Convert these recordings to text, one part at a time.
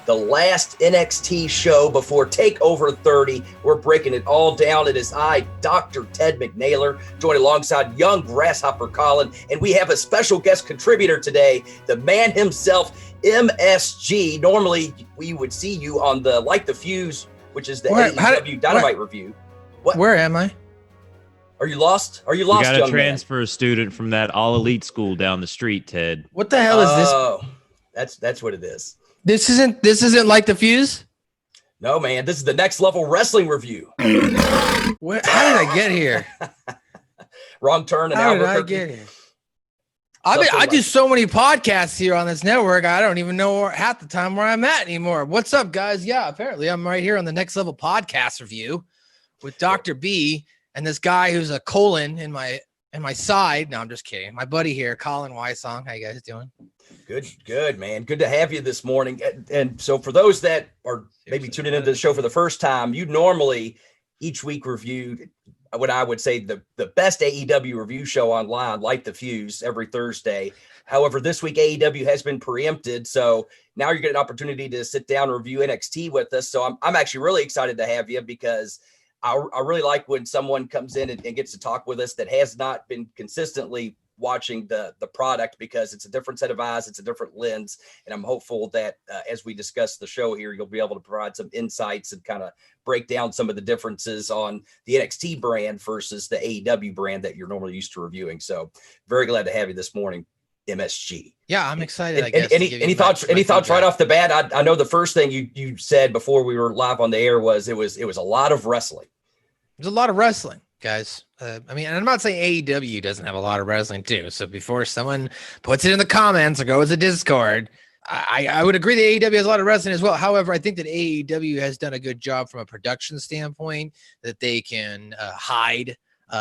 the last NXT show before TakeOver 30. We're breaking it all down. It is I, Dr. Ted McNaylor, joined alongside young Grasshopper Colin, and we have a special guest contributor today, the man himself, MSG. Normally, we would see you on the Like the Fuse, which is the AEW Dynamite review. What? Where am I? Are you lost? Are you lost, young man? You got to transfer a student from that all-elite school down the street, Ted. What the hell is this? Oh, that's what it is. This isn't Like the Fuse? No, man. This is the Next Level Wrestling review. How did I get here? Wrong turn in Albuquerque. How did I get here? I do so many podcasts here on this network. I don't even know half the time where I'm at anymore. What's up, guys? Yeah, apparently I'm right here on the Next Level Podcast review with Dr. B and this guy who's a colon in my side. No, I'm just kidding. My buddy here, Colin Wysong. How you guys doing? Good, man. Good to have you this morning. And so for those that are maybe tuning into the show for the first time, you normally each week review what I would say the best AEW review show online, Light the Fuse, every Thursday. However, this week AEW has been preempted, so now you're getting an opportunity to sit down and review NXT with us. So I'm actually really excited to have you because I really like when someone comes in and gets to talk with us that has not been consistently watching the product, because it's a different set of eyes, it's a different lens, and I'm hopeful that as we discuss the show here, you'll be able to provide some insights and kind of break down some of the differences on the NXT brand versus the AEW brand that you're normally used to reviewing. So very glad to have you this morning, MSG. Yeah, I'm excited. Any thoughts right off the bat? I know the first thing you said before we were live on the air was it was a lot of wrestling. There's a lot of wrestling, guys. And I'm not saying AEW doesn't have a lot of wrestling too. So before someone puts it in the comments or goes to Discord, I would agree that AEW has a lot of wrestling as well. However, I think that AEW has done a good job from a production standpoint, that they can hide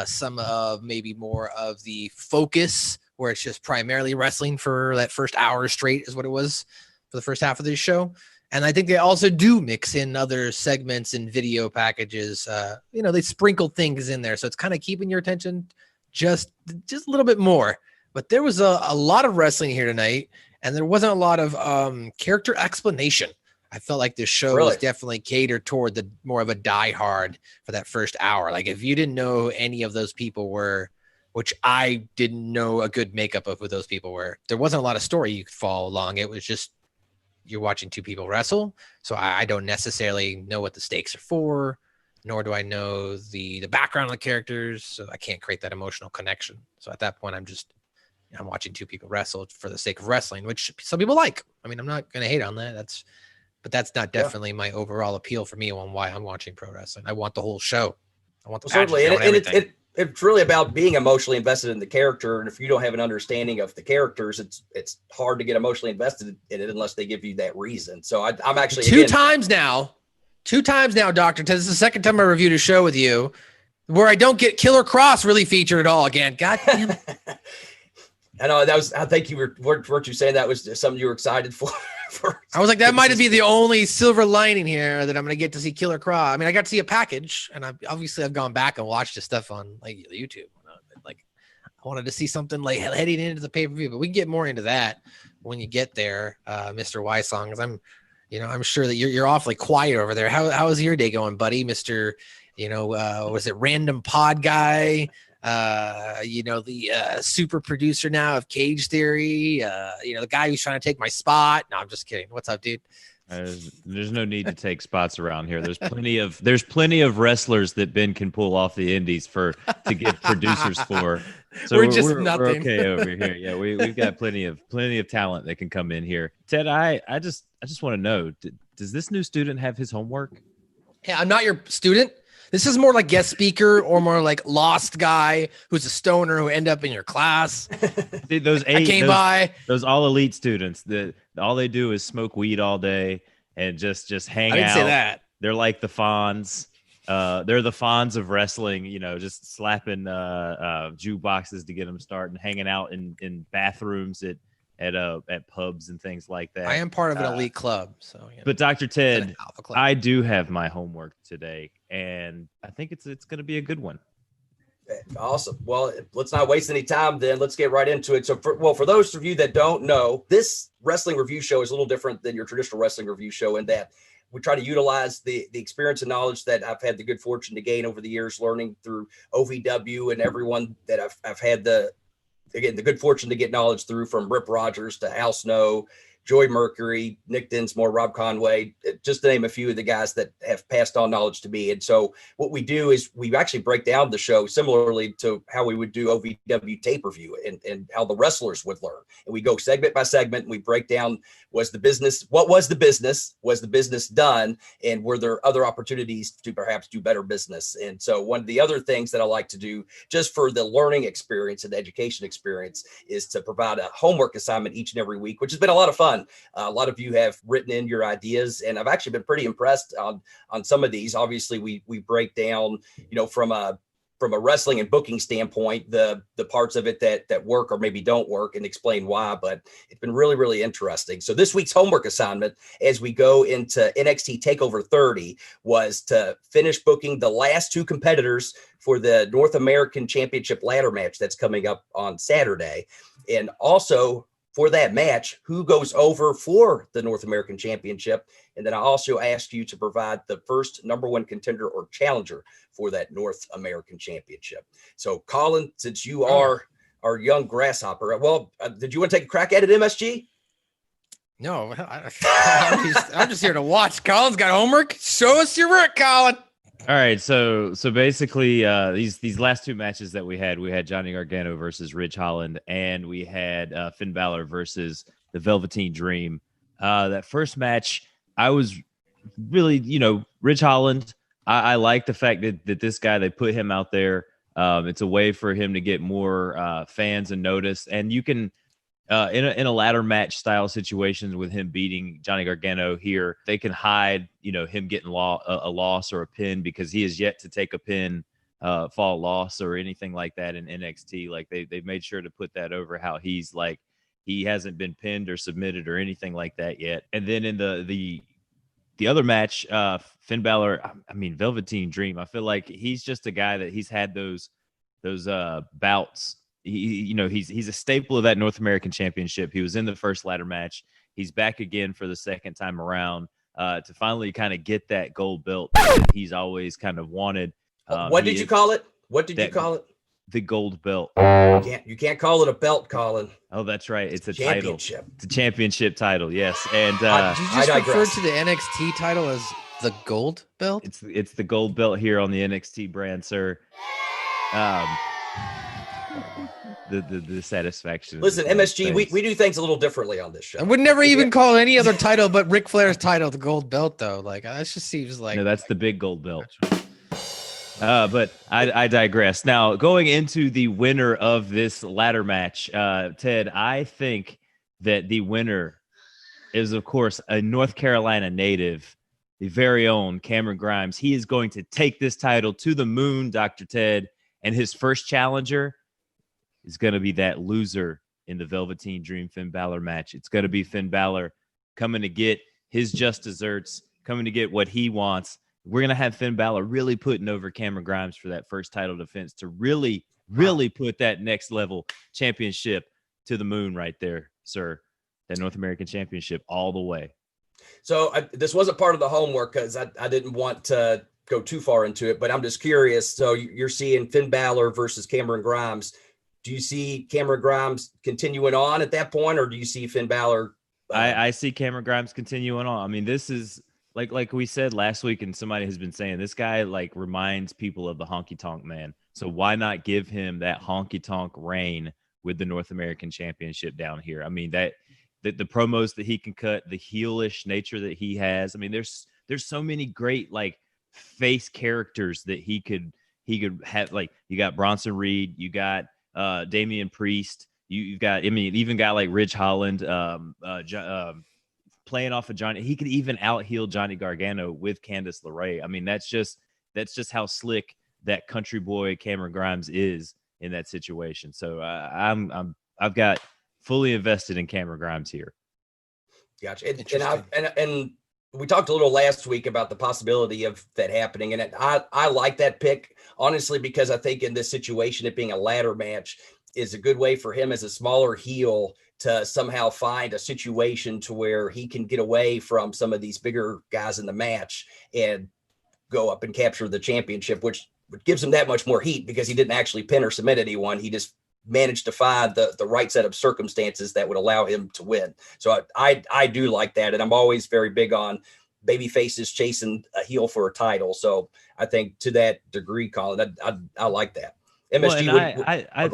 some of maybe more of the focus, where it's just primarily wrestling for that first hour straight is what it was for the first half of this show. And I think they also do mix in other segments and video packages. They sprinkle things in there. So it's kind of keeping your attention just a little bit more. But there was a lot of wrestling here tonight, and there wasn't a lot of character explanation. I felt like this show was definitely catered toward the more of a diehard for that first hour. Like if you didn't know any of those people were, which I didn't know a good makeup of who those people were, there wasn't a lot of story you could follow along. It was just, you're watching two people wrestle. So I don't necessarily know what the stakes are for, nor do I know the background of the characters. So I can't create that emotional connection. So at that point, I'm watching two people wrestle for the sake of wrestling, which some people like. I mean, I'm not going to hate on that. But that's not definitely my overall appeal for me on why I'm watching pro wrestling. I want the whole show. I want the certainly, and it's really about being emotionally invested in the character. And if you don't have an understanding of the characters, it's hard to get emotionally invested in it unless they give you that reason. So I'm actually two times now, Dr. Ted. This is the second time I reviewed a show with you where I don't get Killer Kross really featured at all again. God damn it. I know I think weren't you saying that was something you were excited for? I was like, that might be the only silver lining here, that I'm going to get to see Killer Kross. I mean, I got to see a package, and I've gone back and watched the stuff on like YouTube. Like, I wanted to see something like heading into the pay-per-view, but we can get more into that when you get there, Mr. Wysong. Because I'm sure that you're awfully quiet over there. How is your day going, buddy? Mr. Was it Random Pod Guy? The super producer now of Cage Theory, the guy who's trying to take my spot. No, I'm just kidding. What's up, dude? There's no need to take spots around here. There's plenty of wrestlers that Ben can pull off the indies to get producers for. So we're nothing. We're okay over here. Yeah, we've got plenty of talent that can come in here. Ted, I just want to know, does this new student have his homework? Yeah, I'm not your student. This is more like guest speaker or more like lost guy who's a stoner who end up in your class. Those all elite students that all they do is smoke weed all day and just hang out. I didn't say that. They're like the Fonz. They're the Fonz of wrestling, just slapping jukeboxes to get them started and hanging out in bathrooms at pubs and things like that. I am part of an elite club, so. But Dr. Ted, I do have my homework today, and I think it's going to be a good one. Awesome. Well, let's not waste any time then. Let's get right into it. So, for those of you that don't know, this wrestling review show is a little different than your traditional wrestling review show in that we try to utilize the experience and knowledge that I've had the good fortune to gain over the years, learning through OVW and everyone that I've had the good fortune to get knowledge through, from Rip Rogers to Al Snow, Joy Mercury, Nick Dinsmore, Rob Conway, just to name a few of the guys that have passed on knowledge to me. And so what we do is we actually break down the show similarly to how we would do OVW tape review and how the wrestlers would learn. And we go segment by segment and we break down, what was the business done, and were there other opportunities to perhaps do better business? And so one of the other things that I like to do just for the learning experience and the education experience is to provide a homework assignment each and every week, which has been a lot of fun. A lot of you have written in your ideas, and I've actually been pretty impressed on some of these. Obviously, we break down, from a wrestling and booking standpoint, the parts of it that work or maybe don't work, and explain why. But it's been really, really interesting. So this week's homework assignment, as we go into NXT TakeOver 30, was to finish booking the last two competitors for the North American Championship ladder match that's coming up on Saturday, and also, for that match, who goes over for the North American Championship. And then I also asked you to provide the first number one contender or challenger for that North American Championship. So, Colin, since you are our young grasshopper, did you want to take a crack at it, MSG? No, I'm just here to watch. Colin's got homework. Show us your work, Colin. All right, so basically, these last two matches that we had Johnny Gargano versus Ridge Holland, and we had Finn Balor versus the Velveteen Dream. That first match, I was really, Ridge Holland. I like the fact that this guy, they put him out there. It's a way for him to get more fans and notice, and you can. In a ladder match style situations with him beating Johnny Gargano here, they can hide, him getting a loss or a pin, because he has yet to take a pin, fall loss or anything like that in NXT. Like they made sure to put that over how he's like, he hasn't been pinned or submitted or anything like that yet. And then in the other match, Finn Balor, Velveteen Dream, I feel like he's just a guy that he's had those bouts. He's a staple of that North American Championship. He was in the first ladder match. He's back again for the second time around to finally kind of get that gold belt that he's always kind of wanted. What did you call it? The gold belt. You can't call it a belt, Colin. Oh, that's right. It's a championship. Title. It's a championship title. Yes. And did you just refer to the NXT title as the gold belt? It's the gold belt here on the NXT brand, sir. The satisfaction. Listen, MSG, we do things a little differently on this show. I would never even call any other title but Ric Flair's title the gold belt, though. Like, that just seems like... No, that's the big gold belt. But I digress. Now, going into the winner of this ladder match, Ted, I think that the winner is, of course, a North Carolina native, the very own Cameron Grimes. He is going to take this title to the moon, Dr. Ted, and his first challenger is going to be that loser in the Velveteen Dream Finn Balor match. It's going to be Finn Balor coming to get his just desserts, coming to get what he wants. We're going to have Finn Balor really putting over Cameron Grimes for that first title defense to really put that next level championship to the moon right there, sir. That North American Championship all the way. So this wasn't part of the homework because I didn't want to go too far into it, but I'm just curious. So you're seeing Finn Balor versus Cameron Grimes. Do you see Cameron Grimes continuing on at that point, or do you see Finn Balor? I see Cameron Grimes continuing on. I mean, this is like we said last week, and somebody has been saying this guy reminds people of the Honky Tonk Man. So why not give him that Honky Tonk reign with the North American Championship down here? I mean, the promos that he can cut, the heelish nature that he has. I mean, there's so many great face characters that he could have. Like, you got Bronson Reed, you got Damian Priest. You've got, even guy like Ridge Holland, playing off of Johnny. He could even out-heel Johnny Gargano with Candice LeRae. I mean, that's just how slick that country boy Cameron Grimes is in that situation. So I've got fully invested in Cameron Grimes here. Gotcha. And we talked a little last week about the possibility of that happening. And I like that pick, honestly, because I think in this situation, it being a ladder match is a good way for him as a smaller heel to somehow find a situation to where he can get away from some of these bigger guys in the match and go up and capture the championship, which gives him that much more heat because he didn't actually pin or submit anyone. He just managed to find the right set of circumstances that would allow him to win. So I do like that. And I'm always very big on baby faces chasing a heel for a title. So I think to that degree, Colin, I like that. MSG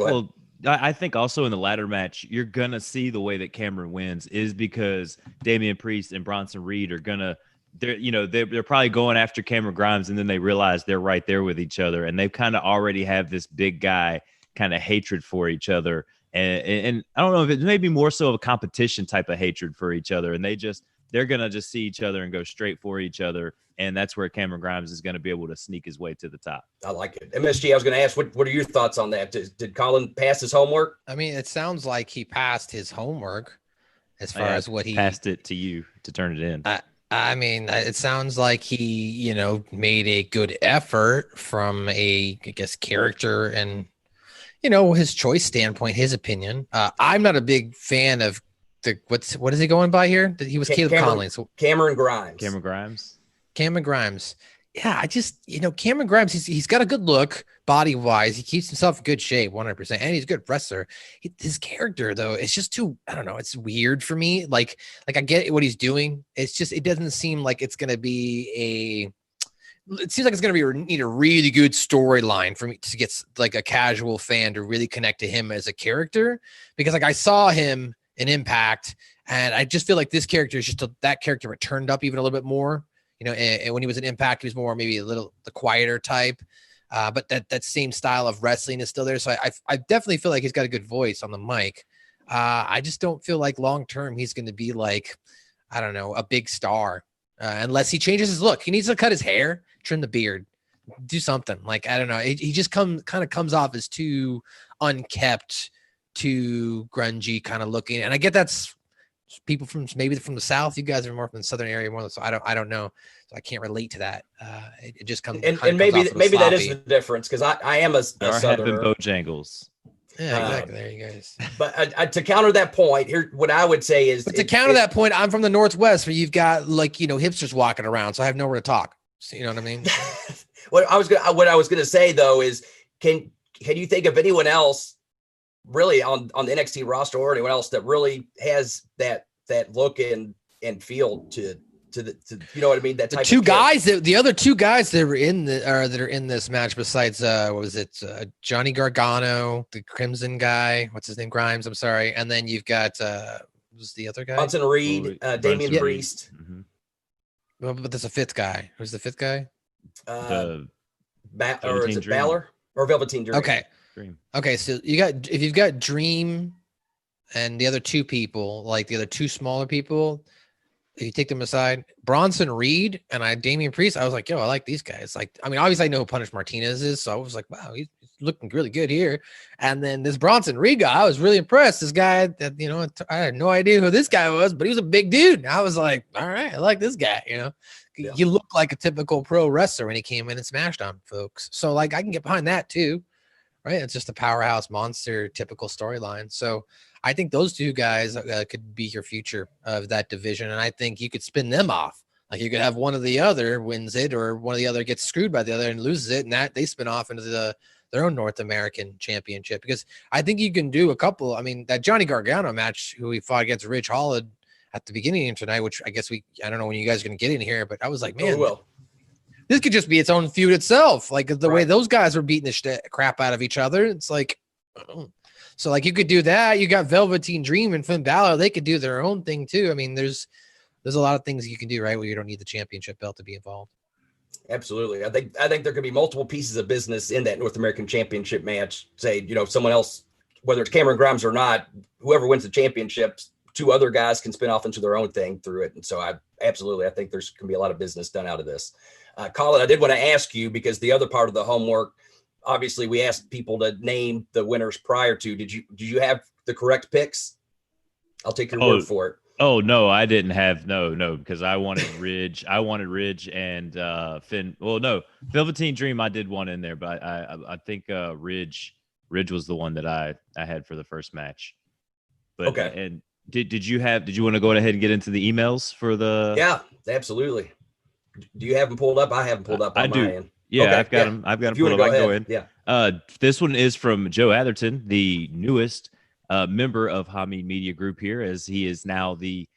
I think also in the ladder match, you're going to see the way that Cameron wins is because Damian Priest and Bronson Reed are going to, they're probably going after Cameron Grimes, and then they realize they're right there with each other. And they kind of already have this big guy kind of hatred for each other. And I don't know if it's maybe more so of a competition type of hatred for each other. And they're going to just see each other and go straight for each other. And that's where Cameron Grimes is going to be able to sneak his way to the top. I like it. MSG, I was going to ask, what are your thoughts on that? Did Colin pass his homework? I mean, it sounds like he passed his homework as far as what he passed it to you to turn it in. I mean, it sounds like he, made a good effort from a, I guess, character and, his choice standpoint, his opinion. I'm not a big fan of what is he going by here? He was Caleb Conley. So Cameron Grimes. Cameron Grimes. Yeah, I just, Cameron Grimes, he's got a good look body-wise. He keeps himself in good shape, 100%, and he's a good wrestler. His character, though, it's just too, I don't know, it's weird for me. Like I get what he's doing. It's just, it doesn't seem like it's going to be it seems like it's going to need a really good storyline for me to get like a casual fan to really connect to him as a character. Because like I saw him in Impact, and I just feel like this character is just that character turned up even a little bit more. And when he was in Impact, he was more maybe the quieter type. But that same style of wrestling is still there. So I definitely feel like he's got a good voice on the mic. I just don't feel like long-term he's going to be like, I don't know, a big star unless he changes his look. He needs to cut his hair, trim the beard, do something. Like, I don't know. He just kind of comes off as too unkept, too grungy kind of looking. And I get that's people from the South. You guys are more from the Southern area, more so I don't know. So I can't relate to that. It just comes and maybe that is the difference because I am a Southerner. Bojangles. Yeah, exactly. There you guys. But to counter that point, here what I would say is, but to counter that point, I'm from the Northwest where you've got like hipsters walking around, so I have nowhere to talk. So, you know what I mean? What I was gonna say though is, can you think of anyone else really on the NXT roster or anyone else that really has that look and feel to you know what I mean? That type the other two guys that were that are in this match besides what was it? Johnny Gargano, the Crimson guy. What's his name? Grimes. I'm sorry. And then you've got who's the other guy? Bronson Reed, Damian Priest. Mm-hmm. Well, but there's a fifth guy. Who's the fifth guy? Or is it Balor or Velveteen Dream? Okay. Dream. Okay. So if you've got Dream and the other two people, like the other two smaller people, if you take them aside, Bronson Reed and Damian Priest, I was like, yo, I like these guys. Like, I mean, obviously I know who Punish Martinez is, so I was like, wow, he's looking really good here. And then this Bronson Reed guy, I was really impressed. This guy that, I had no idea who this guy was, but he was a big dude. And I was like, all right, I like this guy, Yeah. He looked like a typical pro wrestler when he came in and smashed on folks. So like, I can get behind that too, right? It's just a powerhouse monster, typical storyline. So I think those two guys could be your future of that division. And I think you could spin them off. Like you could have one of the other wins it, or one of the other gets screwed by the other and loses it. And that they spin off into their own North American Championship, because I think you can do a couple. I mean, that Johnny Gargano match, who he fought against Ridge Holland at the beginning of tonight, which I guess I don't know when you guys are going to get in here, but I was like, man, this could just be its own feud itself. Like the way those guys were beating the crap out of each other. It's like, so like you could do that. You got Velveteen Dream and Finn Balor. They could do their own thing too. I mean, there's a lot of things you can do, right? Where you don't need the championship belt to be involved. Absolutely. I think there could be multiple pieces of business in that North American Championship match. Say, someone else, whether it's Cameron Grimes or not, whoever wins the championships, two other guys can spin off into their own thing through it. And so I think there's going to be a lot of business done out of this. Colin, I did want to ask you, because the other part of the homework, obviously we asked people to name the winners prior to. Did you have the correct picks? I'll take your word for it. Oh no, I didn't have no because I wanted Ridge. I wanted Ridge and Finn. Well, no, Velveteen Dream. I did one in there, but I think Ridge was the one that I had for the first match. But Okay. and did you want to go ahead and get into the emails for the? Yeah, absolutely. Do you have them pulled up? I have them pulled up on my end. Yeah, okay, I've got them. I've got them if you pulled want up. to I go can ahead, go in. This one is from Joe Atherton, the newest member of Hameen Media Group here, as he is now the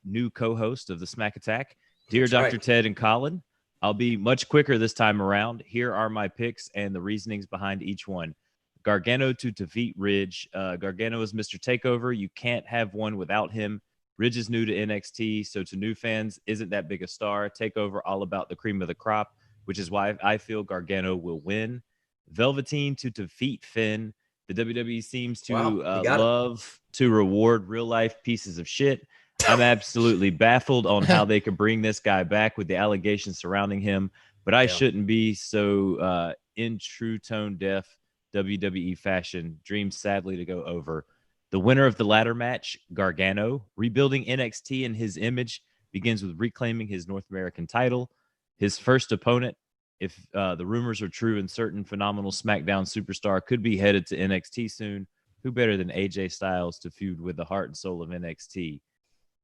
new co-host of the Smack Attack. Dear That's Dr. right. Ted and Colin, I'll be much quicker this time around. Here are my picks and the reasonings behind each one. Gargano to defeat Ridge. Gargano is Mr. Takeover. You can't have one without him. Ridge is new to NXT, so to new fans, isn't that big a star. Takeover all about the cream of the crop, which is why I feel Gargano will win. Velveteen to defeat Finn. The WWE seems to love to reward real-life pieces of shit. I'm absolutely baffled on how they could bring this guy back with the allegations surrounding him, but I shouldn't be. So in true tone-deaf WWE fashion, dreams sadly to go over. The winner of the ladder match, Gargano, rebuilding NXT in his image, begins with reclaiming his North American title. His first opponent, if the rumors are true and certain phenomenal SmackDown superstar could be headed to NXT soon, who better than AJ Styles to feud with the heart and soul of NXT?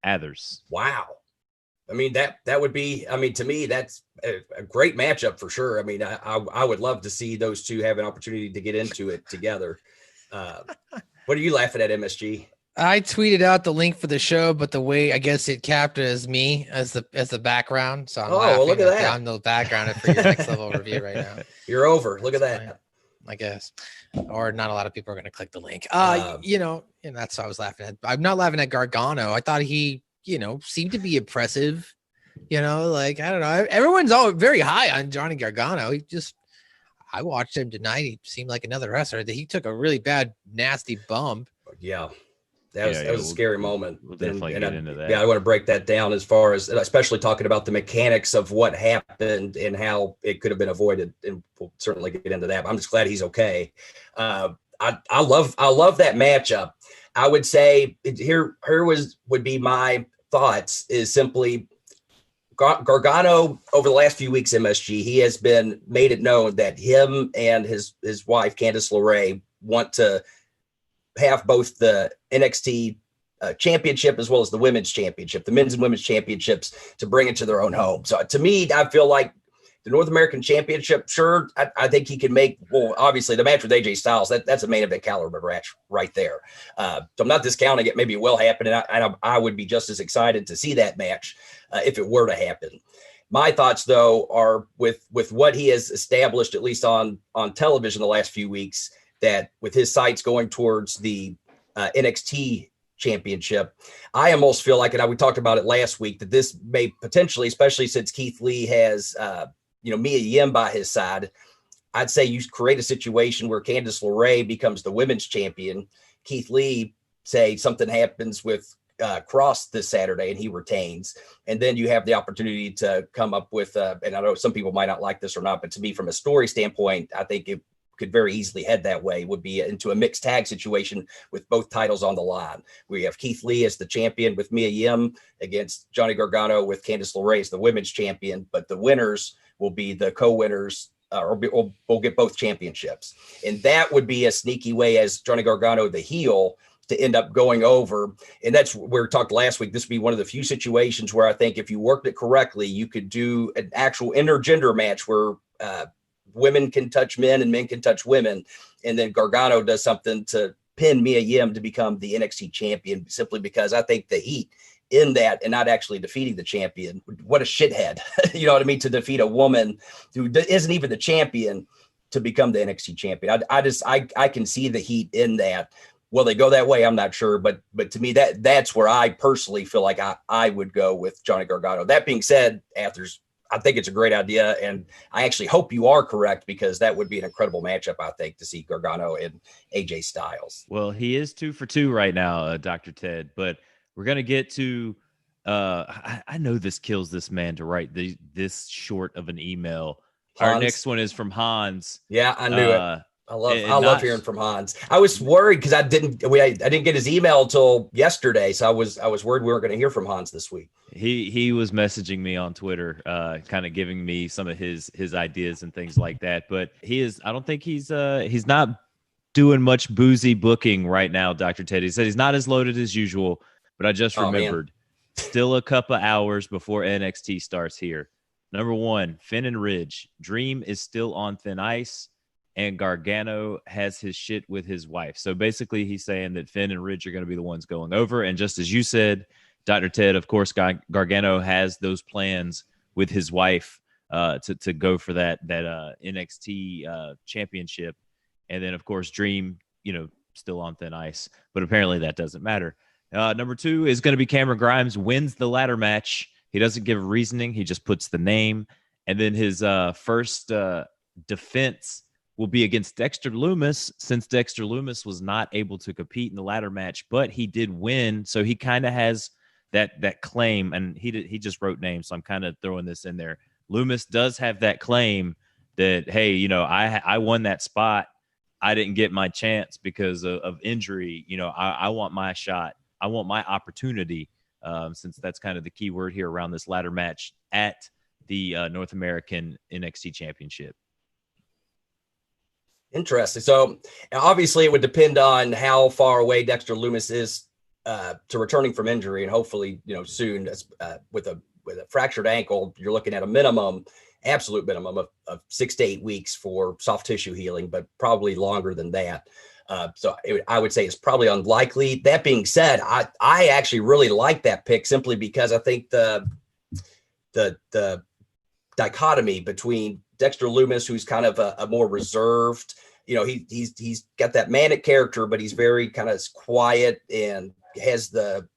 Athers. Wow. I mean, that would be, I mean, to me, that's a great matchup for sure. I mean, I would love to see those two have an opportunity to get into it together. What are you laughing at, MSG? I tweeted out the link for the show, but the way I guess it capped it as me as the background. So I'm laughing. Well, look at that. I'm the background for your next level review right now. You're over. Look at that. I guess. Or not a lot of people are going to click the link. You know, and that's what I was laughing at. I'm not laughing at Gargano. I thought he, you know, seemed to be impressive. You know, like, I don't know. Everyone's all very high on Johnny Gargano. I watched him tonight. He seemed like another wrestler. He took a really bad, nasty bump. Yeah. That was a scary moment. We'll definitely get into that. Yeah, I want to break that down as far as, especially talking about the mechanics of what happened and how it could have been avoided. And we'll certainly get into that. But I'm just glad he's okay. I love that matchup. I would say would be my thoughts is simply Gargano over the last few weeks, MSG, he has made it known that him and his wife, Candice LeRae, want to have both the NXT championship as well as the women's championship, the men's and women's championships, to bring it to their own home. So to me, I feel like the North American Championship, sure, I think he can make, well, obviously the match with AJ Styles, that's a main event caliber match right there. So I'm not discounting it. Maybe it will happen. And I would be just as excited to see that match if it were to happen. My thoughts, though, are with what he has established, at least on television the last few weeks, that with his sights going towards the NXT championship, I almost feel like, and we talked about it last week, that this may potentially, especially since Keith Lee has, Mia Yim by his side, I'd say you create a situation where Candice LeRae becomes the women's champion. Keith Lee, say something happens with Kross this Saturday and he retains. And then you have the opportunity to come up with, and I know some people might not like this or not, but to me, from a story standpoint, I think it could very easily head that way, would be into a mixed tag situation with both titles on the line. We have Keith Lee as the champion with Mia Yim against Johnny Gargano with Candice LeRae as the women's champion, but the winners will be the co-winners or we'll get both championships. And that would be a sneaky way as Johnny Gargano, the heel, to end up going over. And that's where we talked last week. This would be one of the few situations where I think if you worked it correctly, you could do an actual intergender match where women can touch men and men can touch women. And then Gargano does something to pin Mia Yim to become the NXT champion, simply because I think the heat in that and not actually defeating the champion, what a shithead, you know what I mean? To defeat a woman who isn't even the champion to become the NXT champion. I can see the heat in that. Will they go that way? I'm not sure, but to me, that's where I personally feel like I would go with Johnny Gargano. That being said, Athers, I think it's a great idea, and I actually hope you are correct, because that would be an incredible matchup, I think, to see Gargano and AJ Styles. Well, he is 2 for 2 right now, Dr. Ted, but we're going to get to I know this kills this man to write this short of an email. Hans. Our next one is from Hans. Yeah, I knew it. I love hearing from Hans. I was worried because I didn't get his email until yesterday, so I was worried we weren't going to hear from Hans this week. He was messaging me on Twitter, kind of giving me some of his ideas and things like that. But I don't think he's not doing much boozy booking right now, Dr. Ted. He said he's not as loaded as usual, but I just remembered still a couple hours before NXT starts here. Number one, Finn and Ridge. Dream is still on thin ice, and Gargano has his shit with his wife. So basically he's saying that Finn and Ridge are going to be the ones going over. And just as you said, Dr. Ted, of course, Gargano has those plans with his wife to go for that NXT championship. And then, of course, Dream, still on thin ice. But apparently that doesn't matter. Number two is going to be Cameron Grimes wins the ladder match. He doesn't give reasoning. He just puts the name. And then his first defense will be against Dexter Lumis, since Dexter Lumis was not able to compete in the ladder match, but he did win. So he kind of has that claim, and he just wrote names. So I'm kind of throwing this in there. Lumis does have that claim that, hey, I won that spot. I didn't get my chance because of injury. I want my shot. I want my opportunity, since that's kind of the key word here around this ladder match at the North American NXT Championship. Interesting. So obviously it would depend on how far away Dexter Lumis is to returning from injury, and hopefully, soon. With a fractured ankle, you're looking at a absolute minimum of 6 to 8 weeks for soft tissue healing, but probably longer than that. So I would say it's probably unlikely. That being said, I actually really like that pick simply because I think the dichotomy between Dexter Lumis, who's kind of a more reserved, he's got that manic character, but he's very kind of quiet and has the,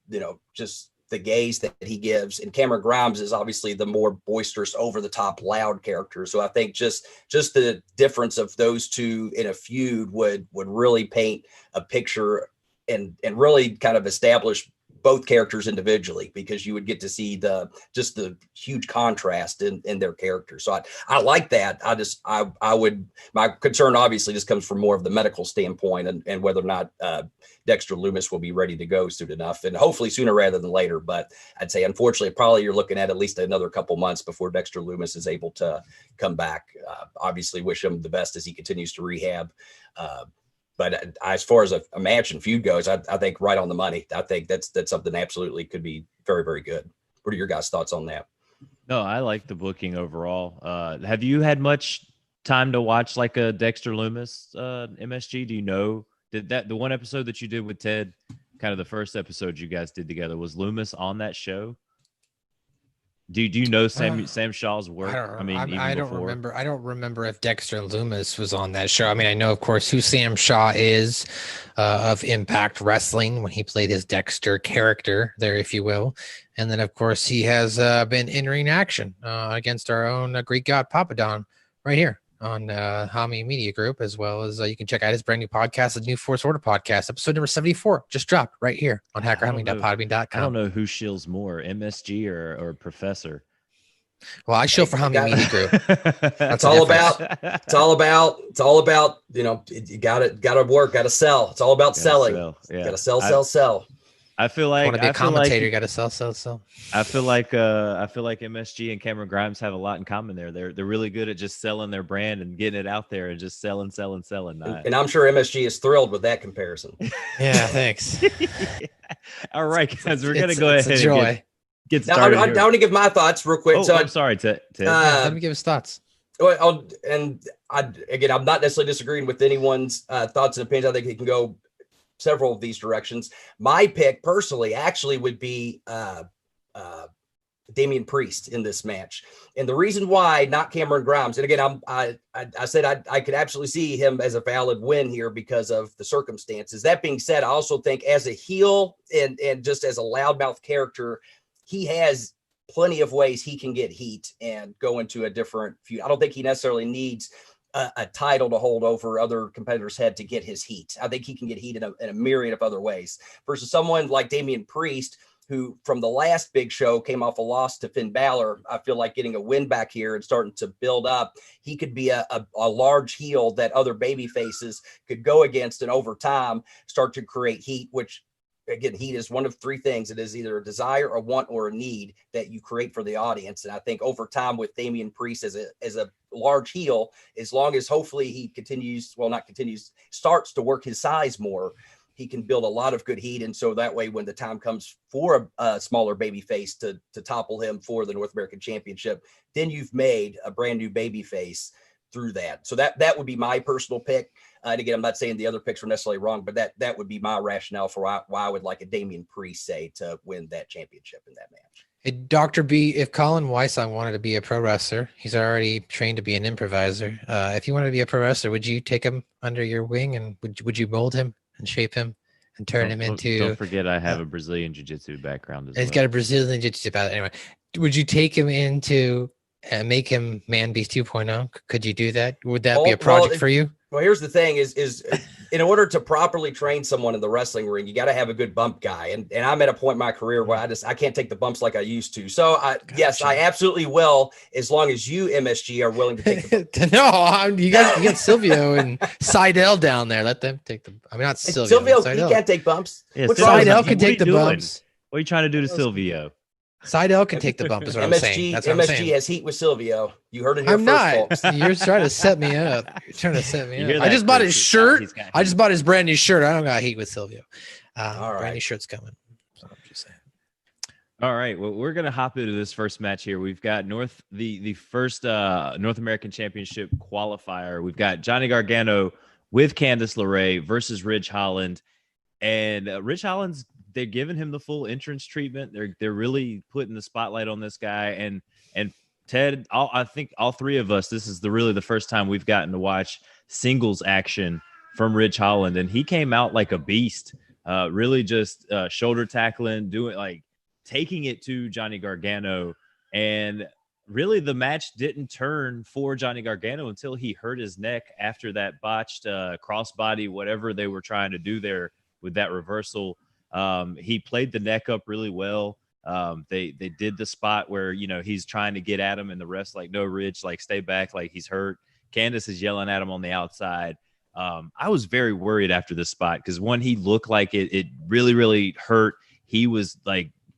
just the gaze that he gives. And Cameron Grimes is obviously the more boisterous, over the top, loud character. So I think just the difference of those two in a feud would really paint a picture and really kind of establish both characters individually, because you would get to see the huge contrast in their characters. So I like that. I would, my concern obviously just comes from more of the medical standpoint and whether or not Dexter Lumis will be ready to go soon enough, and hopefully sooner rather than later. But I'd say, unfortunately, probably you're looking at least another couple months before Dexter Lumis is able to come back. Obviously wish him the best as he continues to rehab. But as far as a match and feud goes, I think right on the money. I think that's something absolutely could be very, very good. What are your guys' thoughts on that? No, I like the booking overall. Have you had much time to watch like a Dexter Lumis MSG? Do you know, did the one episode that you did with Ted, kind of the first episode you guys did together, was Lumis on that show? Do you know Sam Shaw's work? I don't remember. I don't remember if Dexter Lumis was on that show. I mean, I know, of course, who Sam Shaw is of Impact Wrestling when he played his Dexter character there, if you will. And then, of course, he has been in ring action against our own Greek god Papadon right here on Hami Media Group, as well as you can check out his brand new podcast, the New Force Order podcast, episode number 74, just dropped right here on hackerhami.podbean.com. I don't know who shills more, MSG or Professor. Well, I shill for Hami Media Group. It's all about, you gotta work, gotta sell. It's all about selling. Gotta sell. I feel like, want to be a commentator, you got to sell. I feel like MSG and Cameron Grimes have a lot in common there. They're really good at just selling their brand and getting it out there and just selling. And I'm sure MSG is thrilled with that comparison. Yeah, thanks. All right, guys, we're gonna go ahead and get started. Now, I want to give my thoughts real quick. I'm sorry, Ted. Let me give his thoughts. I'm not necessarily disagreeing with anyone's thoughts and opinions. I think he can go several of these directions. My pick personally actually would be Damian Priest in this match. And the reason why, not Cameron Grimes, and again, I said I could absolutely see him as a valid win here because of the circumstances. That being said, I also think as a heel and just as a loudmouth character, he has plenty of ways he can get heat and go into a different feud. I don't think he necessarily needs a title to hold over other competitors' head to get his heat. I think he can get heat in a myriad of other ways versus someone like Damian Priest, who from the last big show came off a loss to Finn Balor. I feel like getting a win back here and starting to build up. He could be a large heel that other baby faces could go against, and over time start to create heat, which again, heat is one of three things. It is either a desire, a want, or a need that you create for the audience. And I think over time with Damian Priest as a large heel, as long as hopefully he starts to work his size more, he can build a lot of good heat. And so that way, when the time comes for a smaller baby face to topple him for the North American Championship, then you've made a brand new baby face through that. So that would be my personal pick. And again, I'm not saying the other picks were necessarily wrong, but that would be my rationale for why I would like a Damian Priest, say, to win that championship in that match. Hey, Dr. B, if Colin Weissong wanted to be a pro wrestler, he's already trained to be an improviser. If he wanted to be a pro wrestler, would you take him under your wing, and would you mold him and shape him and turn him into... Don't forget I have a Brazilian Jiu-Jitsu background as well. He's got a Brazilian Jiu-Jitsu background. Anyway, would you take him into... make him Man Beast 2.0? Could you do that? Would that be a project for you? Well, here's the thing is in order to properly train someone in the wrestling ring, you got to have a good bump guy. And I'm at a point in my career where I can't take the bumps like I used to. So yes, I absolutely will, as long as you, MSG, are willing to take the bumps. No, you got Silvio and Seidel down there. Let them take not Silvio. He can't take bumps. Yeah, Seidel can take the bumps. What are you trying to do to Silvio? Seidel can take the bump, is what I'm saying. That's what I'm saying. MSG has heat with Silvio. You heard it here I'm first, not. You're trying to set me up. You're trying to set me up. I just bought his shirt. I just bought his brand new shirt. I don't got heat with Silvio. All right. Brand new shirt's coming. So I'm just saying. All right. Well, we're gonna hop into this first match here. We've got the first North American Championship qualifier. We've got Johnny Gargano with Candice LeRae versus Ridge Holland, and Ridge Holland's. They're giving him the full entrance treatment. They're really putting the spotlight on this guy. And Ted, I think all three of us, this is really the first time we've gotten to watch singles action from Ridge Holland, and he came out like a beast. Really just shoulder tackling, taking it to Johnny Gargano, and really the match didn't turn for Johnny Gargano until he hurt his neck after that botched crossbody, whatever they were trying to do there with that reversal. He played the neck up really well. They did the spot where, he's trying to get at him and the ref's like, no, Ridge, stay back, he's hurt. Candice is yelling at him on the outside. I was very worried after this spot because he looked like it really, really hurt. He was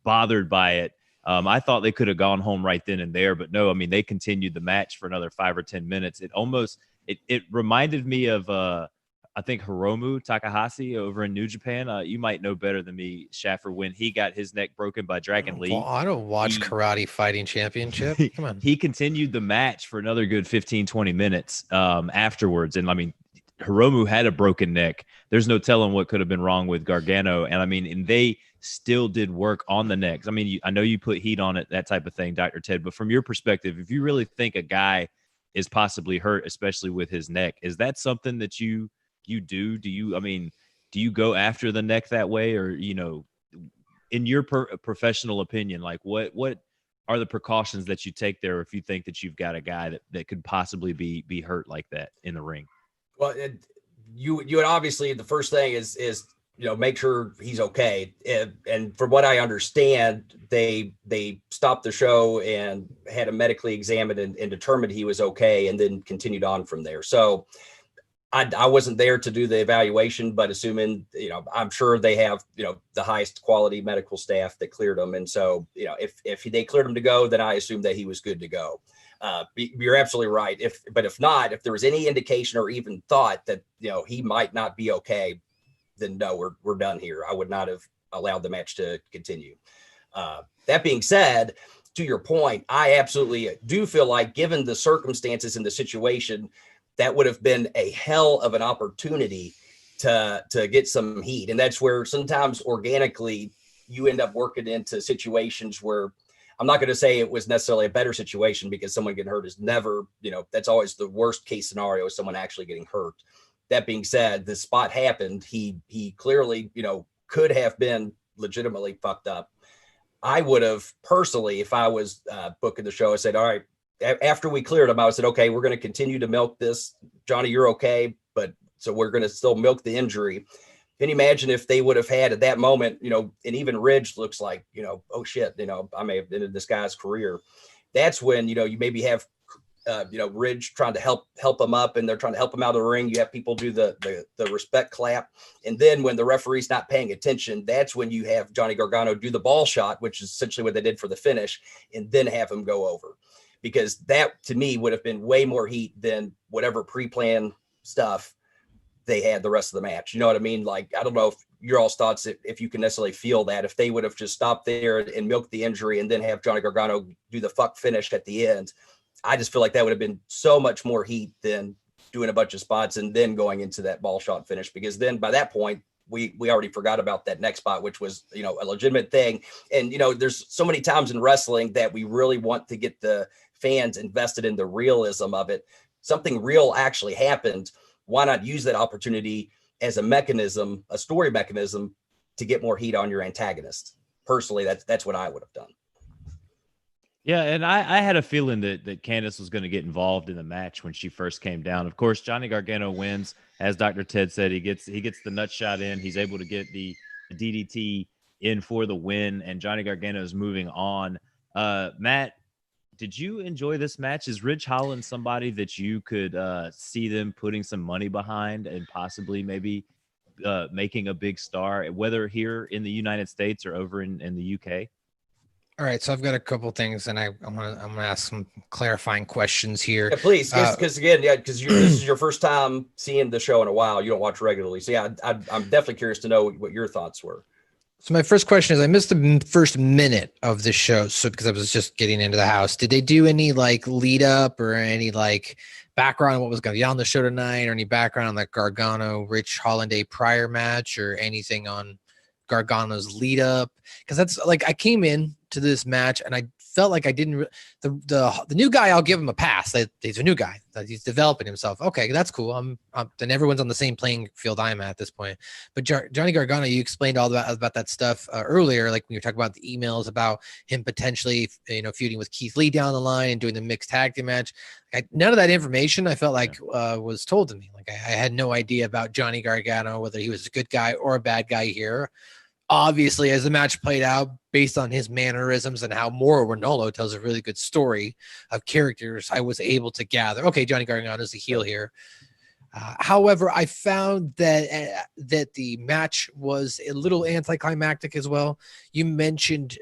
bothered by it. I thought they could have gone home right then and there, but no, they continued the match for another 5 or 10 minutes. It reminded me of, I think Hiromu Takahashi over in New Japan. You might know better than me, Schaffer, when he got his neck broken by Dragon Lee. Well, I don't watch Karate Fighting Championship. Come on. He continued the match for another good 15, 20 minutes afterwards. And Hiromu had a broken neck. There's no telling what could have been wrong with Gargano. And they still did work on the necks. I know you put heat on it, that type of thing, Dr. Ted, but from your perspective, if you really think a guy is possibly hurt, especially with his neck, is that something that you do? Do you go after the neck that way, or in your professional opinion, what are the precautions that you take there if you think that you've got a guy that could possibly be hurt like that in the ring? Well, you would obviously, the first thing is make sure he's okay, and from what I understand, they stopped the show and had him medically examined and determined he was okay, and then continued on from there. So I wasn't there to do the evaluation, but assuming, I'm sure they have, the highest quality medical staff that cleared him. And so, if they cleared him to go, then I assume that he was good to go. You're absolutely right. If there was any indication or even thought that, he might not be okay, then no, we're done here. I would not have allowed the match to continue. That being said, to your point, I absolutely do feel like, given the circumstances and the situation, that would have been a hell of an opportunity to get some heat. And that's where sometimes organically you end up working into situations where, I'm not going to say it was necessarily a better situation, because someone getting hurt is never, that's always the worst case scenario, is someone actually getting hurt. That being said, the spot happened. He clearly, could have been legitimately fucked up. I would have personally, if I was booking the show, I said, all right, after we cleared him, I said, okay, we're going to continue to milk this. Johnny, you're okay, but so we're going to still milk the injury. Can you imagine if they would have had at that moment, and even Ridge looks like, oh shit, I may have ended this guy's career. That's when, you maybe have, Ridge trying to help him up, and they're trying to help him out of the ring. You have people do the respect clap. And then when the referee's not paying attention, that's when you have Johnny Gargano do the ball shot, which is essentially what they did for the finish, and then have him go over. Because that to me would have been way more heat than whatever pre-planned stuff they had the rest of the match. You know what I mean? Like, I don't know if your all's thoughts, if you can necessarily feel that if they would have just stopped there and milked the injury and then have Johnny Gargano do the fuck finish at the end. I just feel like that would have been so much more heat than doing a bunch of spots and then going into that ball shot finish, because then by that point we already forgot about that next spot, which was, a legitimate thing. And, there's so many times in wrestling that we really want to get the fans invested in the realism of it. Something real actually happened. Why not use that opportunity as a mechanism, a story mechanism, to get more heat on your antagonist? Personally, that's what I would have done. Yeah, and I had a feeling that Candice was going to get involved in the match when she first came down. Of course, Johnny Gargano wins, as Dr. Ted said. He gets the nut shot in. He's able to get the DDT in for the win, and Johnny Gargano is moving on. Matt, did you enjoy this match? Is Ridge Holland somebody that you could see them putting some money behind and possibly maybe making a big star, whether here in the United States or over in the UK? All right, so I've got a couple things, and I'm gonna ask some clarifying questions here. Yeah, please, because this is your first time seeing the show in a while. You don't watch regularly, so yeah, I'm definitely curious to know what your thoughts were. So my first question is, I missed the first minute of the show, so because I was just getting into the house. Did they do any like lead up or any like background on what was going to be on the show tonight, or any background on the Gargano Rich Holland a prior match, or anything on Gargano's lead up? Because that's like, I came in to this match and I felt like I didn't the new guy, I'll give him a pass. He's a new guy, that he's developing himself. Okay, that's cool. Then everyone's on the same playing field I'm at this point. But Johnny Gargano, you explained all about that stuff earlier, like when you were talking about the emails about him potentially feuding with Keith Lee down the line and doing the mixed tag team match. None of that information I felt like was told to me. Like I had no idea about Johnny Gargano, whether he was a good guy or a bad guy here. Obviously, as the match played out, based on his mannerisms and how Mauro Ranallo tells a really good story of characters, I was able to gather, okay, Johnny Gargano is the heel here. However, I found that the match was a little anticlimactic as well. You mentioned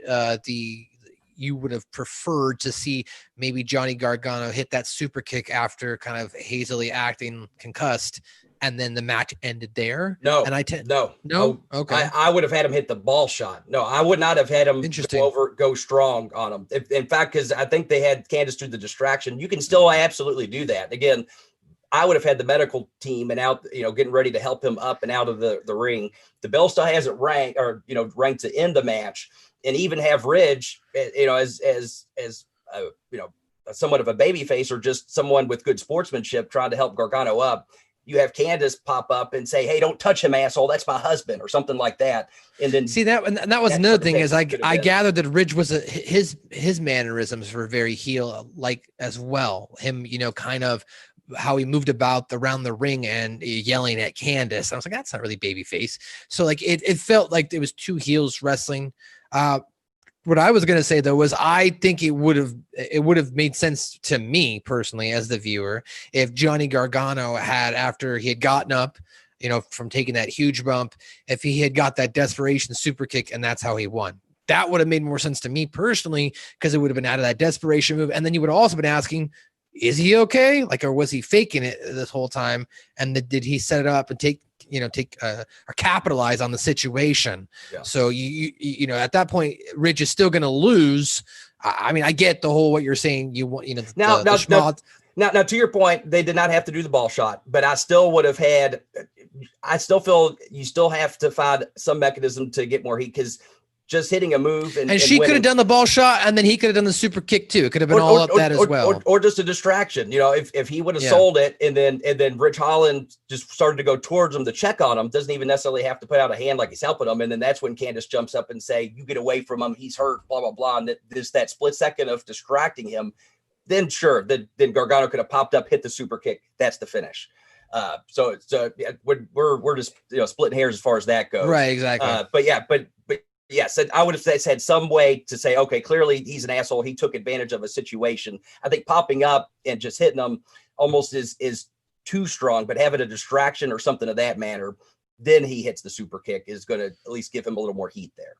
you would have preferred to see maybe Johnny Gargano hit that super kick after kind of hazily acting concussed, and then the match ended there. No, and no. Okay, I would have had him hit the ball shot. No, I would not have had him go strong on him. In fact, because I think they had Candice do the distraction. You can still absolutely do that. Again, I would have had the medical team and out, getting ready to help him up and out of the ring. The bell still hasn't rang to end the match, and even have Ridge, as somewhat of a baby face or just someone with good sportsmanship trying to help Gargano up. You have Candice pop up and say, "Hey, don't touch him, asshole. That's my husband," or something like that. And then see that, and that was another thing is I gathered that Ridge was his mannerisms were very heel like as well. Him, kind of how he moved about around the ring and yelling at Candice. I was like, that's not really babyface. So like it felt like it was two heels wrestling. What I was going to say though was I think it would have made sense to me personally as the viewer if Johnny Gargano had, after he had gotten up, from taking that huge bump, if he had got that desperation super kick and that's how he won. That would have made more sense to me personally, because it would have been out of that desperation move. And then you would have also been asking, is he okay? Like, or was he faking it this whole time? And did he set it up and take or capitalize on the situation? Yeah. So you at that point, Ridge is still going to lose. I mean, I get the whole what you're saying. You want now to your point, they did not have to do the ball shot, but I still would have had. I still feel you still have to find some mechanism to get more heat, because just hitting a move and she could have done the ball shot and then he could have done the super kick too. It could have been as well. Or just a distraction. If he would have sold it and then Rich Holland just started to go towards him to check on him, doesn't even necessarily have to put out a hand like he's helping him. And then that's when Candice jumps up and say, "You get away from him. He's hurt, blah, blah, blah." And that split second of distracting him, then sure, then Gargano could have popped up, hit the super kick. That's the finish. So yeah, we're just splitting hairs as far as that goes. Right, exactly. But yes, I would have said some way to say, okay, clearly he's an asshole. He took advantage of a situation. I think popping up and just hitting him almost is too strong, but having a distraction or something of that manner, then he hits the super kick is going to at least give him a little more heat there.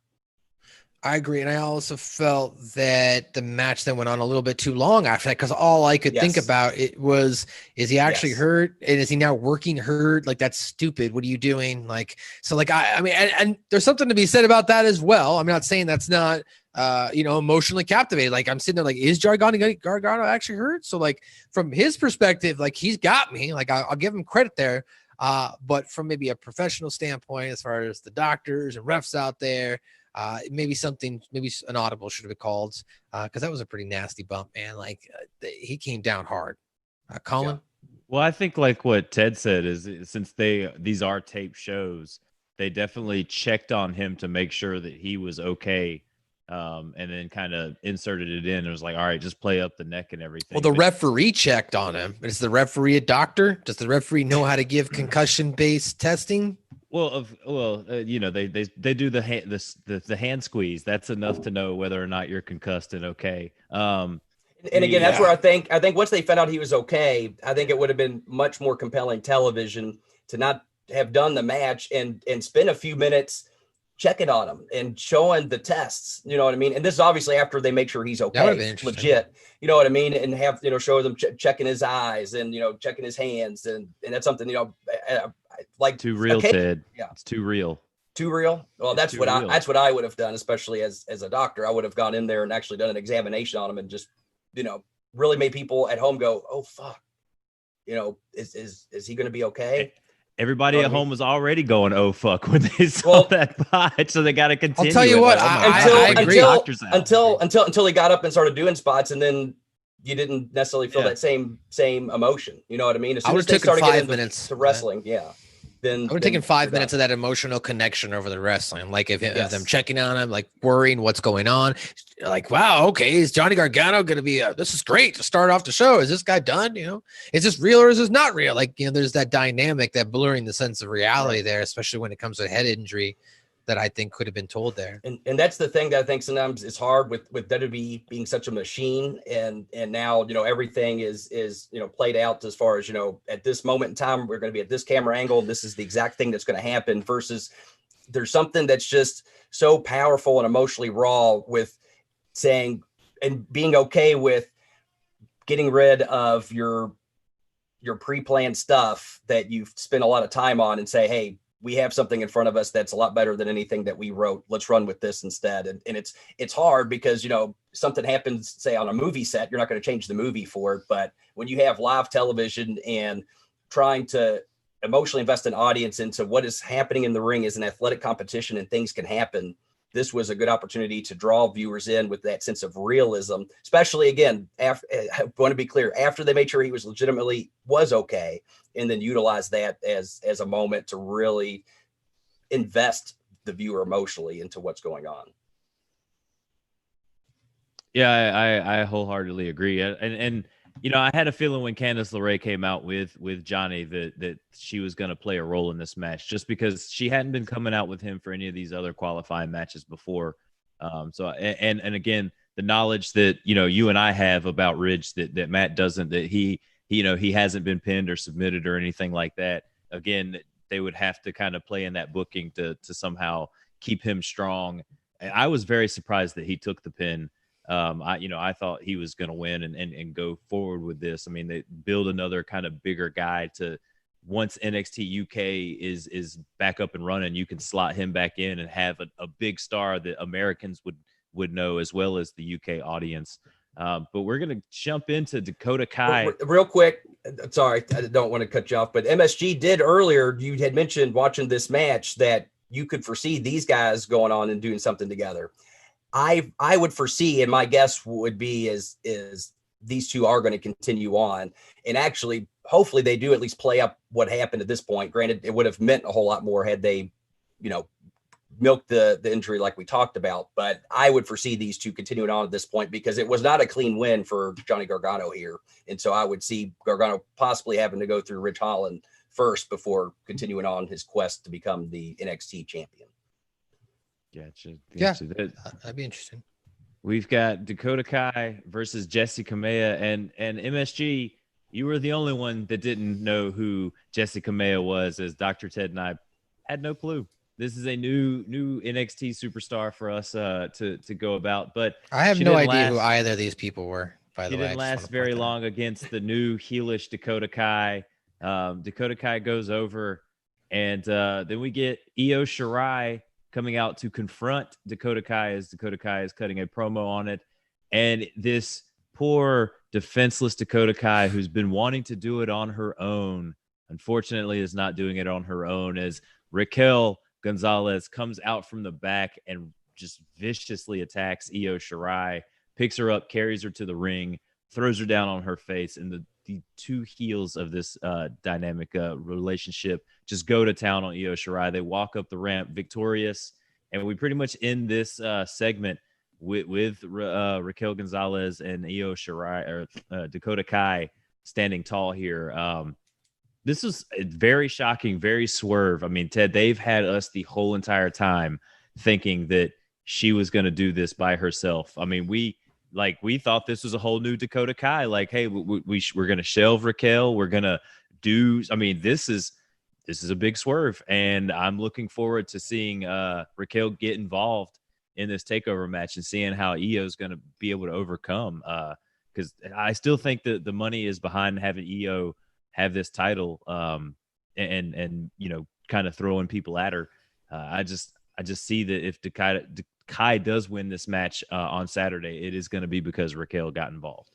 I agree. And I also felt that the match then went on a little bit too long after that, because all I could think about it was, is he actually hurt? And is he now working hurt? Like, that's stupid. What are you doing? Like, so like, I mean, and there's something to be said about that as well. I'm not saying that's not, emotionally captivated. Like, I'm sitting there like, is Gargano actually hurt? So like, from his perspective, like, he's got me. Like, I'll give him credit there. But from maybe a professional standpoint, as far as the doctors and refs out there, maybe an audible should have been called, because that was a pretty nasty bump, man. Like, he came down hard. Colin? Yeah. Well, I think like what Ted said is, since these are tape shows, they definitely checked on him to make sure that he was okay, and then kind of inserted it in. It was like, all right, just play up the neck and everything. Well, the referee checked on him. Is the referee a doctor? Does the referee know how to give concussion-based testing? Well, they do the hand squeeze. That's enough to know whether or not you're concussed and okay. And again, that's where I think once they found out he was okay, I think it would have been much more compelling television to not have done the match and spend a few minutes checking on him and showing the tests. You know what I mean? And this is obviously after they make sure he's okay, legit. You know what I mean? And have show them checking his eyes and checking his hands, and that's something like too real, Ted. Yeah, it's too real. Too real. Well, that's what I would have done, especially as a doctor. I would have gone in there and actually done an examination on him and just really made people at home go, oh fuck, is he going to be okay? Everybody at home was already going, oh fuck, when they saw that botch, so they got to continue. I'll tell you what, I agree. Until he got up and started doing spots, and then you didn't necessarily feel that same emotion. You know what I mean? As soon as they started getting 5 minutes to wrestling, then I would have taken 5 minutes of that emotional connection over the wrestling. Like if them checking on him, like worrying what's going on. Like, wow, okay, is Johnny Gargano going to be, this is great to start off the show. Is this guy done? Is this real or is this not real? Like, there's that dynamic, that blurring the sense of reality there, especially when it comes to a head injury that I think could have been told there. And that's the thing that I think sometimes is hard with WWE being such a machine. And now, everything is played out as far as, at this moment in time, we're going to be at this camera angle. This is the exact thing that's going to happen, versus there's something that's just so powerful and emotionally raw with saying and being okay with getting rid of your pre-planned stuff that you've spent a lot of time on and say, hey, we have something in front of us that's a lot better than anything that we wrote. Let's run with this instead. And it's hard because, something happens, say on a movie set, you're not going to change the movie for it. But when you have live television and trying to emotionally invest an audience into what is happening in the ring is an athletic competition and things can happen, this was a good opportunity to draw viewers in with that sense of realism, especially again, I want to be clear, after they made sure he was okay, and then utilize that as a moment to really invest the viewer emotionally into what's going on. Yeah, I wholeheartedly agree. And I had a feeling when Candice LeRae came out with Johnny that she was going to play a role in this match, just because she hadn't been coming out with him for any of these other qualifying matches before. So again, the knowledge that you and I have about Ridge that Matt doesn't, that he hasn't been pinned or submitted or anything like that. Again, they would have to kind of play in that booking to somehow keep him strong. I was very surprised that he took the pin. I thought he was going to win and go forward with this. I mean, they build another kind of bigger guy to, once NXT UK is back up and running, you can slot him back in and have a big star that Americans would know, as well as the UK audience. But we're going to jump into Dakota Kai. Real quick. Sorry, I don't want to cut you off, but MSG did earlier. You had mentioned watching this match that you could foresee these guys going on and doing something together. I would foresee, and my guess would be is these two are going to continue on, and actually, hopefully they do at least play up what happened at this point. Granted, it would have meant a whole lot more had they, milked the injury like we talked about, but I would foresee these two continuing on at this point, because it was not a clean win for Johnny Gargano here. And so I would see Gargano possibly having to go through Ridge Holland first before continuing on his quest to become the NXT champion. Gotcha. Yeah, that'd be interesting. We've got Dakota Kai versus Jessi Kamea, and MSG. You were the only one that didn't know who Jessi Kamea was, as Dr. Ted and I had no clue. This is a new NXT superstar for us to go about. But I have no idea who either of these people were, by the way. She didn't last very long against the new heelish Dakota Kai. Dakota Kai goes over, and then we get Io Shirai coming out to confront Dakota Kai as Dakota Kai is cutting a promo on it. And this poor defenseless Dakota Kai, who's been wanting to do it on her own, unfortunately is not doing it on her own, as Raquel Gonzalez comes out from the back and just viciously attacks Io Shirai, picks her up, carries her to the ring, throws her down on her face, and the two heels of this dynamic relationship just go to town on Io Shirai. They walk up the ramp victorious, and we pretty much end this segment with Raquel Gonzalez and Io Shirai, or Dakota Kai, standing tall here. This was very shocking, very Swerve. I mean, Ted, they've had us the whole entire time thinking that she was going to do this by herself. I mean, we thought this was a whole new Dakota Kai. Like, hey, we're going to shelve Raquel. We're going to do. I mean, this is a big Swerve, and I'm looking forward to seeing Raquel get involved in this takeover match and seeing how Io is going to be able to overcome. Because I still think that the money is behind having Io have this title, and kind of throwing people at her. I just see that if Kai does win this match on Saturday, it is going to be because Raquel got involved.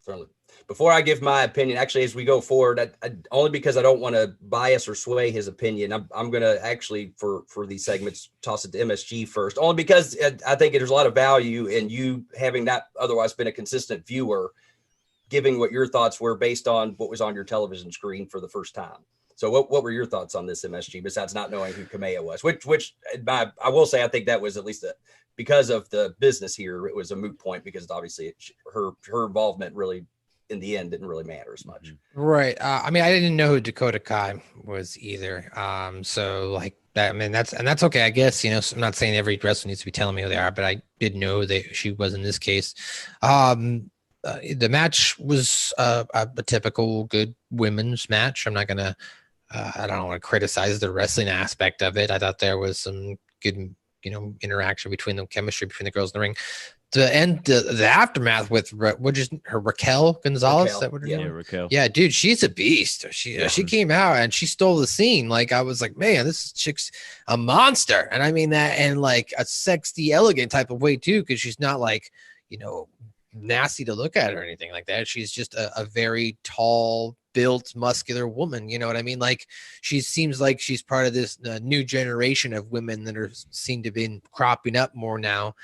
Certainly. Before I give my opinion, actually, as we go forward, I only because I don't want to bias or sway his opinion, I'm going to actually, for these segments, toss it to MSG first, only because I think there's a lot of value in you having not otherwise been a consistent viewer, giving what your thoughts were based on what was on your television screen for the first time. So what were your thoughts on this, MSG, besides not knowing who Kamea was, which I will say, I think that was at least because of the business here, it was a moot point, because obviously her involvement really in the end didn't really matter as much. Right. I mean, I didn't know who Dakota Kai was either. So like that, I mean, that's okay. I guess, I'm not saying every wrestler needs to be telling me who they are, but I did know that she was in this case. The match was a typical good women's match. I'm not going to, I don't want to criticize the wrestling aspect of it. I thought there was some good, interaction between the chemistry between the girls in the ring. The aftermath with Raquel Gonzalez. Raquel. Yeah, dude, she's a beast. She came out and she stole the scene. Like, I was like, man, this chick's a monster. And I mean that in like a sexy, elegant type of way too, because she's not like, nasty to look at or anything like that. She's just a very tall, built, muscular woman. You know what I mean? Like, she seems like she's part of this new generation of women that seem to be cropping up more now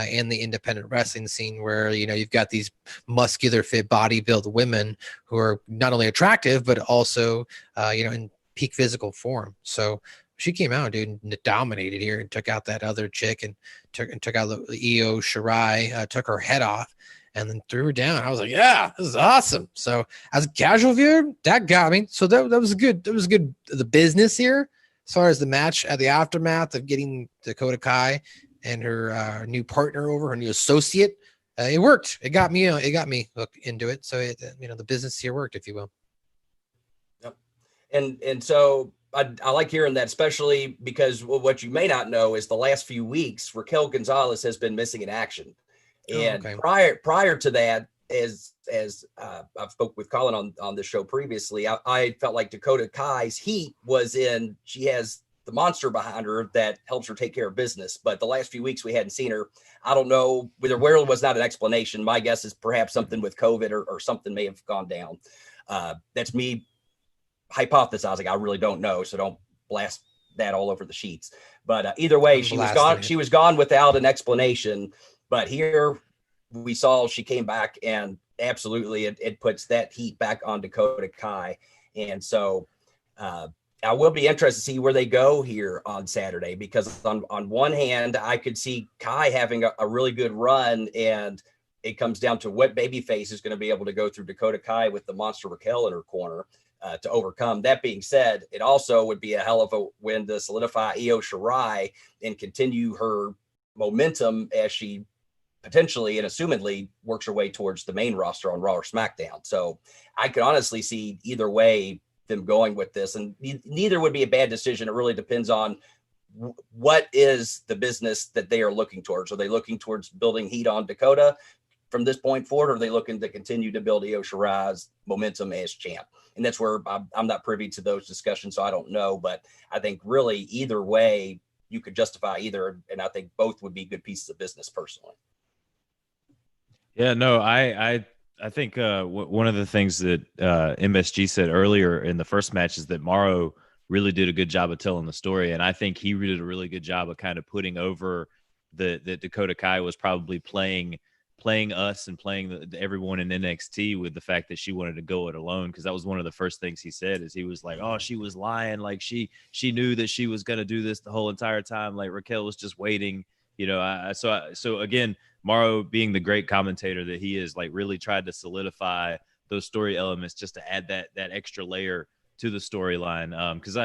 in the independent wrestling scene, where you've got these muscular, fit, body built women who are not only attractive but also in peak physical form. So she came out, dude, and dominated here and took out that other chick and took out the Io Shirai, took her head off, and then threw her down. I was like, yeah, this is awesome. So as a casual viewer, that got me. So that was good. That was good. The business here, as far as the match at the aftermath of getting Dakota Kai and her new partner over, her new associate, it worked. It got me into it. So the business here worked, if you will. Yep. And so I like hearing that, especially because what you may not know is the last few weeks, Raquel Gonzalez has been missing in action. And prior to that, as I've spoke with Colin on this show previously, I felt like Dakota Kai's heat was in, she has the monster behind her that helps her take care of business. But the last few weeks we hadn't seen her. I don't know whether was not an explanation. My guess is perhaps something with COVID or something may have gone down. That's me hypothesizing. I really don't know. So don't blast that all over the sheets. But either way, she was gone. She was gone without an explanation. But here we saw she came back, and absolutely it puts that heat back on Dakota Kai. And so I will be interested to see where they go here on Saturday, because on one hand, I could see Kai having a really good run, and it comes down to what babyface is going to be able to go through Dakota Kai with the monster Raquel in her corner. to overcome. That being said, it also would be a hell of a win to solidify Io Shirai and continue her momentum as she potentially and assumedly works her way towards the main roster on Raw or SmackDown. So I could honestly see either way them going with this, and neither would be a bad decision. It really depends on what is the business that they are looking towards. Are they looking towards building heat on Dakota from this point forward, or are they looking to continue to build Io Shirai's momentum as champ? And that's where I'm not privy to those discussions, so I don't know. But I think really either way, you could justify either, and I think both would be good pieces of business personally. Yeah, no, I think one of the things that MSG said earlier in the first match is that Morrow really did a good job of telling the story, and I think he did a really good job of kind of putting over that Dakota Kai was probably playing us and playing everyone in NXT with the fact that she wanted to go it alone, because that was one of the first things he said. Is he was like, oh, she was lying, like she knew that she was going to do this the whole entire time, like Raquel was just waiting, you know. So again, Morrow, being the great commentator that he is, like really tried to solidify those story elements just to add that extra layer to the storyline. Because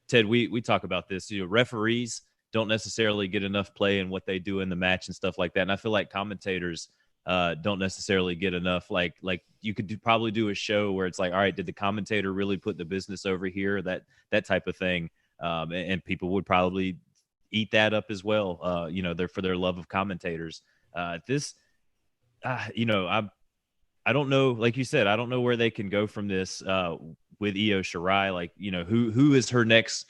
Ted, we talk about this, referees don't necessarily get enough play in what they do in the match and stuff like that. And I feel like commentators don't necessarily get enough. Like you could probably do a show where it's like, all right, did the commentator really put the business over here? That type of thing. And people would probably eat that up as well. They're for their love of commentators. I don't know. Like you said, I don't know where they can go from this with Io Shirai. Like, who is her next,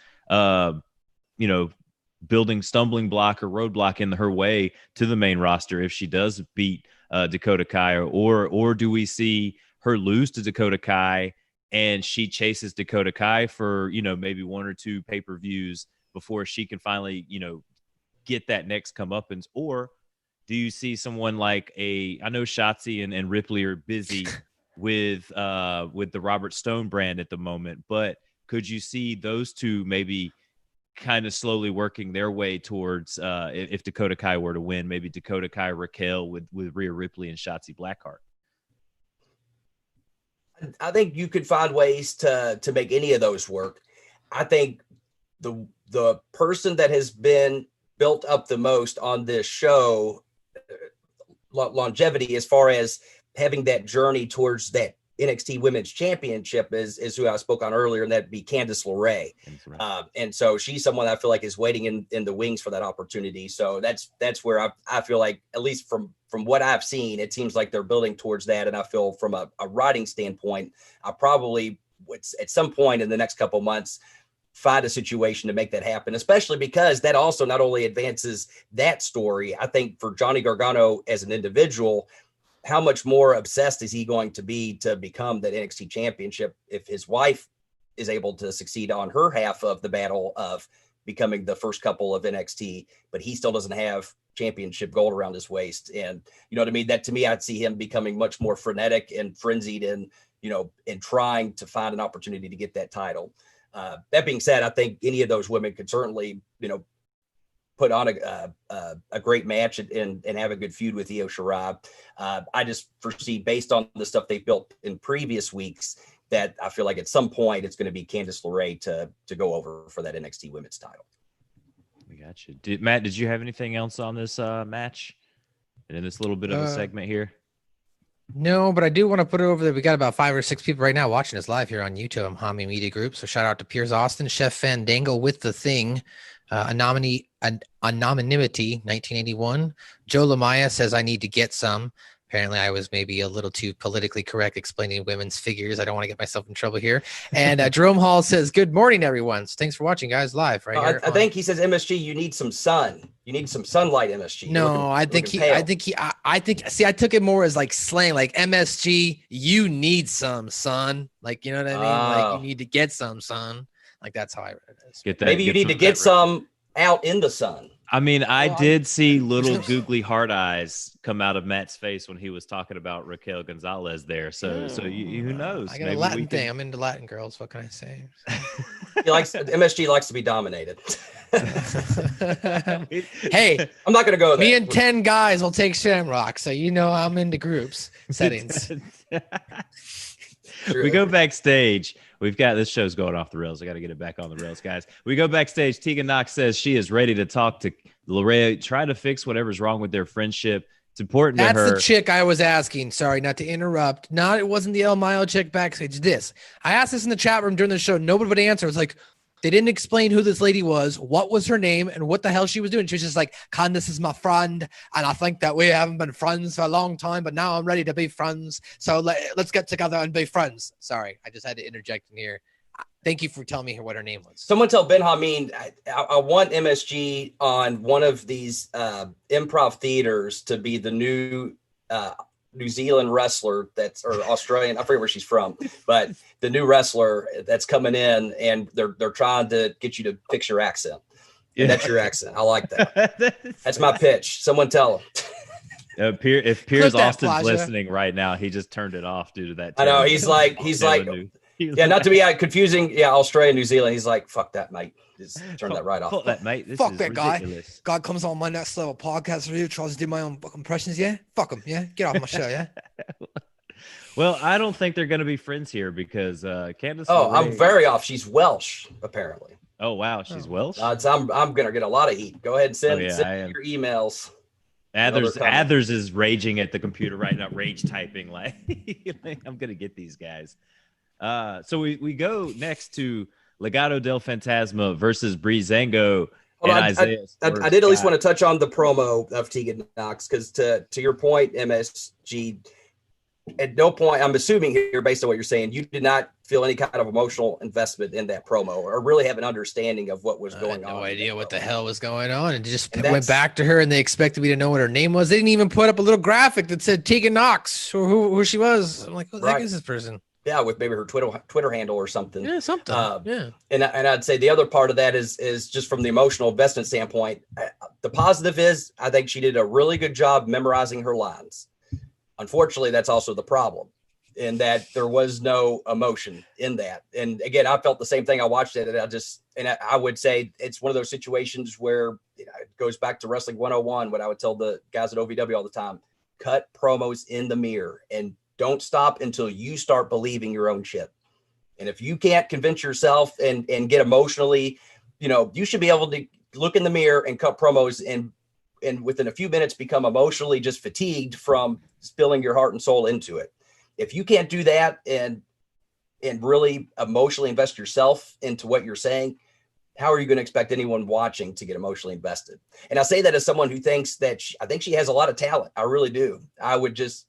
building stumbling block or roadblock in her way to the main roster if she does beat Dakota Kai, or do we see her lose to Dakota Kai and she chases Dakota Kai for maybe one or two pay-per-views before she can finally get that next comeuppance? Or do you see someone like I know Shotzi and Ripley are busy with the Robert Stone brand at the moment, but could you see those two maybe kind of slowly working their way towards if Dakota Kai were to win, maybe Dakota Kai Raquel with Rhea Ripley and Shotzi Blackheart? I think you could find ways to make any of those work. I think the person that has been built up the most on this show, longevity as far as having that journey towards that NXT Women's Championship is who I spoke on earlier, and that'd be Candice LeRae. And so she's someone I feel like is waiting in the wings for that opportunity. So that's where I feel like, at least from what I've seen, it seems like they're building towards that. And I feel from a writing standpoint, I probably would at some point in the next couple months find a situation to make that happen, especially because that also not only advances that story. I think for Johnny Gargano as an individual, how much more obsessed is he going to be to become that NXT championship if his wife is able to succeed on her half of the battle of becoming the first couple of NXT, but he still doesn't have championship gold around his waist? And you know what I mean? That to me, I'd see him becoming much more frenetic and frenzied and trying to find an opportunity to get that title. That being said, I think any of those women could certainly, put on a great match and have a good feud with Io Shirai. I just foresee, based on the stuff they've built in previous weeks, that I feel like at some point it's going to be Candice LeRae to go over for that NXT Women's title. We got you. Matt, did you have anything else on this match and in this little bit of a segment here? No, but I do want to put it over there. We got about 5 or 6 people right now watching us live here on YouTube, Hami Media Group. So shout out to Piers Austin, Chef Fandangle with the Thing, Anonymity 1981. Joe Lamaya says, I need to get some. Apparently I was maybe a little too politically correct explaining women's figures. I don't want to get myself in trouble here. And Jerome Hall says, good morning, everyone. So thanks for watching, guys, live right here. I think he says, MSG, you need some sun. You need some sunlight, MSG. No, I think I took it more as like slang, like MSG, you need some sun. Like, you know what I mean? Like you need to get some sun. Like that's how I read it. Get that, maybe you need to get some out in the sun. I mean, I did see little googly heart eyes come out of Matt's face when he was talking about Raquel Gonzalez there. So who knows? I got a Latin thing. I'm into Latin girls. What can I say? MSG likes to be dominated. Hey, I'm not going to go there. Me and 10 guys will take Shamrock. So, I'm into groups settings. We go backstage. We've got this show's going off the rails. I got to get it back on the rails, guys. We go backstage. Tegan Nox says she is ready to talk to LeRae, try to fix whatever's wrong with their friendship. It's important to her. That's the chick I was asking. Sorry, not to interrupt. No, it wasn't the El Mayo chick backstage. I asked this in the chat room during the show. Nobody would answer. It was like, they didn't explain who this lady was, what was her name, and what the hell she was doing. She was just like, Candice is my friend, and I think that we haven't been friends for a long time, but now I'm ready to be friends. So let's get together and be friends. Sorry, I just had to interject in here. Thank you for telling me what her name was. Someone tell Ben Hameen, I want MSG on one of these improv theaters to be the new New Zealand wressler or Australian. I forget where she's from, but the new wrestler that's coming in, and they're trying to get you to fix your accent. And that's your accent. I like that. That's my pitch. Someone tell him. If Piers Austin's listening right now, he just turned it off due to that. I know he's like, not to be confusing. Yeah, Australia, New Zealand. He's like, fuck that, mate. Just turn that right off. Fuck that, mate. This fuck is that ridiculous. guy. God comes on my next level podcast review, tries to do my own impressions. Yeah, fuck him. Yeah, get off my show. Yeah. Well, I don't think they're going to be friends here because Candice. Oh, LeRae, I'm very off. She's Welsh, apparently. Oh wow, she's Welsh. I'm gonna get a lot of heat. Go ahead and send your emails. Athers is raging at the computer right now, rage typing like I'm gonna get these guys. So we go next to Legado del Fantasma versus Breezando and Isaiah. I did at least want to touch on the promo of Tegan Nox because to your point, MSG, at no point, I'm assuming here based on what you're saying, you did not feel any kind of emotional investment in that promo or really have an understanding of what was going on. No idea what the hell was going on, and just went back to her, and they expected me to know what her name was. They didn't even put up a little graphic that said Tegan Nox or who she was. I'm like, who the heck is this person? Yeah, with maybe her Twitter handle or something. Yeah, something. Yeah. And I'd say the other part of that is just from the emotional investment standpoint. The positive is I think she did a really good job memorizing her lines. Unfortunately, that's also the problem in that there was no emotion in that. And again, I felt the same thing. I watched it and I would say it's one of those situations where it goes back to Wrestling 101, what I would tell the guys at OVW all the time, cut promos in the mirror and don't stop until you start believing your own shit. And if you can't convince yourself and get emotionally, you should be able to look in the mirror and cut promos and within a few minutes become emotionally just fatigued from spilling your heart and soul into it. If you can't do that and really emotionally invest yourself into what you're saying, how are you going to expect anyone watching to get emotionally invested? And I say that as someone who thinks that I think she has a lot of talent. I really do.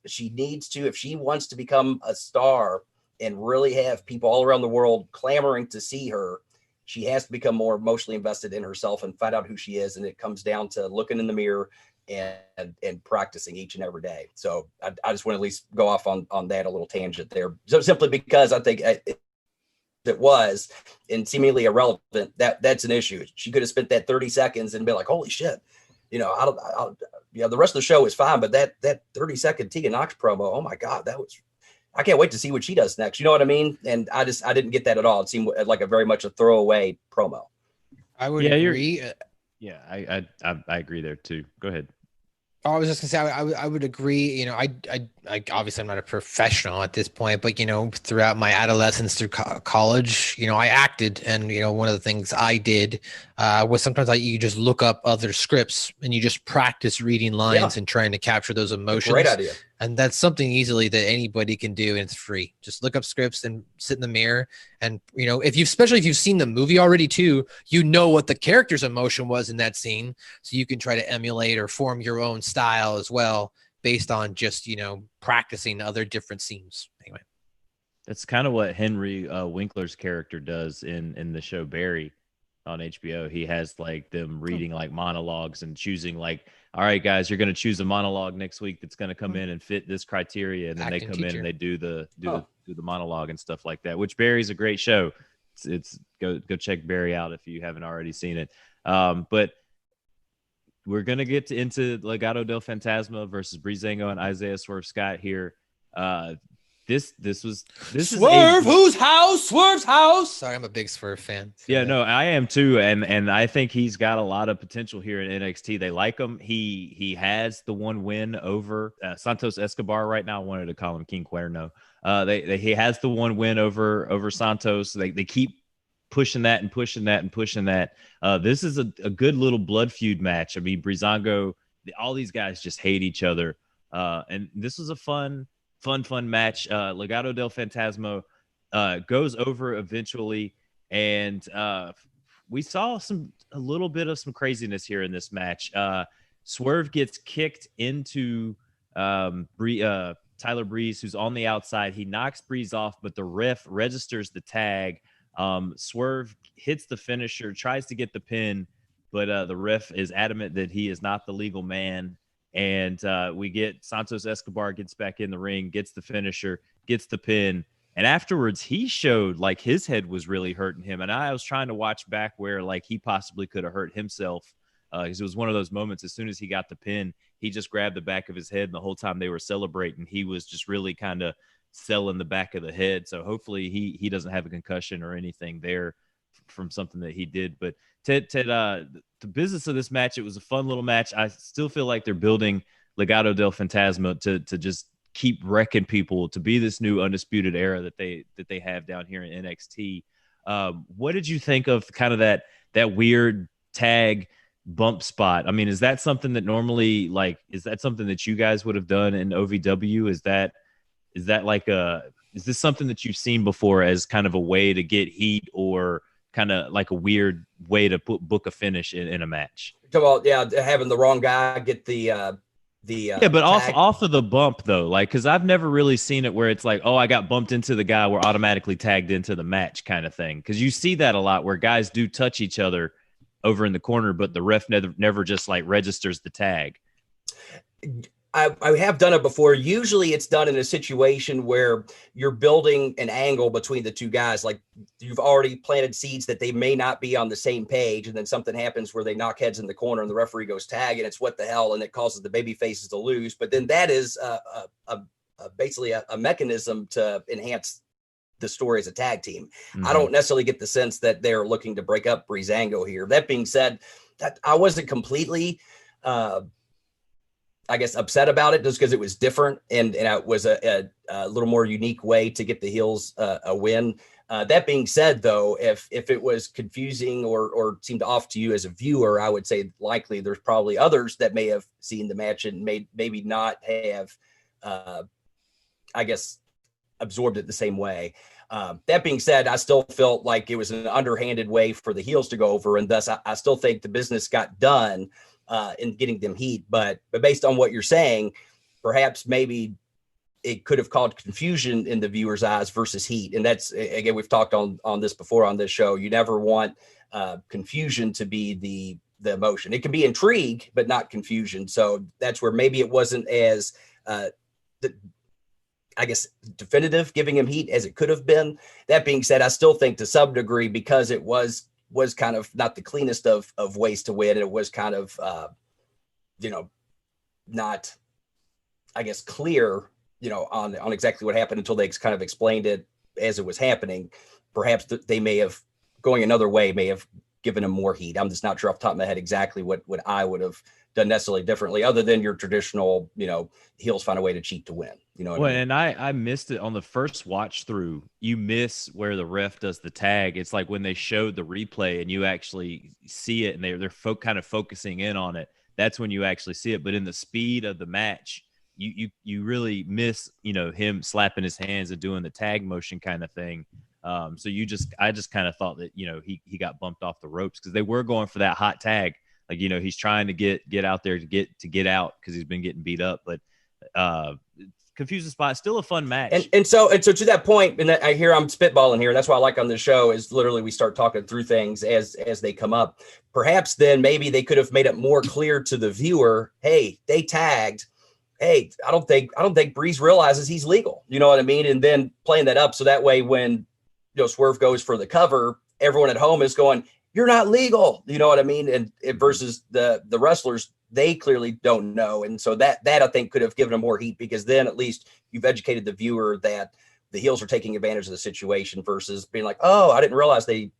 She needs to, if she wants to become a star and really have people all around the world clamoring to see her, she has to become more emotionally invested in herself and find out who she is. And it comes down to looking in the mirror and practicing each and every day. So I just want to at least go off on that a little tangent there. So simply because I think it was and seemingly irrelevant, that's an issue. She could have spent that 30 seconds and been like, holy shit, the rest of the show is fine. But that 30-second Tegan Nox promo, oh my God, I can't wait to see what she does next. You know what I mean? And I didn't get that at all. It seemed like a very much a throwaway promo. I would agree. I agree there too. Go ahead. I was just gonna say I would agree. I obviously I'm not a professional at this point, but throughout my adolescence through college, I acted, and one of the things I did was sometimes you just look up other scripts and you just practice reading lines and trying to capture those emotions. Great idea. And that's something easily that anybody can do, and it's free. Just look up scripts and sit in the mirror. And especially if you've seen the movie already too, what the character's emotion was in that scene, so you can try to emulate or form your own style as well based on just practicing other different scenes. Anyway, that's kind of what Henry Winkler's character does in the show Barry on HBO. He has like them reading like monologues and choosing like, all right, guys, you're going to choose a monologue next week that's going to come in and fit this criteria, and then they come in and they do the monologue and stuff like that. Which Barry's a great show. It's go check Barry out if you haven't already seen it. But we're going to get into Legado del Fantasma versus Breezango and Isaiah Swerve Scott here. this Swerve, whose house? Swerve's house. Sorry, I'm a big Swerve fan. Yeah, no, I am too, and I think he's got a lot of potential here in NXT. They like him. He has the one win over Santos Escobar right now. I wanted to call him King Cuerno. He has the one win over Santos. They keep pushing that and pushing that and pushing that. This is a good little blood feud match. I mean, Breezango, all these guys just hate each other, and this was a fun match. Legado del Fantasma goes over eventually, and we saw a little bit of some craziness here in this match. Swerve gets kicked into Tyler Breeze, who's on the outside. He knocks Breeze off, but the ref registers the tag. Swerve hits the finisher, tries to get the pin, but the ref is adamant that he is not the legal man. And we get Santos Escobar gets back in the ring, gets the finisher, gets the pin. And afterwards, he showed like his head was really hurting him. And I was trying to watch back where like he possibly could have hurt himself, because it was one of those moments. As soon as he got the pin, he just grabbed the back of his head. And the whole time they were celebrating, he was just really kind of selling the back of the head. So hopefully he doesn't have a concussion or anything there from something that he did. But Ted, the business of this match, it was a fun little match. I still feel like they're building Legado del Fantasma to just keep wrecking people, to be this new undisputed era that they have down here in NXT. What did you think of kind of that weird tag bump spot? I mean, is that something that normally, like, is that something that you guys would have done in OVW? Is this something that you've seen before as kind of a way to get heat, or kind of like a weird way to book a finish in a match? Having the wrong guy get the but off of the bump though, like, because I've never really seen it where it's like, oh, I got bumped into the guy, we're automatically tagged into the match kind of thing. Because you see that a lot where guys do touch each other over in the corner, but the ref never just like registers the tag. I have done it before. Usually it's done in a situation where you're building an angle between the two guys. Like you've already planted seeds that they may not be on the same page. And then something happens where they knock heads in the corner and the referee goes tag, and it's what the hell. And it causes the baby faces to lose. But then that is basically a mechanism to enhance the story as a tag team. Mm-hmm. I don't necessarily get the sense that they're looking to break up Breezango here. That being said, that I wasn't completely, I guess, upset about it just because it was different and it was a little more unique way to get the heels a win. That being said, though, if it was confusing or seemed off to you as a viewer, I would say likely there's probably others that may have seen the match and maybe not have, I guess, absorbed it the same way. That being said, I still felt like it was an underhanded way for the heels to go over, and thus I still think the business got done in getting them heat, but based on what you're saying, perhaps maybe it could have caused confusion in the viewer's eyes versus heat. And that's, again, we've talked on this before on this show. You never want confusion to be the emotion. It can be intrigue, but not confusion. So that's where maybe it wasn't as, I guess, definitive giving him heat as it could have been. That being said, I still think to some degree, because it was kind of not the cleanest of ways to win. It was kind of, not, I guess, clear, on exactly what happened until they kind of explained it as it was happening. Perhaps they may have, going another way, may have given him more heat. I'm just not sure off the top of my head exactly what I would have done necessarily differently, other than your traditional, heels find a way to cheat to win. What I mean? And I missed it on the first watch through. You miss where the ref does the tag. It's like when they showed the replay and you actually see it, and they're kind of focusing in on it. That's when you actually see it. But in the speed of the match, you really miss, him slapping his hands and doing the tag motion kind of thing. So I just kind of thought that, he got bumped off the ropes because they were going for that hot tag. Like, he's trying to get out there to get out because he's been getting beat up. But confusing spot, still a fun match. And so to that point, and I hear I'm spitballing here. That's what I like on this show is literally we start talking through things as they come up. Perhaps then maybe they could have made it more clear to the viewer. Hey, they tagged. Hey, I don't think Breeze realizes he's legal. You know what I mean? And then playing that up so that way when Swerve goes for the cover, everyone at home is going, "You're not legal." You know what I mean? And versus the wrestlers they clearly don't know. And so that I think could have given them more heat, because then at least you've educated the viewer that the heels are taking advantage of the situation versus being like, oh, I didn't realize they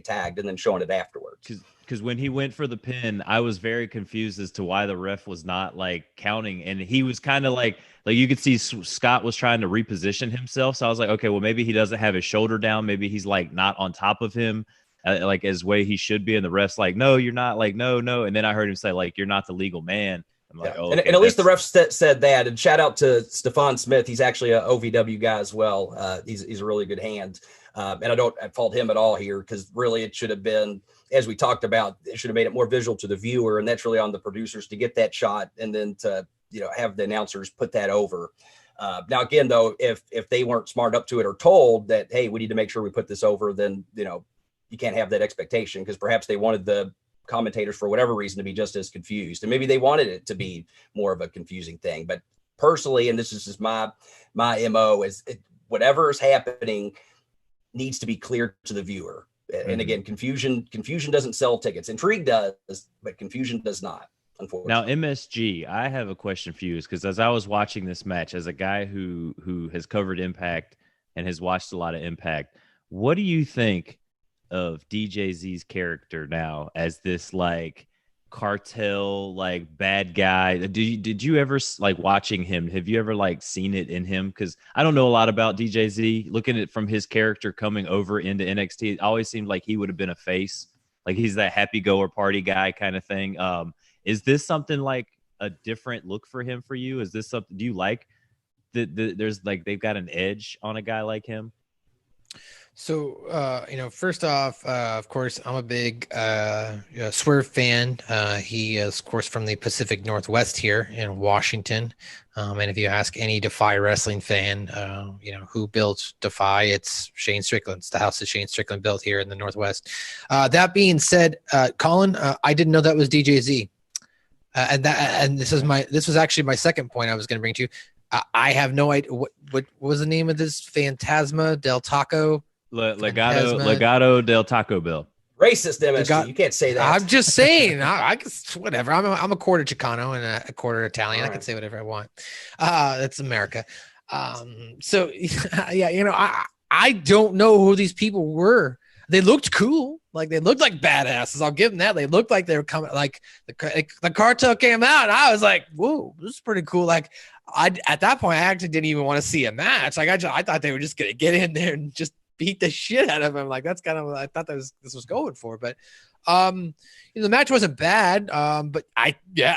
tagged, and then showing it afterwards. Because when he went for the pin, I was very confused as to why the ref was not like counting, and he was kind of like you could see Scott was trying to reposition himself. So I was like, okay, well maybe he doesn't have his shoulder down, maybe he's like not on top of him, like as way he should be, and the ref's like, no, you're not, like no, and then I heard him say like, you're not the legal man. I'm like, oh, and at least the ref said that. And shout out to Stephon Smith. He's actually a OVW guy as well. He's a really good hand. And I don't fault him at all here, because really it should have been, as we talked about, it should have made it more visual to the viewer. And that's really on the producers to get that shot and then to, have the announcers put that over. Now, again, though, if they weren't smart up to it or told that, hey, we need to make sure we put this over, then, you can't have that expectation, because perhaps they wanted the commentators for whatever reason to be just as confused, and maybe they wanted it to be more of a confusing thing. But personally, and this is just my MO, is whatever is happening needs to be clear to the viewer. And again, confusion doesn't sell tickets. Intrigue does, but confusion does not, unfortunately. Now, MSG, I have a question for you, because as I was watching this match, as a guy who has covered Impact and has watched a lot of Impact, what do you think of DJZ's character now as this like cartel, like bad guy? Did you ever like watching him? Have you ever like seen it in him? Because I don't know a lot about DJZ. Looking at it from his character coming over into NXT, it always seemed like he would have been a face. Like he's that happy-goer party guy kind of thing. Is this something like a different look for him for you? Is this something, do you like there's like they've got an edge on a guy like him? So, first off, of course, I'm a big Swerve fan. He is, of course, from the Pacific Northwest here in Washington. And if you ask any Defy wrestling fan, who built Defy, it's Shane Strickland. It's the house that Shane Strickland built here in the Northwest. That being said, Colin, I didn't know that was DJZ. And this was actually my second point I was going to bring to you. I have no idea what was the name of this Fantasma del Taco. Legado del Taco Bell. Racist, MSG. You can't say that. I'm just saying. I guess whatever. I'm a quarter Chicano and a quarter Italian. Right. I can say whatever I want. That's America. So yeah, I don't know who these people were. They looked cool. Like they looked like badasses. I'll give them that. They looked like they were coming. Like the cartel came out, and I was like, "Whoa, this is pretty cool." Like at that point, I actually didn't even want to see a match. Like I thought they were just gonna get in there and just beat the shit out of him. Like that's kind of what I thought this was going for. But the match wasn't bad. But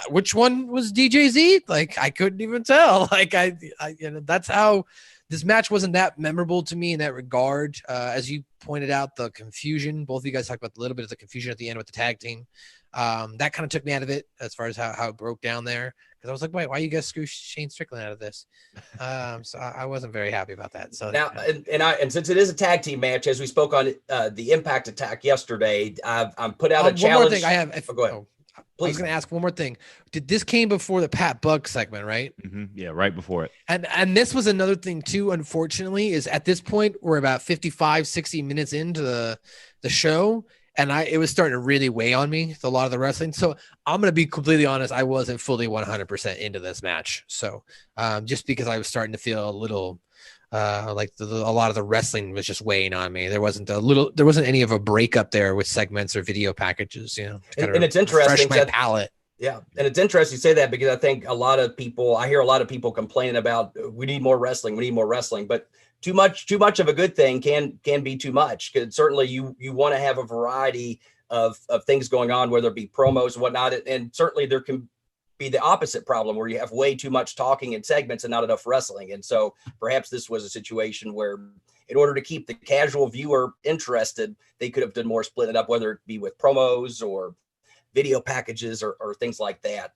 which one was DJZ? Like I couldn't even tell. Like I that's how this match wasn't that memorable to me in that regard. As you pointed out, the confusion. Both of you guys talked about a little bit of the confusion at the end with the tag team. That kind of took me out of it as far as how it broke down there. Because I was like, wait, why you guys screw Shane Strickland out of this? So I wasn't very happy about that. So now, and since it is a tag team match, as we spoke on the Impact Attack yesterday, I'm put out a challenge. One more thing I have. Go ahead. I was going to ask one more thing. This came before the Pat Buck segment, right? Mm-hmm. Yeah, right before it. And this was another thing too, unfortunately, is at this point, we're about 55, 60 minutes into the show. And it was starting to really weigh on me, a lot of the wrestling. So I'm going to be completely honest. I wasn't fully 100% into this match. So just because I was starting to feel a little like a lot of the wrestling was just weighing on me. There wasn't any of a breakup there with segments or video packages, and it's interesting. My palate. Yeah. And it's interesting you say that, because I think I hear a lot of people complaining about, we need more wrestling, but too much of a good thing can be too much. Because certainly you want to have a variety of things going on, whether it be promos and whatnot. And certainly there can be the opposite problem where you have way too much talking in segments and not enough wrestling. And so perhaps this was a situation where, in order to keep the casual viewer interested, they could have done more splitting it up, whether it be with promos or video packages or things like that.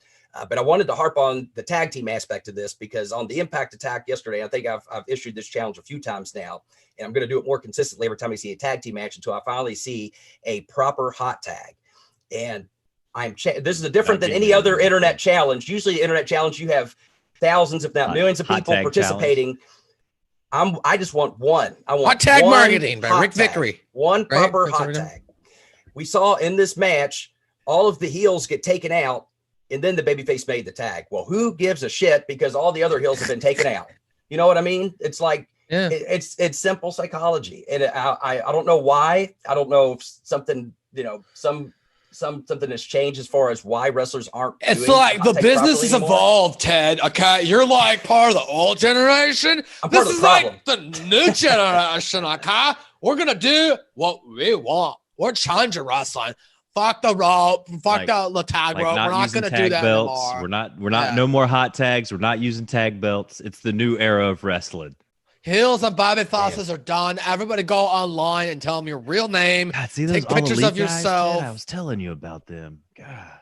But I wanted to harp on the tag team aspect of this, because on the Impact Attack yesterday, I think I've issued this challenge a few times now, and I'm going to do it more consistently every time I see a tag team match until I finally see a proper hot tag. And this is different than any other internet challenge. Usually internet challenge, you have thousands, if not millions of people participating. I just want one. I want hot tag marketing by Rick Vickery. One proper hot tag. We saw in this match, all of the heels get taken out and then the babyface made the tag. Well, who gives a shit because all the other heels have been taken out? You know what I mean? It's like, it's simple psychology. And I don't know why. I don't know if something, something has changed as far as why wrestlers aren't. It's like the business has evolved, Ted. Okay, you're like part of the old generation. This is like the new generation. Okay, we're gonna do what we want. We're changing wrestling. Fuck the rope. Fuck the tag rope. We're not gonna do that belts. anymore. We're not. No more hot tags. We're not using tag belts. It's the new era of wrestling. Heels and Bobby Fosses are done. Everybody go online and tell them your real name. God, see those take pictures of yourself. Guys, I was telling you about them. God.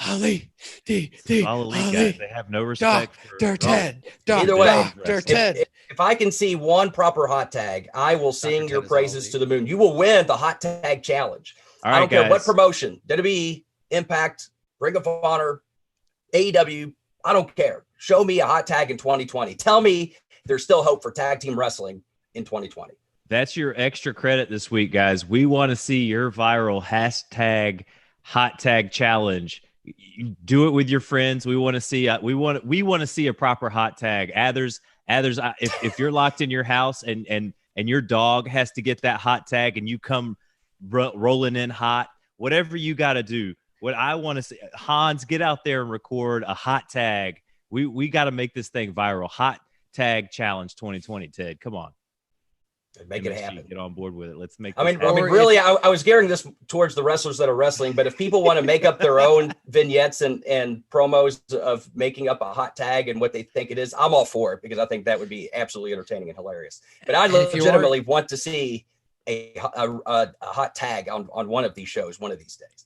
All elite guys. They have no respect for Ted. Either way, Ted. If I can see one proper hot tag, I will sing your praises to the moon. You will win the hot tag challenge. All right, I don't care what promotion, WWE, Impact, Ring of Honor, AEW, I don't care. Show me a hot tag in 2020. Tell me there's still hope for tag team wrestling in 2020. That's your extra credit this week, guys. We want to see your viral hashtag hot tag challenge. You do it with your friends. We want to see we want to see a proper hot tag. Others, if you're locked in your house and your dog has to get that hot tag and you come rolling in hot, whatever you got to do. What I want to see, Hans, get out there and record a hot tag. We got to make this thing viral. Hot tag challenge 2020, Ted. Come on. Make it happen. Get on board with it. Let's make I mean, really, I was gearing this towards the wrestlers that are wrestling, but if people want to make up their own vignettes and promos of making up a hot tag and what they think it is, I'm all for it because I think that would be absolutely entertaining and hilarious. But I legitimately want to see a hot tag on one of these shows one of these days.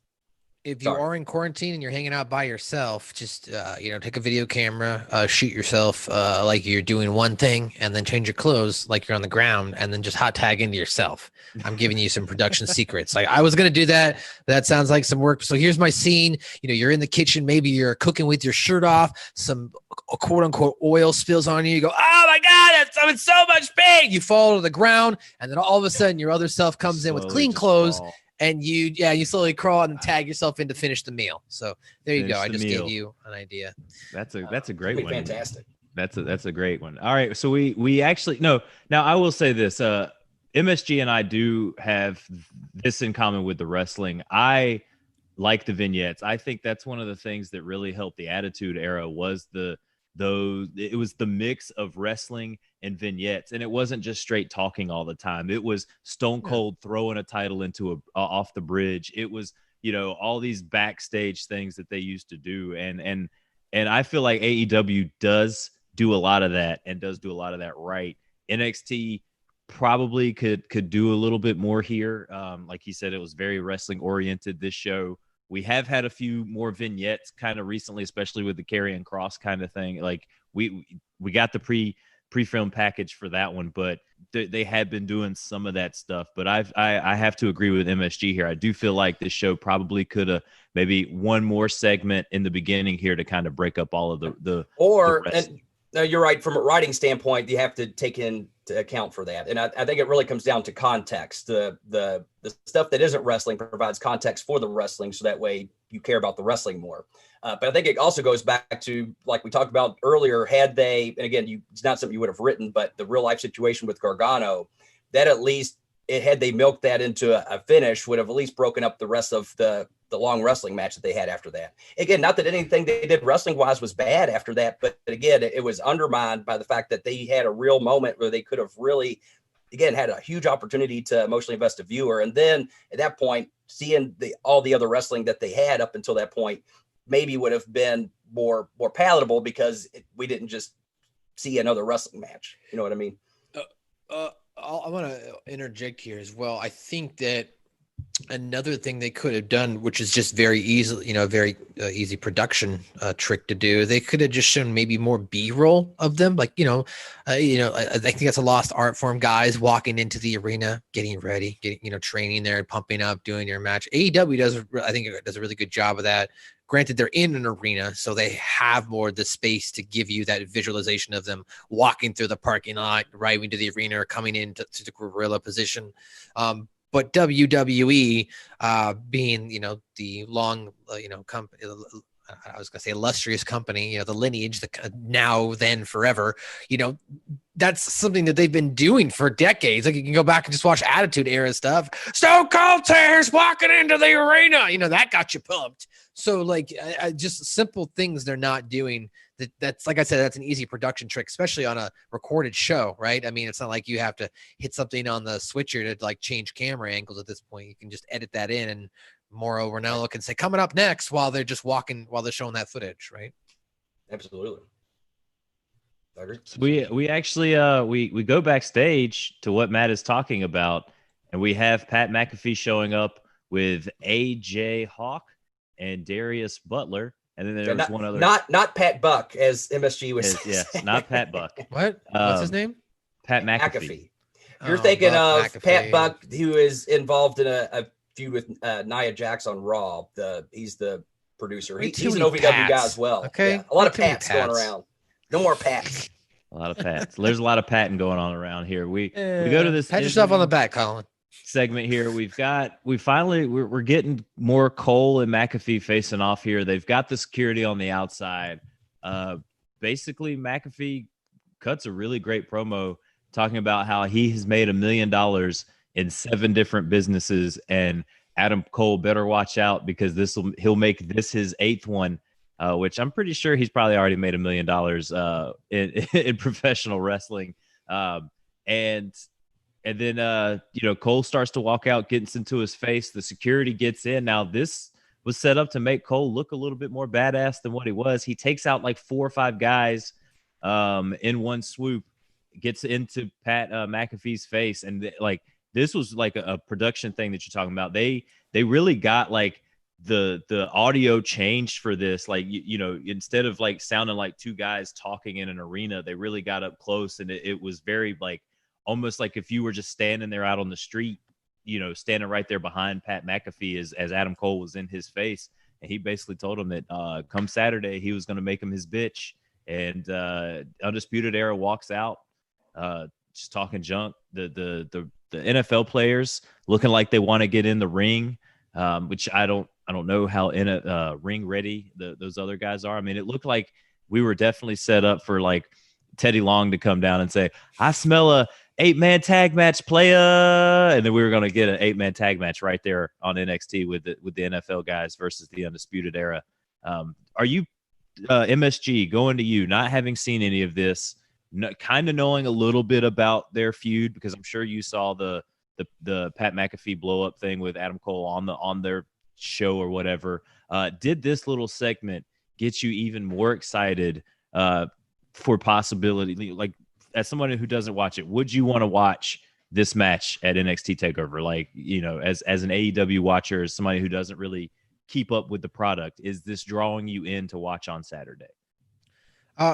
If you are in quarantine and you're hanging out by yourself, just take a video camera, shoot yourself like you're doing one thing, and then change your clothes like you're on the ground, and then just hot tag into yourself. I'm giving you some production secrets. Like I was gonna do that. That sounds like some work. So here's my scene. You're in the kitchen. Maybe you're cooking with your shirt off. Some quote unquote oil spills on you. You go, oh my god, I'm in so much pain. You fall to the ground, and then all of a sudden your other self comes in with clean clothes. Fall. And you slowly crawl and tag yourself in to finish the meal. So there you go. I just gave you an idea. That's a great one. Fantastic. That's a great one. All right. So we actually no. Now I will say this. MSG and I do have this in common with the wrestling. I like the vignettes. I think that's one of the things that really helped the Attitude Era was it was the mix of wrestling and vignettes, and it wasn't just straight talking all the time. It was Stone Cold throwing a title into off the bridge. It was all these backstage things that they used to do, and I feel like AEW does do a lot of that and does do a lot of that right. NXT probably could do a little bit more here. Like he said, it was very wrestling oriented this show. We have had a few more vignettes kind of recently, especially with the Karrion Kross kind of thing. Like we got the pre-film package for that one, but they had been doing some of that stuff. But I have to agree with MSG here. I do feel like this show probably could have maybe one more segment in the beginning here to kind of break up all of the No, you're right. From a writing standpoint, you have to take into account for that. And I think it really comes down to context. The stuff that isn't wrestling provides context for the wrestling, so that way you care about the wrestling more. But I think it also goes back to, like we talked about earlier, had they, and again, it's not something you would have written, but the real life situation with Gargano, that at least had they milked that into a finish, would have at least broken up the rest of the long wrestling match that they had after that. Again, not that anything they did wrestling wise was bad after that, but again, it was undermined by the fact that they had a real moment where they could have really, again, had a huge opportunity to emotionally invest a viewer. And then at that point, seeing all the other wrestling that they had up until that point maybe would have been more palatable because we didn't just see another wrestling match. You know what I mean? I want to interject here as well. I think that another thing they could have done, which is just very easy, very easy production trick to do. They could have just shown maybe more B-roll of them. Like, I think that's a lost art form. Guys walking into the arena, getting ready, training there, pumping up, doing your match. AEW does a really good job of that. Granted, they're in an arena, so they have more of the space to give you that visualization of them walking through the parking lot, arriving to the arena, or coming into the gorilla position. But WWE, being the long, I was going to say illustrious company, the lineage, the now, then, forever, that's something that they've been doing for decades. Like you can go back and just watch Attitude Era stuff. Stone Cold Tears walking into the arena, that got you pumped. So like just simple things they're not doing. That's like I said, that's an easy production trick, especially on a recorded show, right? I mean, it's not like you have to hit something on the switcher to like change camera angles at this point. You can just edit that in, and moreover, now look and say coming up next while they're just walking while they're showing that footage, right? Absolutely. So we actually we go backstage to what Matt is talking about, and we have Pat McAfee showing up with AJ Hawk and Darius Butler. And then there was one other. Not Pat Buck, as MSG was saying. Yes, not Pat Buck. What? What's his name? Pat McAfee. You're thinking of McAfee. Pat Buck, who is involved in a feud with Nia Jax on Raw. He's the producer. He's an OVW guy as well. Okay. Yeah, a lot of Pats going around. No more Pats. A lot of Pats. There's a lot of patting going on around here. We go to this. Pat yourself on the back, Colin. Segment here. We're getting more Cole and McAfee facing off here. They've got the security on the outside. Basically, McAfee cuts a really great promo talking about how he has made $1 million in 7 different businesses, and Adam Cole better watch out because he'll make this his 8th one, which I'm pretty sure he's probably already made $1 million in professional wrestling. And then, Cole starts to walk out, gets into his face. The security gets in. Now, this was set up to make Cole look a little bit more badass than what he was. He takes out like 4 or 5 guys in one swoop, gets into Pat McAfee's face. And this was like a production thing that you're talking about. They really got like the audio changed for this. Like, instead of like sounding like 2 guys talking in an arena, they really got up close. And it was very like, almost like if you were just standing there out on the street, standing right there behind Pat McAfee as Adam Cole was in his face. And he basically told him that come Saturday, he was going to make him his bitch. And Undisputed Era walks out, just talking junk. The NFL players looking like they want to get in the ring, which I don't know how in a ring ready those other guys are. I mean, it looked like we were definitely set up for like Teddy Long to come down and say, I smell a 8-man tag match, playa, and then we were going to get an 8-man tag match right there on NXT with the NFL guys versus the Undisputed Era. Are you MSG going to you, not having seen any of this, kind of knowing a little bit about their feud, because I'm sure you saw the Pat McAfee blow up thing with Adam Cole on their show or whatever. Did this little segment get you even more excited for possibility? Like, as someone who doesn't watch it, would you want to watch this match at NXT TakeOver? Like, as an AEW watcher, as somebody who doesn't really keep up with the product, is this drawing you in to watch on Saturday?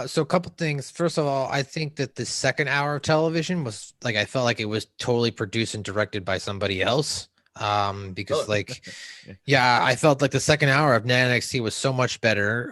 So a couple things. First of all, I think that the second hour of television was like, I felt like it was totally produced and directed by somebody else. Because I felt like the second hour of NXT was so much better,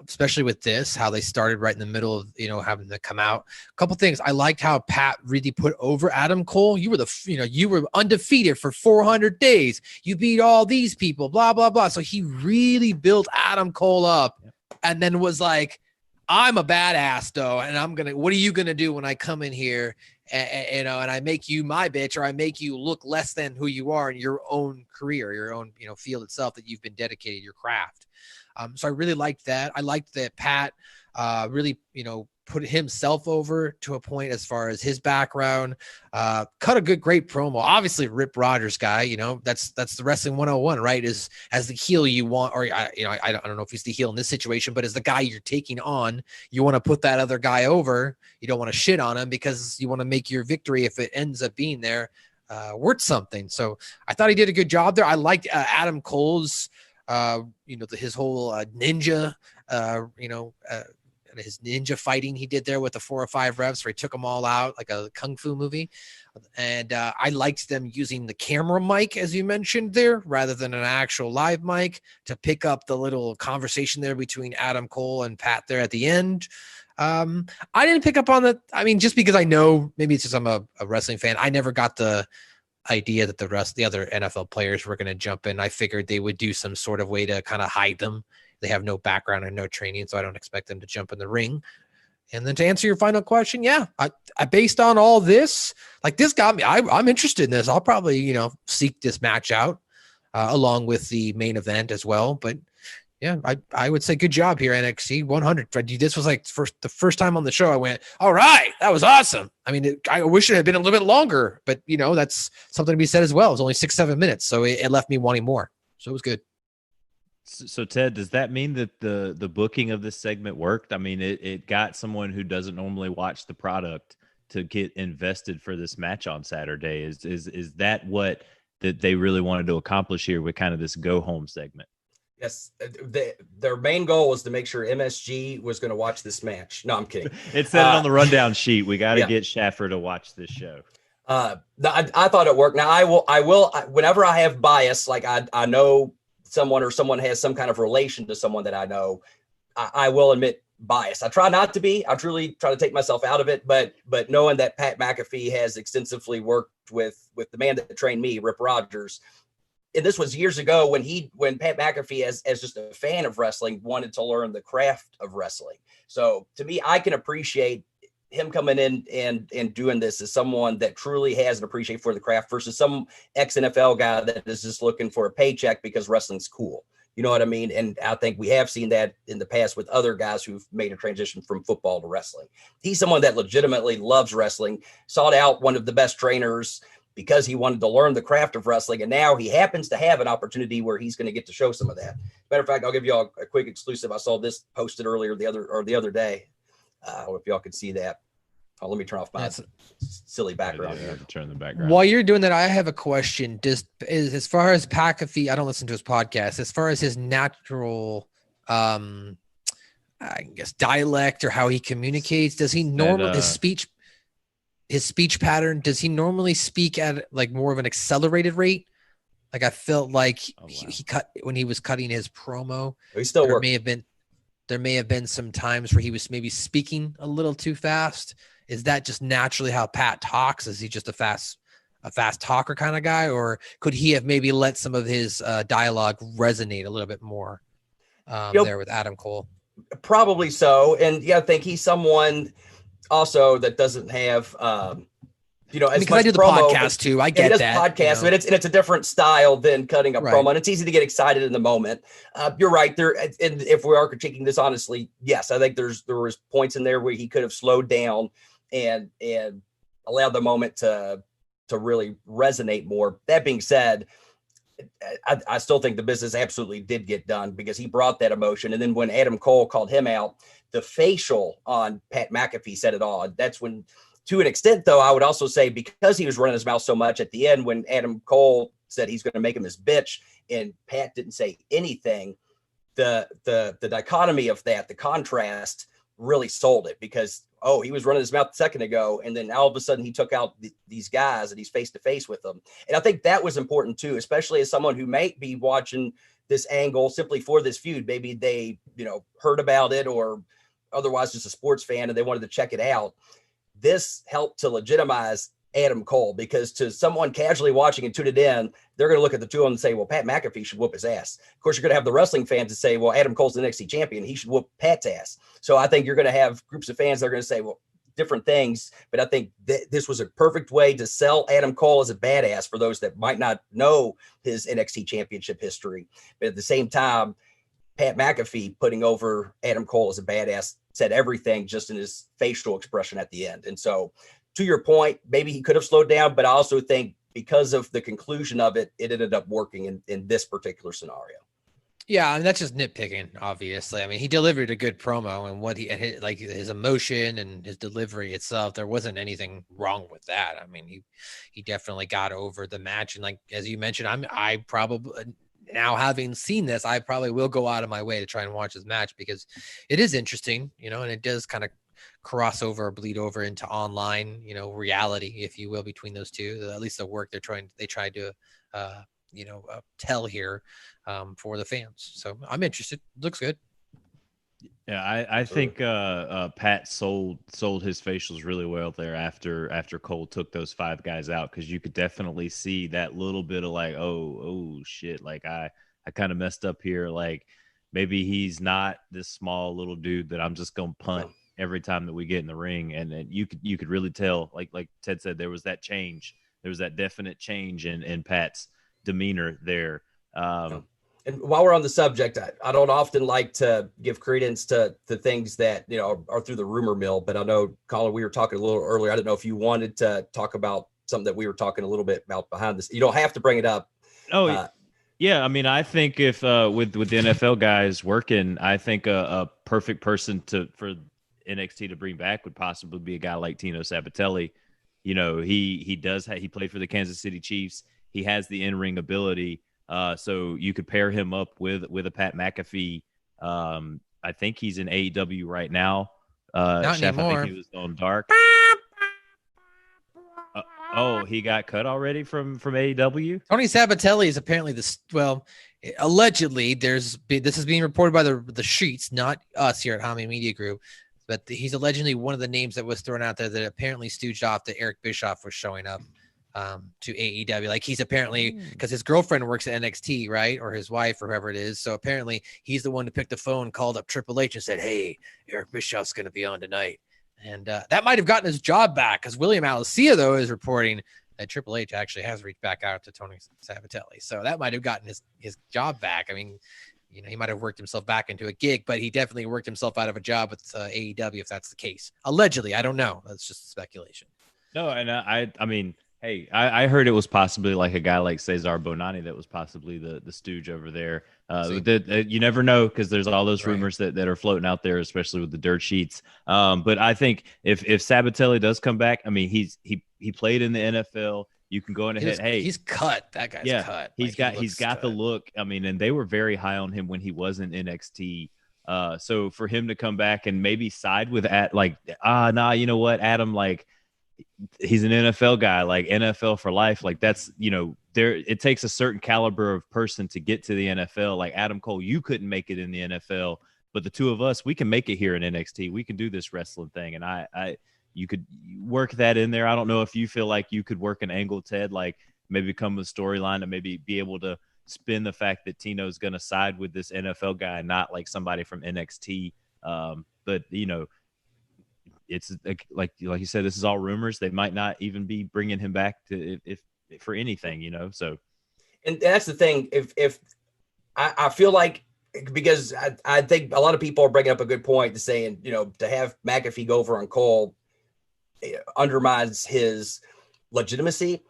especially with this, how they started right in the middle of, having to come out. A couple things. I liked how Pat really put over Adam Cole. You were you were undefeated for 400 days. You beat all these people, blah, blah, blah. So he really built Adam Cole up and then was like, I'm a badass though. And what are you going to do when I come in here and I make you my bitch, or I make you look less than who you are in your own career, your own, field itself that you've been dedicated, your craft. So I really liked that. I liked that Pat really, put himself over to a point as far as his background, cut a great promo. Obviously Rip Rogers guy, that's the wrestling 101, right? Is as the heel you want, or I don't know if he's the heel in this situation, but as the guy you're taking on, you want to put that other guy over. You don't want to shit on him because you want to make your victory, if it ends up being there, worth something. So I thought he did a good job there. I liked Adam Cole's, his whole ninja, his ninja fighting he did there with the 4 or 5 reps where he took them all out like a kung fu movie. And I liked them using the camera mic, as you mentioned there, rather than an actual live mic to pick up the little conversation there between Adam Cole and Pat there at the end. I didn't pick up on that. I mean, just because I know, maybe it's just I'm a wrestling fan. I never got the idea that the other NFL players were going to jump in. I figured they would do some sort of way to kind of hide them. They have no background and no training, so I don't expect them to jump in the ring. And then to answer your final question, yeah, I based on all this, like this got me. I'm interested in this. I'll probably, seek this match out along with the main event as well. But yeah, I would say good job here, NXT 100. This was like the first time on the show I went, all right, that was awesome. I mean, I wish it had been a little bit longer, but that's something to be said as well. It was only 6-7 minutes, so it left me wanting more. So it was good. So Ted, does that mean that the booking of this segment worked? I mean, it got someone who doesn't normally watch the product to get invested for this match on Saturday. Is that what that they really wanted to accomplish here with kind of this go home segment? Yes, their main goal was to make sure MSG was going to watch this match. No, I'm kidding. It said it on the rundown sheet. We got to get Schaffer to watch this show. I thought it worked. Now I will. Whenever I have bias, like I know someone or someone has some kind of relation to someone that I know, I will admit bias. I try not to be. I truly try to take myself out of it. But knowing that Pat McAfee has extensively worked with the man that trained me, Rip Rogers, and this was years ago when Pat McAfee, as just a fan of wrestling, wanted to learn the craft of wrestling. So to me, I can appreciate him coming in and doing this as someone that truly has an appreciation for the craft versus some ex-NFL guy that is just looking for a paycheck because wrestling's cool. You know what I mean? And I think we have seen that in the past with other guys who've made a transition from football to wrestling. He's someone that legitimately loves wrestling, sought out one of the best trainers because he wanted to learn the craft of wrestling. And now he happens to have an opportunity where he's going to get to show some of that. Matter of fact, I'll give you all a quick exclusive. I saw this posted earlier the other day. If y'all could see that. Oh, let me turn off my silly background here. Turn the background. While you're doing that, I have a question. As far as McAfee, I don't listen to his podcast. As far as his natural, I guess, dialect or how he communicates, does he normally his speech pattern? Does he normally speak at like more of an accelerated rate? Like I felt like he cut when he was cutting his promo. He's still working. There may have been some times where he was maybe speaking a little too fast. Is that just naturally how Pat talks? Is he just a fast talker kind of guy, or could he have maybe let some of his dialogue resonate a little bit more there with Adam Cole? Probably so. And I think he's someone also that doesn't have as much I do the promo, podcast too. I get that podcast, but it's a different style than cutting a promo, and it's easy to get excited in the moment. You're right there. And if we are critiquing this honestly, yes, I think there was points in there where he could have slowed down and allowed the moment to really resonate more. That being said, I still think the business absolutely did get done because he brought that emotion. And then when Adam Cole called him out, the facial on Pat McAfee said it all. That's when, to an extent, though, I would also say because he was running his mouth so much at the end when Adam Cole said he's going to make him his bitch and Pat didn't say anything, the dichotomy of that, the contrast really sold it because, he was running his mouth a second ago, and then all of a sudden he took out these guys and he's face-to-face with them. And I think that was important, too, especially as someone who might be watching this angle simply for this feud. Maybe they, heard about it or otherwise just a sports fan and they wanted to check it out. This helped to legitimize Adam Cole because to someone casually watching and tuned in, they're going to look at the two of them and say, well, Pat McAfee should whoop his ass. Of course, you're going to have the wrestling fans to say, well, Adam Cole's the NXT champion. He should whoop Pat's ass. So I think you're going to have groups of fans that are going to say, well, different things. But I think this was a perfect way to sell Adam Cole as a badass for those that might not know his NXT championship history. But at the same time, Pat McAfee putting over Adam Cole as a badass said everything just in his facial expression at the end. And so to your point, maybe he could have slowed down, but I also think because of the conclusion of it, it ended up working in this particular scenario. Yeah, I mean, that's just nitpicking, obviously. I mean, he delivered a good promo and his emotion and his delivery itself, there wasn't anything wrong with that. I mean, he definitely got over the match. And like, as you mentioned, I probably, now having seen this, I probably will go out of my way to try and watch this match because it is interesting, and it does kind of cross over or bleed over into online, reality, if you will, between those two. At least the work they tried to tell here for the fans. So I'm interested. Looks good. Yeah, I think Pat sold his facials really well there after Cole took those 5 guys out, because you could definitely see that little bit of like, oh shit, like I kind of messed up here. Like maybe he's not this small little dude that I'm just gonna punt every time that we get in the ring. And you could really tell, like Ted said, there was that change. There was that definite change in Pat's demeanor there. And while we're on the subject, I don't often like to give credence to things that, are through the rumor mill, but I know, Colin, we were talking a little earlier. I didn't know if you wanted to talk about something that we were talking a little bit about behind this. You don't have to bring it up. Yeah. I mean, I think if with the NFL guys working, I think a perfect person for NXT to bring back would possibly be a guy like Tino Sabbatelli. He played for the Kansas City Chiefs. He has the in-ring ability. So you could pair him up with a Pat McAfee. I think he's in AEW right now. Not Chef, anymore. I think he was going dark. He got cut already from AEW? Tony Sabbatelli is apparently allegedly this is being reported by the sheets, not us here at Hami Media Group, but he's allegedly one of the names that was thrown out there that apparently stooged off that Eric Bischoff was showing up to AEW. Like, he's apparently, because his girlfriend works at NXT, right? Or his wife or whoever it is. So apparently he's the one who picked the phone, called up Triple H and said, "Hey, Eric Bischoff's going to be on tonight." And that might have gotten his job back, because William Alessia, though, is reporting that Triple H actually has reached back out to Tony Sabbatelli. So that might have gotten his job back. I mean, he might have worked himself back into a gig, but he definitely worked himself out of a job with AEW, if that's the case. Allegedly, I don't know. That's just speculation. No, and I mean, hey, I heard it was possibly like a guy like Cesar Bonani that was possibly the stooge over there. You never know, because there's all those rumors that are floating out there, especially with the dirt sheets. But I think if Sabbatelli does come back, I mean, he played in the NFL. You can go in ahead. He's cut. That guy's cut. He's got the look. I mean, and they were very high on him when he was in NXT. So for him to come back and maybe side with you know what, Adam, like, he's an NFL guy, like NFL for life. Like, that's, it takes a certain caliber of person to get to the NFL. Like Adam Cole, you couldn't make it in the NFL, but the two of us, we can make it here in NXT. We can do this wrestling thing. And you could work that in there. I don't know if you feel like you could work an angle, Ted, like maybe come with a storyline to maybe be able to spin the fact that Tino's going to side with this NFL guy, not like somebody from NXT. But it's like you said, this is all rumors. They might not even be bringing him back to if for anything, so. And that's the thing. If I feel like, because I think a lot of people are bringing up a good point to saying, to have McAfee go over on Cole undermines his legitimacy,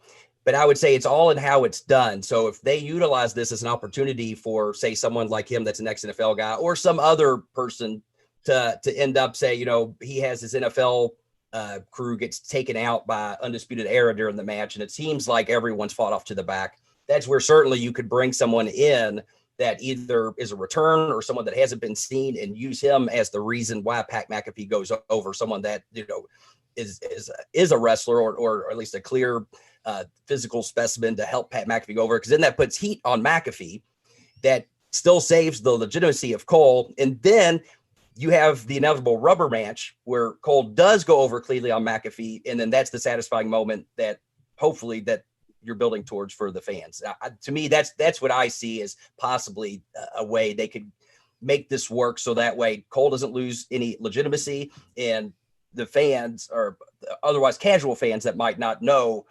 but I would say it's all in how it's done. So if they utilize this as an opportunity for, say, someone like him that's an ex-NFL guy, or some other person to end up, say, he has his NFL crew gets taken out by Undisputed Era during the match, and it seems like everyone's fought off to the back, that's where certainly you could bring someone in that either is a return or someone that hasn't been seen, and use him as the reason why Pat McAfee goes over, someone that, is a wrestler or at least a clear physical specimen to help Pat McAfee go over, because then that puts heat on McAfee that still saves the legitimacy of Cole. And then you have the inevitable rubber match where Cole does go over cleanly on McAfee, and then that's the satisfying moment that hopefully that you're building towards for the fans. To me, that's what I see as possibly a way they could make this work, so that way Cole doesn't lose any legitimacy, and the fans, or otherwise casual fans that might not know,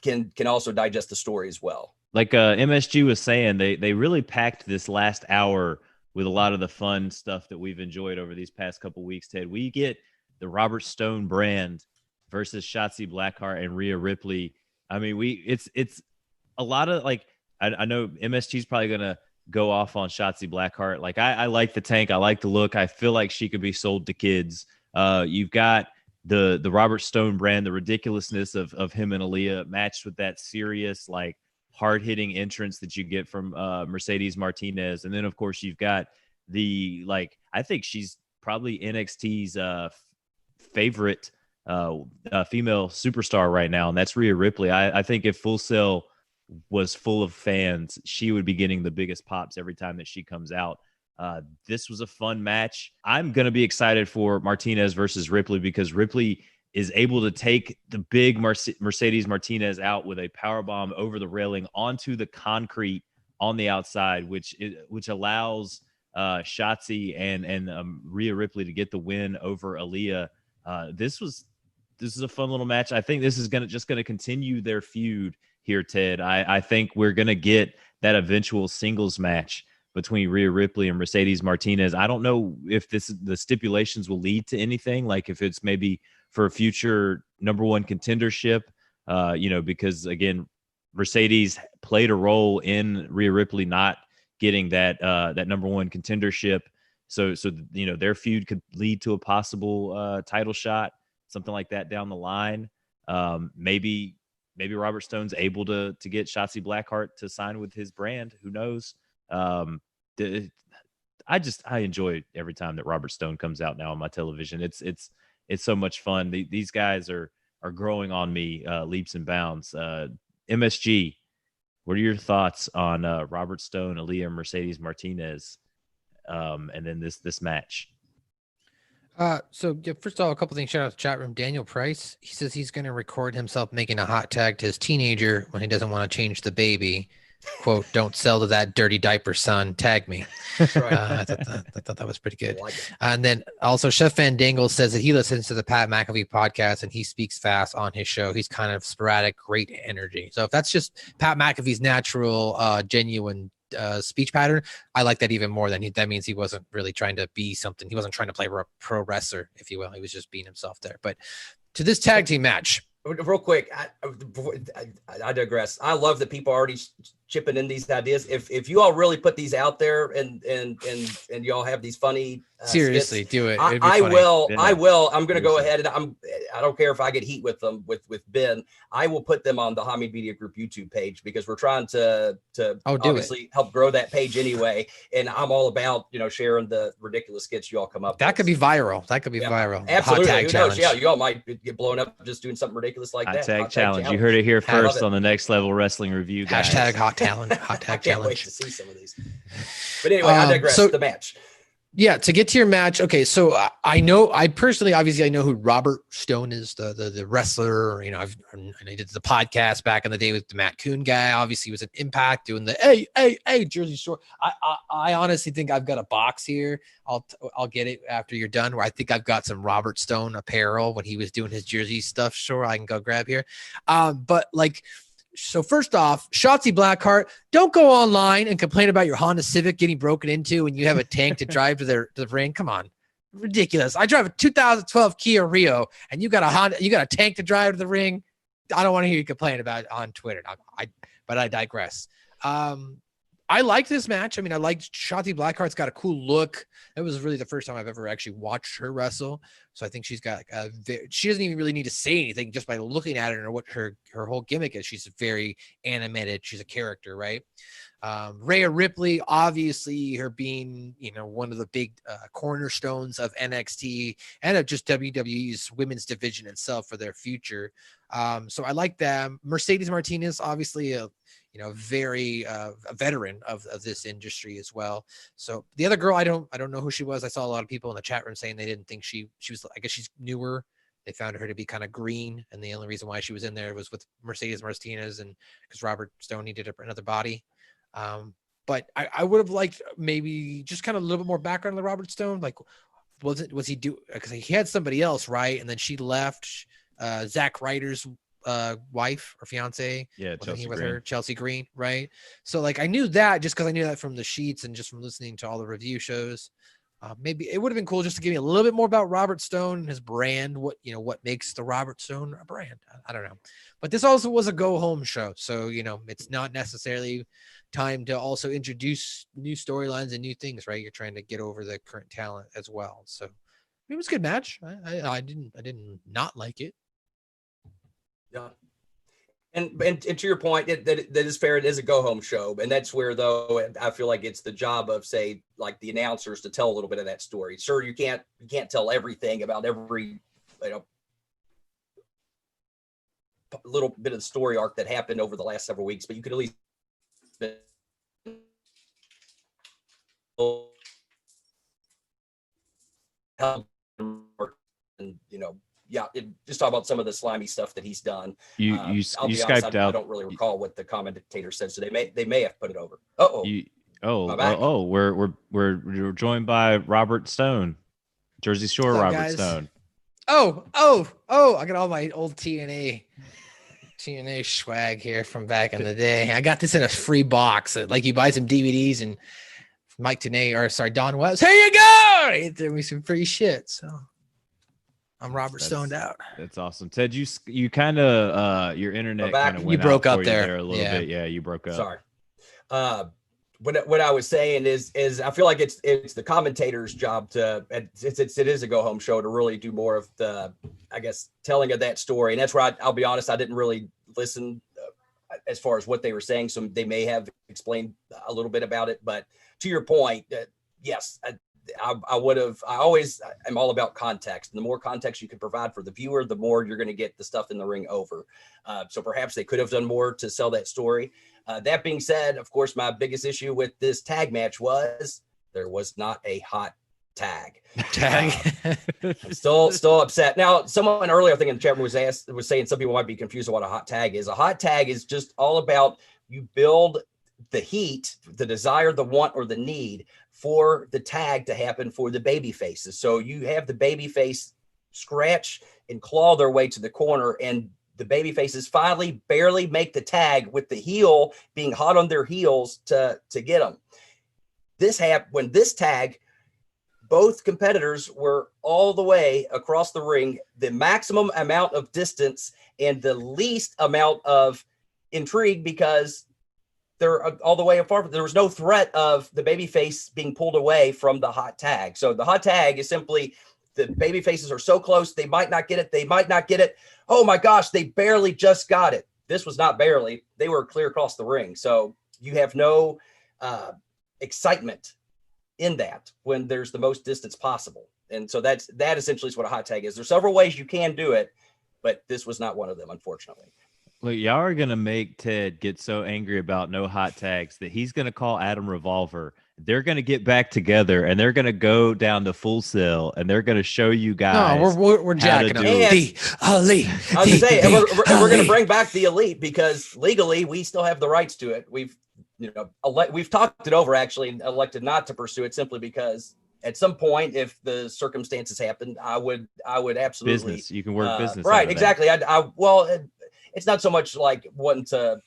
can also digest the story as well. Like MSG was saying, they really packed this last hour with a lot of the fun stuff that we've enjoyed over these past couple weeks, Ted. We get the Robert Stone brand versus Shotzi Blackheart and Rhea Ripley. I mean, it's a lot of, like, I know MSG's probably going to go off on Shotzi Blackheart. Like, I like the tank. I like the look. I feel like she could be sold to kids. You've got the Robert Stone brand, the ridiculousness of him and Aliyah matched with that serious, like, hard-hitting entrance that you get from Mercedes Martinez. And then, of course, you've got the, like, I think she's probably NXT's favorite female superstar right now, and that's Rhea Ripley. I think if Full Sail was full of fans, she would be getting the biggest pops every time that she comes out. This was a fun match. I'm going to be excited for Martinez versus Ripley, because Ripley is able to take the big Mercedes Martinez out with a powerbomb over the railing onto the concrete on the outside, which allows Shotzi and Rhea Ripley to get the win over Aliyah. This is a fun little match. I think this is just gonna continue their feud here, Ted. I think we're gonna get that eventual singles match between Rhea Ripley and Mercedes Martinez. I don't know if the stipulations will lead to anything, like if it's maybe for a future #1 contendership, because again, Mercedes played a role in Rhea Ripley not getting that #1 contendership. So their feud could lead to a possible title shot, something like that down the line. Maybe Robert Stone's able to get Shotzi Blackheart to sign with his brand. Who knows? I enjoy every time that Robert Stone comes out now on my television. It's so much fun. These guys are growing on me leaps and bounds. MSG, what are your thoughts on Robert Stone, Aliyah, Mercedes Martinez, and then this match? So first of all, a couple things. Shout out to chat room. Daniel Price. He says he's going to record himself making a hot tag to his teenager when he doesn't want to change the baby. Quote, "Don't sell to that dirty diaper, son. Tag me." That's right. I thought that was pretty good. And then also Chef Van Dangle says that he listens to the Pat McAfee podcast and he speaks fast on his show. He's kind of sporadic, great energy. So if that's just Pat McAfee's natural, genuine speech pattern, I like that even more. That means he wasn't really trying to be something. He wasn't trying to play pro wrestler, if you will. He was just being himself there. But to this tag team match. Real quick, I digress. I love that people are already chipping in these ideas. If you all really put these out there and y'all have these funny seriously skits, do it. I will. I'm going to go ahead and I don't care if I get heat with them with Ben. I will put them on the Hamid Media Group YouTube page because we're trying to obviously help grow that page anyway. And I'm all about sharing the ridiculous skits you all come up. That could be viral. Viral. Absolutely. Hot tag challenge. Yeah, you all might get blown up just doing something ridiculous like hot that. Tag challenge. You heard it here first on the Next Level Wrestling Review, guys. Hashtag hot talent. Hot tag I can't challenge. wait to see some of these. But anyway, I digress. So, the match. Yeah, to get to your match. Okay, so I personally know who Robert Stone is, the wrestler. I did the podcast back in the day with the Matt Coon guy. Obviously, he was an Impact doing the hey Jersey Shore. I honestly think I've got a box here. I'll get it after you're done. Where I think I've got some Robert Stone apparel when he was doing his Jersey stuff. Sure, I can go grab here. But like. So first off, Shotzi Blackheart, don't go online and complain about your Honda Civic getting broken into and you have a tank to drive to the ring. Come on. Ridiculous. I drive a 2012 Kia Rio and you got a tank to drive to the ring. I don't want to hear you complain about it on Twitter. But I digress. I liked this match. I liked Shotzi Blackheart's got a cool look. It was really the first time I've ever actually watched her wrestle. So I think she's got she doesn't even really need to say anything just by looking at her or what her whole gimmick is. She's very animated. She's a character, right? Rhea Ripley, obviously her being, one of the big cornerstones of NXT and of just WWE's women's division itself for their future. So I like them. Mercedes Martinez, obviously a veteran of this industry as well. So the other girl, I don't know who she was. I saw a lot of people in the chat room saying they didn't think she was, I guess she's newer. They found her to be kind of green. And the only reason why she was in there was with Mercedes Martinez and because Robert Stone needed another body. But I would have liked maybe just kind of a little bit more background on the Robert Stone. Like, was he do, because he had somebody else, right? And then she left, Zack Ryder's wife or fiance. Yeah, Chelsea Green, right? So like I knew that just because I knew that from the sheets and just from listening to all the review shows. Maybe it would have been cool just to give me a little bit more about Robert Stone and his brand. What makes the Robert Stone a brand? I don't know. But this also was a go home show, so it's not necessarily time to also introduce new storylines and new things, right? You're trying to get over the current talent as well. So it was a good match. I didn't not like it. Yeah. And to your point, that is fair. It is a go home show. And that's where, though, I feel like it's the job of, say, like the announcers to tell a little bit of that story. Sure, you can't tell everything about every, little bit of the story arc that happened over the last several weeks, but you could at least help and just talk about some of the slimy stuff that he's done. You I'll be Skyped honest, out. I don't really recall what the commentator said, so they may have put it over. We're joined by Robert Stone, Jersey Shore. Robert guys? Stone. Oh! I got all my old TNA swag here from back in the day. I got this in a free box. Like you buy some DVDs and Don West. Here you go. He threw me some free shit. So I'm Stoned out. That's awesome. Ted, you kind of your internet kind of went you broke out up for there you a little bit. Yeah, you broke up. Sorry. What I was saying is I feel like it's the commentator's job to, it is a go home show, to really do more of the, I guess, telling of that story. And that's where I'll be honest, I didn't really listen as far as what they were saying. So they may have explained a little bit about it, but to your point, yes, I always am all about context. And the more context you can provide for the viewer, the more you're going to get the stuff in the ring over. So perhaps they could have done more to sell that story. That being said, of course, my biggest issue with this tag match was there was not a hot tag. I'm still upset. Now, someone earlier, I think in the chat room was saying some people might be confused on what a hot tag is. A hot tag is just all about you build the heat, the desire, the want, or the need for the tag to happen for the baby faces. So you have the baby face scratch and claw their way to the corner, and the baby faces finally barely make the tag, with the heel being hot on their heels to get them. When this tag, both competitors were all the way across the ring, the maximum amount of distance and the least amount of intrigue, because they're all the way apart. There was no threat of the babyface being pulled away from the hot tag. So the hot tag is simply the baby faces are so close, they might not get it. They might not get it. Oh my gosh, they barely just got it. This was not barely. They were clear across the ring. So you have no excitement in that when there's the most distance possible. And so that essentially is what a hot tag is. There's several ways you can do it, but this was not one of them, unfortunately. Look, y'all are going to make Ted get so angry about no hot tags that he's going to call Adam Revolver. They're going to get back together and they're going to go down to Full Sail and they're going to show you guys. No, we're jacking them. The elite. I was going to say, and we're going to bring back the elite, because legally we still have the rights to it. We've talked it over, actually, and elected not to pursue it simply because at some point, if the circumstances happened, I would absolutely. Business. You can work business. Right. Exactly. It's not so much like wanting to,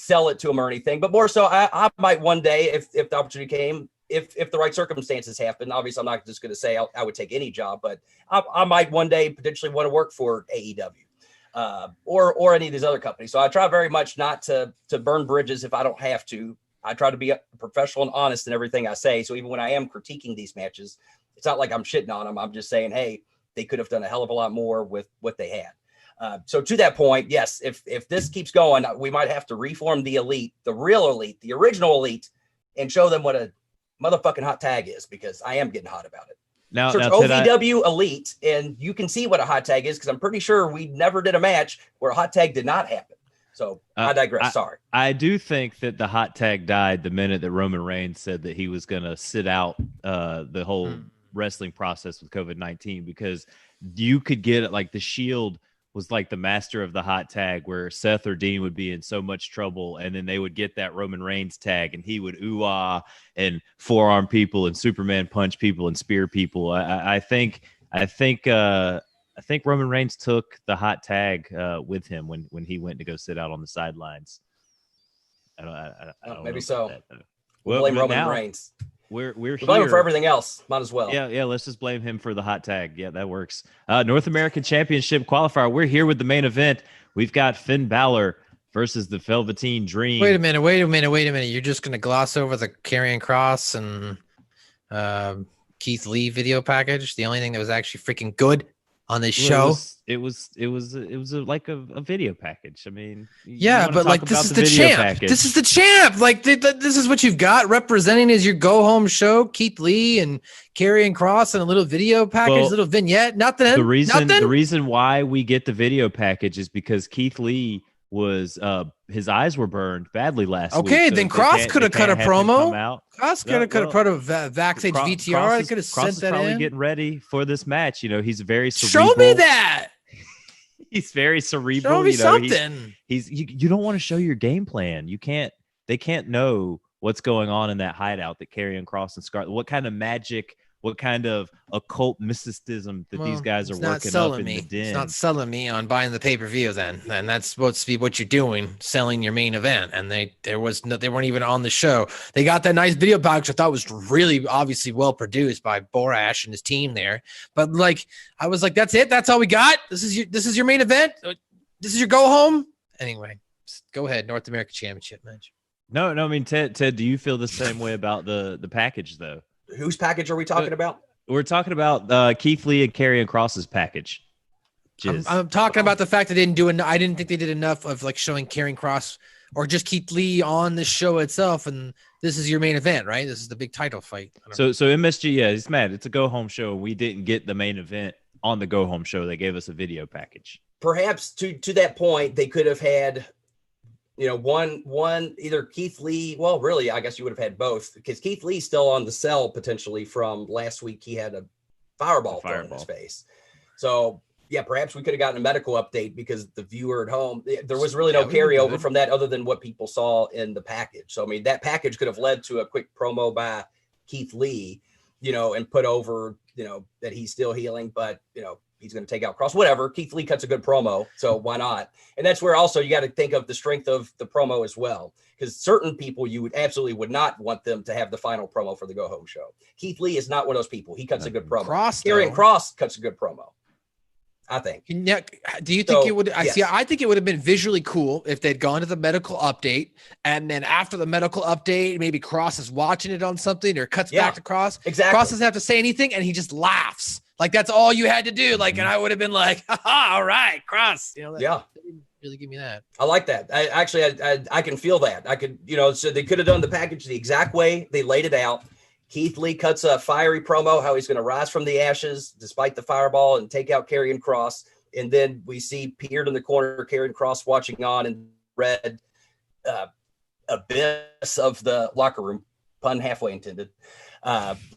sell it to them or anything, but more so I might one day, if the opportunity came, if the right circumstances happen. Obviously, I'm not just going to say I would take any job, but I might one day potentially want to work for AEW or any of these other companies. So I try very much not to burn bridges if I don't have to. I try to be professional and honest in everything I say. So even when I am critiquing these matches, it's not like I'm shitting on them. I'm just saying, hey, they could have done a hell of a lot more with what they had. So to that point, yes, if this keeps going, we might have to reform the elite, the real elite, the original elite, and show them what a motherfucking hot tag is, because I am getting hot about it. Now, search OVW Elite, and you can see what a hot tag is, because I'm pretty sure we never did a match where a hot tag did not happen. So I digress. Sorry. I do think that the hot tag died the minute that Roman Reigns said that he was going to sit out the whole wrestling process with COVID-19, because you could get it like the Shield was like the master of the hot tag, where Seth or Dean would be in so much trouble, and then they would get that Roman Reigns tag and he would ooh-ah and forearm people and Superman punch people and spear people. I think Roman Reigns took the hot tag with him when he went to go sit out on the sidelines. I don't maybe know so. Well, blame Roman Reigns. We're blame him for everything else. Might as well. Yeah. Let's just blame him for the hot tag. Yeah, that works. North American Championship qualifier. We're here with the main event. We've got Finn Balor versus the Velveteen Dream. Wait a minute. You're just gonna gloss over the Karrion Kross and Keith Lee video package? The only thing that was actually freaking good on this show. It was like a video package. I mean, yeah, but like this is the champ. Package. This is the champ. Like this is what you've got representing as your go home show. Keith Lee and Karrion Kross and a little video package, little vignette. Nothing. The reason why we get the video package is because Keith Lee was his eyes were burned badly last week. Okay, then Kross could have cut a promo. Kross could have cut a backstage VTR. I could have sent that probably in. Getting ready for this match. He's very Show cerebral. me that. He's very cerebral. Show me something. You don't want to show your game plan. They can't know what's going on in that hideout that Karrion Kross and Scarlett, what kind of magic, what kind of occult mysticism that these guys are working up in the den. It's not selling me on buying the pay-per-view then. And that's supposed to be what you're doing, selling your main event. And they weren't even on the show. They got that nice video package I thought was really obviously well produced by Borash and his team there. But like, I was like, that's it? That's all we got? This is your main event? This is your go home? Anyway, go ahead. North American Championship match. No, I mean, Ted, do you feel the same way about the package though? Whose package are we talking about? We're talking about Keith Lee and Karrion Kross's package. I'm talking about the fact that I didn't think they did enough of like showing Karrion Kross or just Keith Lee on the show itself. And this is your main event, right? This is the big title fight. So MSG, yeah, he's mad. It's a go home show. We didn't get the main event on the go home show. They gave us a video package. Perhaps to that point, they could have had, one either Keith Lee. Well, really, I guess you would have had both because Keith Lee's still on the cell potentially from last week. He had a fireball thrown in his face. So yeah, perhaps we could have gotten a medical update because the viewer at home, there was really no carryover from that other than what people saw in the package. So, I mean, that package could have led to a quick promo by Keith Lee, and put over, that he's still healing, but, he's going to take out Kross, whatever. Keith Lee cuts a good promo, so why not? And that's where also you got to think of the strength of the promo as well, because certain people you would not want them to have the final promo for the go home show. Keith Lee is not one of those people. He cuts a good promo. Karrion Kross cuts a good promo, I think. Yeah. Do you think it would? I think it would have been visually cool if they'd gone to the medical update, and then after the medical update, maybe Kross is watching it on something or cuts back to Kross. Exactly. Kross doesn't have to say anything, and he just laughs. Like that's all you had to do. Like, and I would have been like, all right, Kross. They didn't really give me that. I like that. I can feel that. I could, so they could have done the package the exact way they laid it out. Keith Lee cuts a fiery promo, how he's going to rise from the ashes despite the fireball and take out Karrion Kross. And then we see Petered in the corner, Karrion Kross watching on in red abyss of the locker room, pun halfway intended,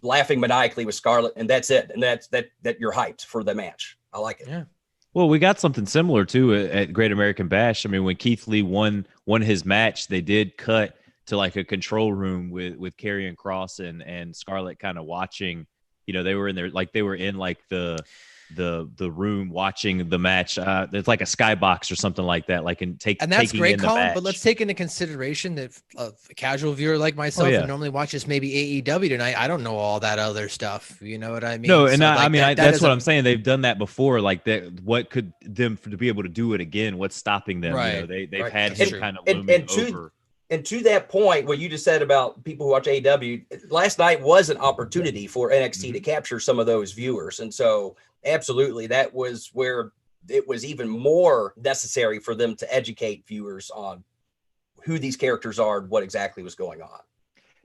laughing maniacally with Scarlett. And that's it. And that you're hyped for the match. I like it. Yeah. Well, we got something similar too at Great American Bash. I mean, when Keith Lee won his match, they did cut to like a control room with Karrion Kross and Scarlett kind of watching, they were in there, like they were in like the room watching the match. It's like a skybox or something like that. Like and that's great, Colin. But let's take into consideration that a casual viewer like myself who normally watches maybe AEW tonight, I don't know all that other stuff. You know what I mean? No, and so that's what I'm saying. They've done that before. like that. What could them to be able to do it again? What's stopping them? Right. They've had him kind of looming over. And to that point, what you just said about people who watch AEW, last night was an opportunity for NXT to capture some of those viewers. And so absolutely, that was where it was even more necessary for them to educate viewers on who these characters are and what exactly was going on.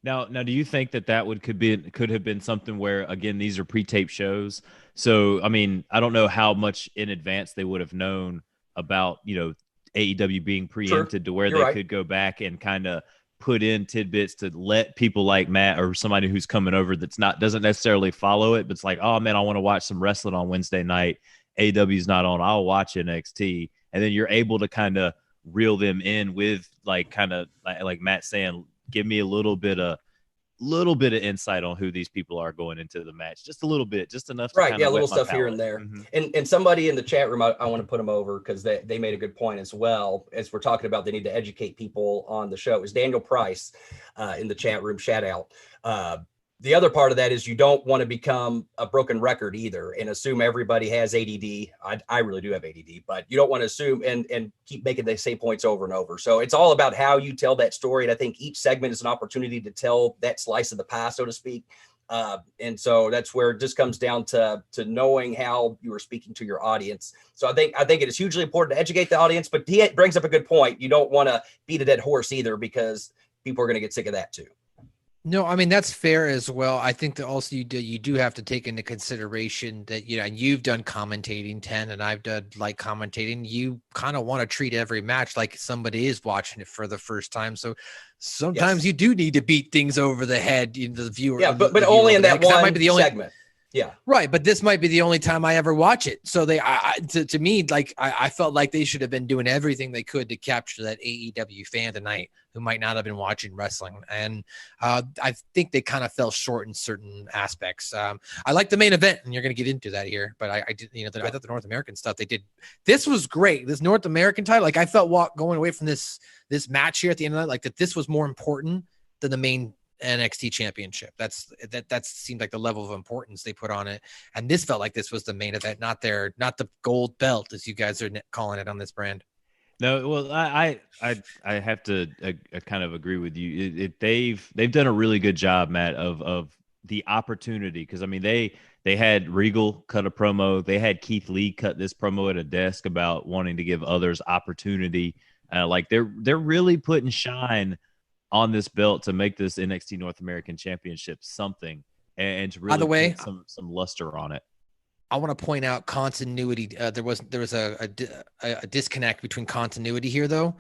Now, do you think that could have been something where, again, these are pre-taped shows? So, I mean, I don't know how much in advance they would have known about, AEW being preempted to where they could go back and kind of put in tidbits to let people like Matt or somebody who's coming over doesn't necessarily follow it, but it's like, oh man, I want to watch some wrestling on Wednesday night. AEW's not on. I'll watch NXT. And then you're able to kind of reel them in with like Matt saying, give me a little bit of insight on who these people are going into the match. Just a little bit, just enough. To little stuff here and there. Mm-hmm. And somebody in the chat room, I want to put them over because they made a good point as well. As we're talking about, they need to educate people on the show. It was Daniel Price in the chat room, shout out. The other part of that is you don't want to become a broken record either and assume everybody has ADD. I really do have ADD, but you don't want to assume and keep making the same points over and over. So it's all about how you tell that story. And I think each segment is an opportunity to tell that slice of the pie, so to speak. And so that's where it just comes down to knowing how you are speaking to your audience. So I think it is hugely important to educate the audience, but he brings up a good point. You don't want to beat a dead horse either because people are going to get sick of that too. No, I mean, that's fair as well. I think that also you do have to take into consideration that, and you've done commentating, 10, and I've done like commentating. You kind of want to treat every match like somebody is watching it for the first time. So sometimes you do need to beat things over the head in the viewer. Yeah, but only in that one segment. Yeah. Right. But this might be the only time I ever watch it. So to me, like, I felt like they should have been doing everything they could to capture that AEW fan tonight who might not have been watching wrestling. And I think they kind of fell short in certain aspects. I like the main event, and you're going to get into that here. But I did, I thought the North American stuff they did. This was great. This North American title, like, I felt going away from this match here at the end of the night, like that this was more important than the main NXT championship. That seemed like the level of importance they put on it, and this felt like this was the main event, not the gold belt as you guys are calling it on this brand. No, well, I have to kind of agree with you. They've done a really good job, Matt, of the opportunity, because I mean they had Regal cut a promo, they had Keith Lee cut this promo at a desk about wanting to give others opportunity. Like they're really putting shine on this belt to make this NXT North American Championship something, and to really by the way, put some luster on it. I want to point out continuity. There was a disconnect between continuity here, though.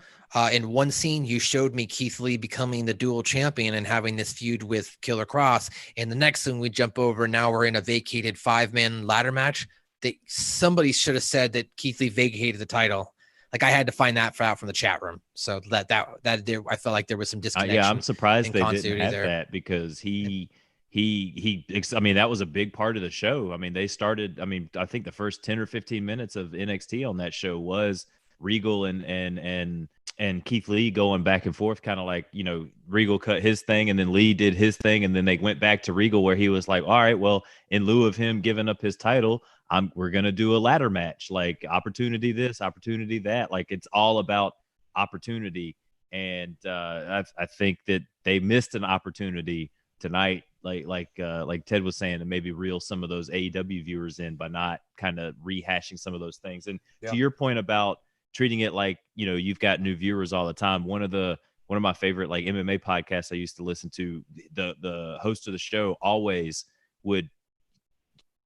In one scene, you showed me Keith Lee becoming the dual champion and having this feud with Killer Kross. In the next scene, we jump over. Now we're in a vacated 5-man ladder match. Somebody should have said that Keith Lee vacated the title. Like, I had to find that out from the chat room. So that there, I felt like there was some disconnection. Yeah, I'm surprised they didn't have that, because he I mean, that was a big part of the show. I mean, they started, I mean, I think the first 10 or 15 minutes of NXT on that show was Regal and Keith Lee going back and forth, kind of like, Regal cut his thing and then Lee did his thing, and then they went back to Regal where he was like, all right, well, in lieu of him giving up his title, we're going to do a ladder match, like opportunity this, opportunity that. Like, it's all about opportunity. And I think that they missed an opportunity tonight, like Ted was saying, to maybe reel some of those AEW viewers in by not kind of rehashing some of those things. And to your point about treating it like, you've got new viewers all the time. One of my favorite like MMA podcasts I used to listen to, the host of the show always would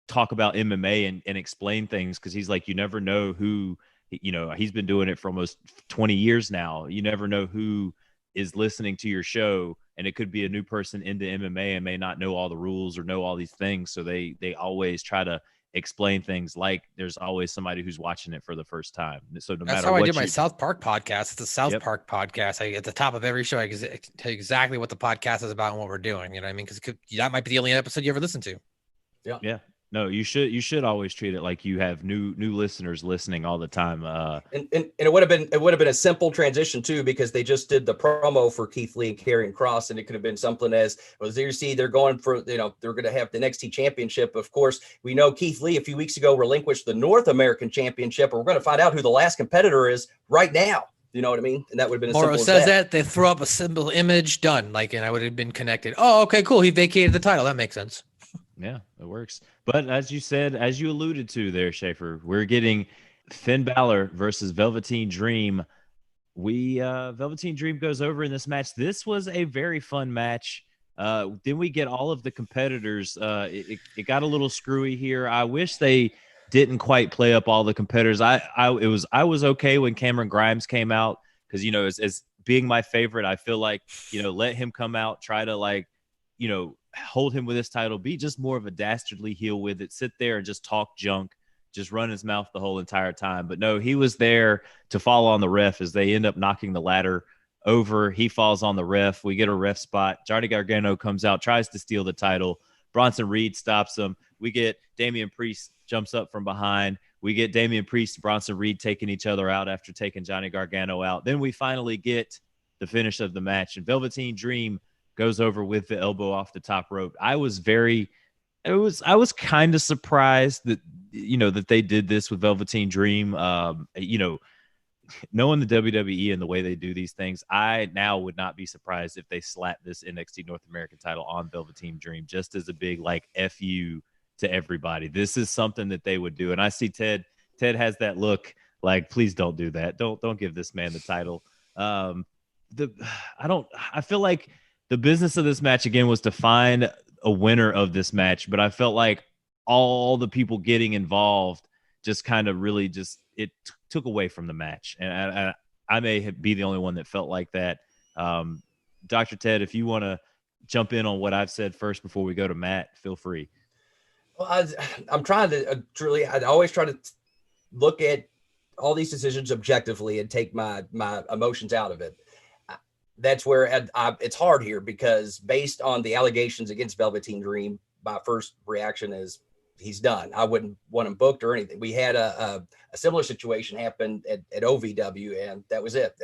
talk about MMA and explain things, because he's like, you never know who, he's been doing it for almost 20 years now. You never know who is listening to your show, and it could be a new person into MMA and may not know all the rules or know all these things. So they always try to explain things like there's always somebody who's watching it for the first time. So that's how I do my South Park podcast. It's a South Park podcast. At the top of every show, I tell you exactly what the podcast is about and what we're doing. You know what I mean? Because that might be the only episode you ever listen to. Yeah. No, you should always treat it like you have new listeners listening all the time. And it would have been a simple transition too, because they just did the promo for Keith Lee and Karrion Kross, and it could have been something as, well, there you see they're going for, they're going to have the NXT Championship. Of course, we know Keith Lee a few weeks ago relinquished the North American Championship, and we're going to find out who the last competitor is right now. You know what I mean? And that would have been as Moro simple says as that. They throw up a symbol image, done. Like, and I would have been connected. Oh, okay, cool. He vacated the title. That makes sense. Yeah, it works. But as you said, as you alluded to there, Schaefer, we're getting Finn Balor versus Velveteen Dream. Velveteen Dream goes over in this match. This was a very fun match. Then we get all of the competitors. It got a little screwy here. I wish they didn't quite play up all the competitors. I was okay when Cameron Grimes came out, because as being my favorite, I feel like let him come out, try to hold him with his title, be just more of a dastardly heel with it, sit there and just talk junk, just run his mouth the whole entire time. But no, he was there to fall on the ref as they end up knocking the ladder over. He falls on the ref. We get a ref spot. Johnny Gargano comes out, tries to steal the title. Bronson Reed stops him. We get Damian Priest jumps up from behind. We get Damian Priest and Bronson Reed taking each other out after taking Johnny Gargano out. Then we finally get the finish of the match, and Velveteen Dream goes over with the elbow off the top rope. I was kind of surprised that, that they did this with Velveteen Dream. Knowing the WWE and the way they do these things, I now would not be surprised if they slap this NXT North American title on Velveteen Dream, just as a big, F you to everybody. This is something that they would do. And I see Ted has that look like, please don't do that. Don't give this man the title. I feel like the business of this match, again, was to find a winner of this match, but I felt like all the people getting involved just kind of really took away from the match. And I may be the only one that felt like that. Dr. Ted, if you want to jump in on what I've said first before we go to Matt, feel free. Well, I'm trying to truly. I always try to look at all these decisions objectively and take my emotions out of it. That's where it's hard here, because based on the allegations against Velveteen Dream, my first reaction is he's done. I wouldn't want him booked or anything. We had a similar situation happen at OVW, and that was it.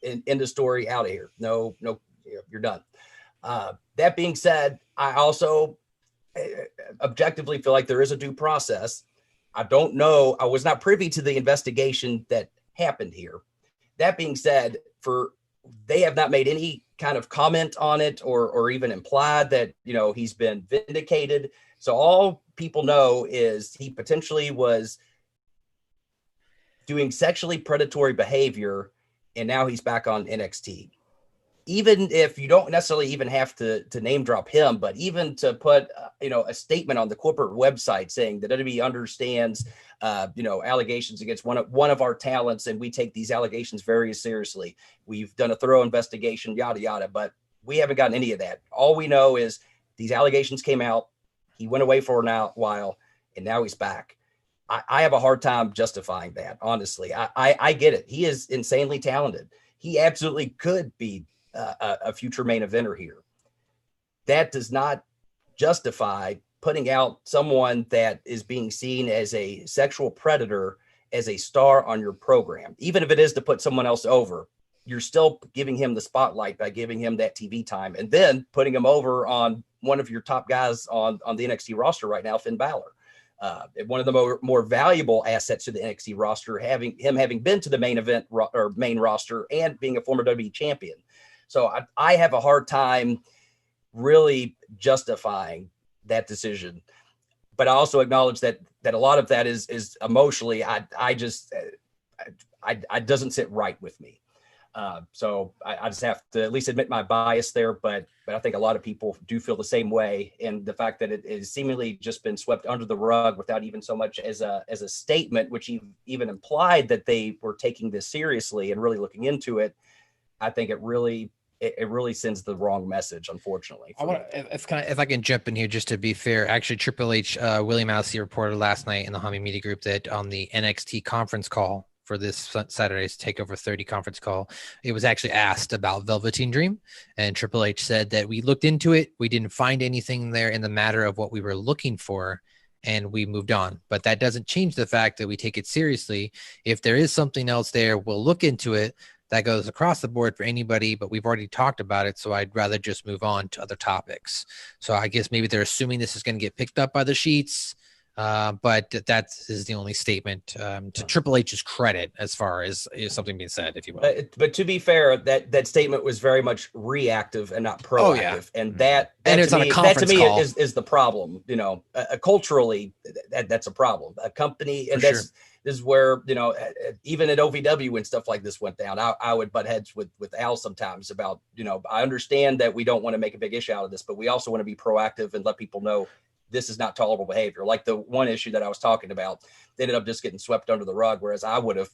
End of story, out of here. No, you're done. That being said, I also objectively feel like there is a due process. I don't know. I was not privy to the investigation that happened here. That being said, they have not made any kind of comment on it or even implied that, he's been vindicated. So all people know is he potentially was doing sexually predatory behavior, and now he's back on NXT. Even if you don't necessarily even have to name drop him, but even to put, a statement on the corporate website saying that WWE understands, allegations against one of our talents, and we take these allegations very seriously. We've done a thorough investigation, yada, yada, but we haven't gotten any of that. All we know is these allegations came out. He went away for a while, and now he's back. I have a hard time justifying that, honestly. I get it. He is insanely talented. He absolutely could be a future main eventer here. That does not justify putting out someone that is being seen as a sexual predator as a star on your program. Even if it is to put someone else over, you're still giving him the spotlight by giving him that TV time, and then putting him over on one of your top guys on the NXT roster right now, Finn Balor. One of the more valuable assets to the NXT roster, having been to the main event or main roster and being a former WWE champion. So I have a hard time really justifying that decision, but I also acknowledge that a lot of that is emotionally, I doesn't sit right with me. So I just have to at least admit my bias there, but I think a lot of people do feel the same way. And the fact that it is seemingly just been swept under the rug without even so much as a statement, which even implied that they were taking this seriously and really looking into it, I think it really sends the wrong message, unfortunately. If I can jump in here, just to be fair, actually Triple H, William Massey reported last night in the Hami Media Group that on the NXT conference call for this Saturday's TakeOver 30 conference call, it was actually asked about Velveteen Dream, and Triple H said that we looked into it, we didn't find anything there in the matter of what we were looking for, and we moved on. But that doesn't change the fact that we take it seriously. If there is something else there, we'll look into it. That goes across the board for anybody, but we've already talked about it, so I'd rather just move on to other topics. So I guess maybe they're assuming this is going to get picked up by the sheets, but that is the only statement to Triple H's credit as far as something being said, if you will. But to be fair, that statement was very much reactive and not proactive. Oh, yeah. And that it's on a conference call. is the problem. Culturally, that's a problem. A company, and this is where, even at OVW when stuff like this went down, I would butt heads with Al sometimes about, I understand that we don't want to make a big issue out of this, but we also want to be proactive and let people know this is not tolerable behavior. Like the one issue that I was talking about, they ended up just getting swept under the rug, whereas I would have,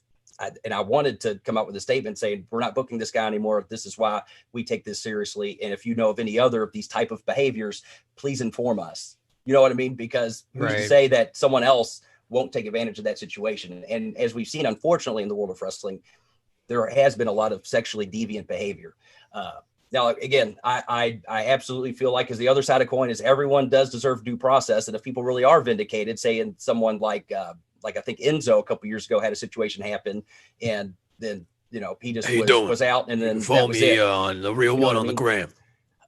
and I wanted to come out with a statement saying, we're not booking this guy anymore. This is why we take this seriously. And if you know of any other of these type of behaviors, please inform us. You know what I mean? Because who's to say that someone else won't take advantage of that situation? And as we've seen, unfortunately, in the world of wrestling, there has been a lot of sexually deviant behavior. Now, again, I absolutely feel like, as the other side of the coin is, everyone does deserve due process. And if people really are vindicated, saying someone like I think Enzo a couple years ago had a situation happen, and then, he just was out, and then follow me on the real one on the gram.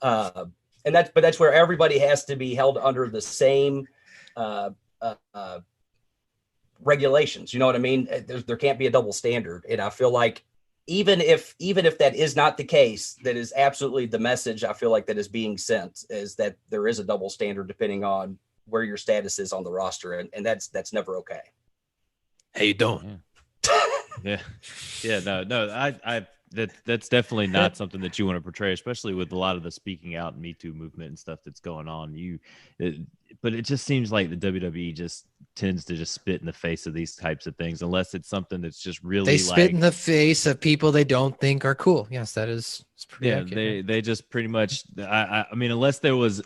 And that's where everybody has to be held under the same regulations. You know what I mean? There can't be a double standard. And I feel like even if that is not the case, that is absolutely the message I feel like that is being sent, is that there is a double standard depending on where your status is on the roster. And that's never okay. How you doing? Yeah. No, that's definitely not something that you want to portray, especially with a lot of the speaking out and Me Too movement and stuff that's going on. But it just seems like the WWE just tends to just spit in the face of these types of things, unless it's something that's just really they spit in the face of people they don't think are cool. Yes, that is pretty accurate. They just pretty much. I mean, unless there was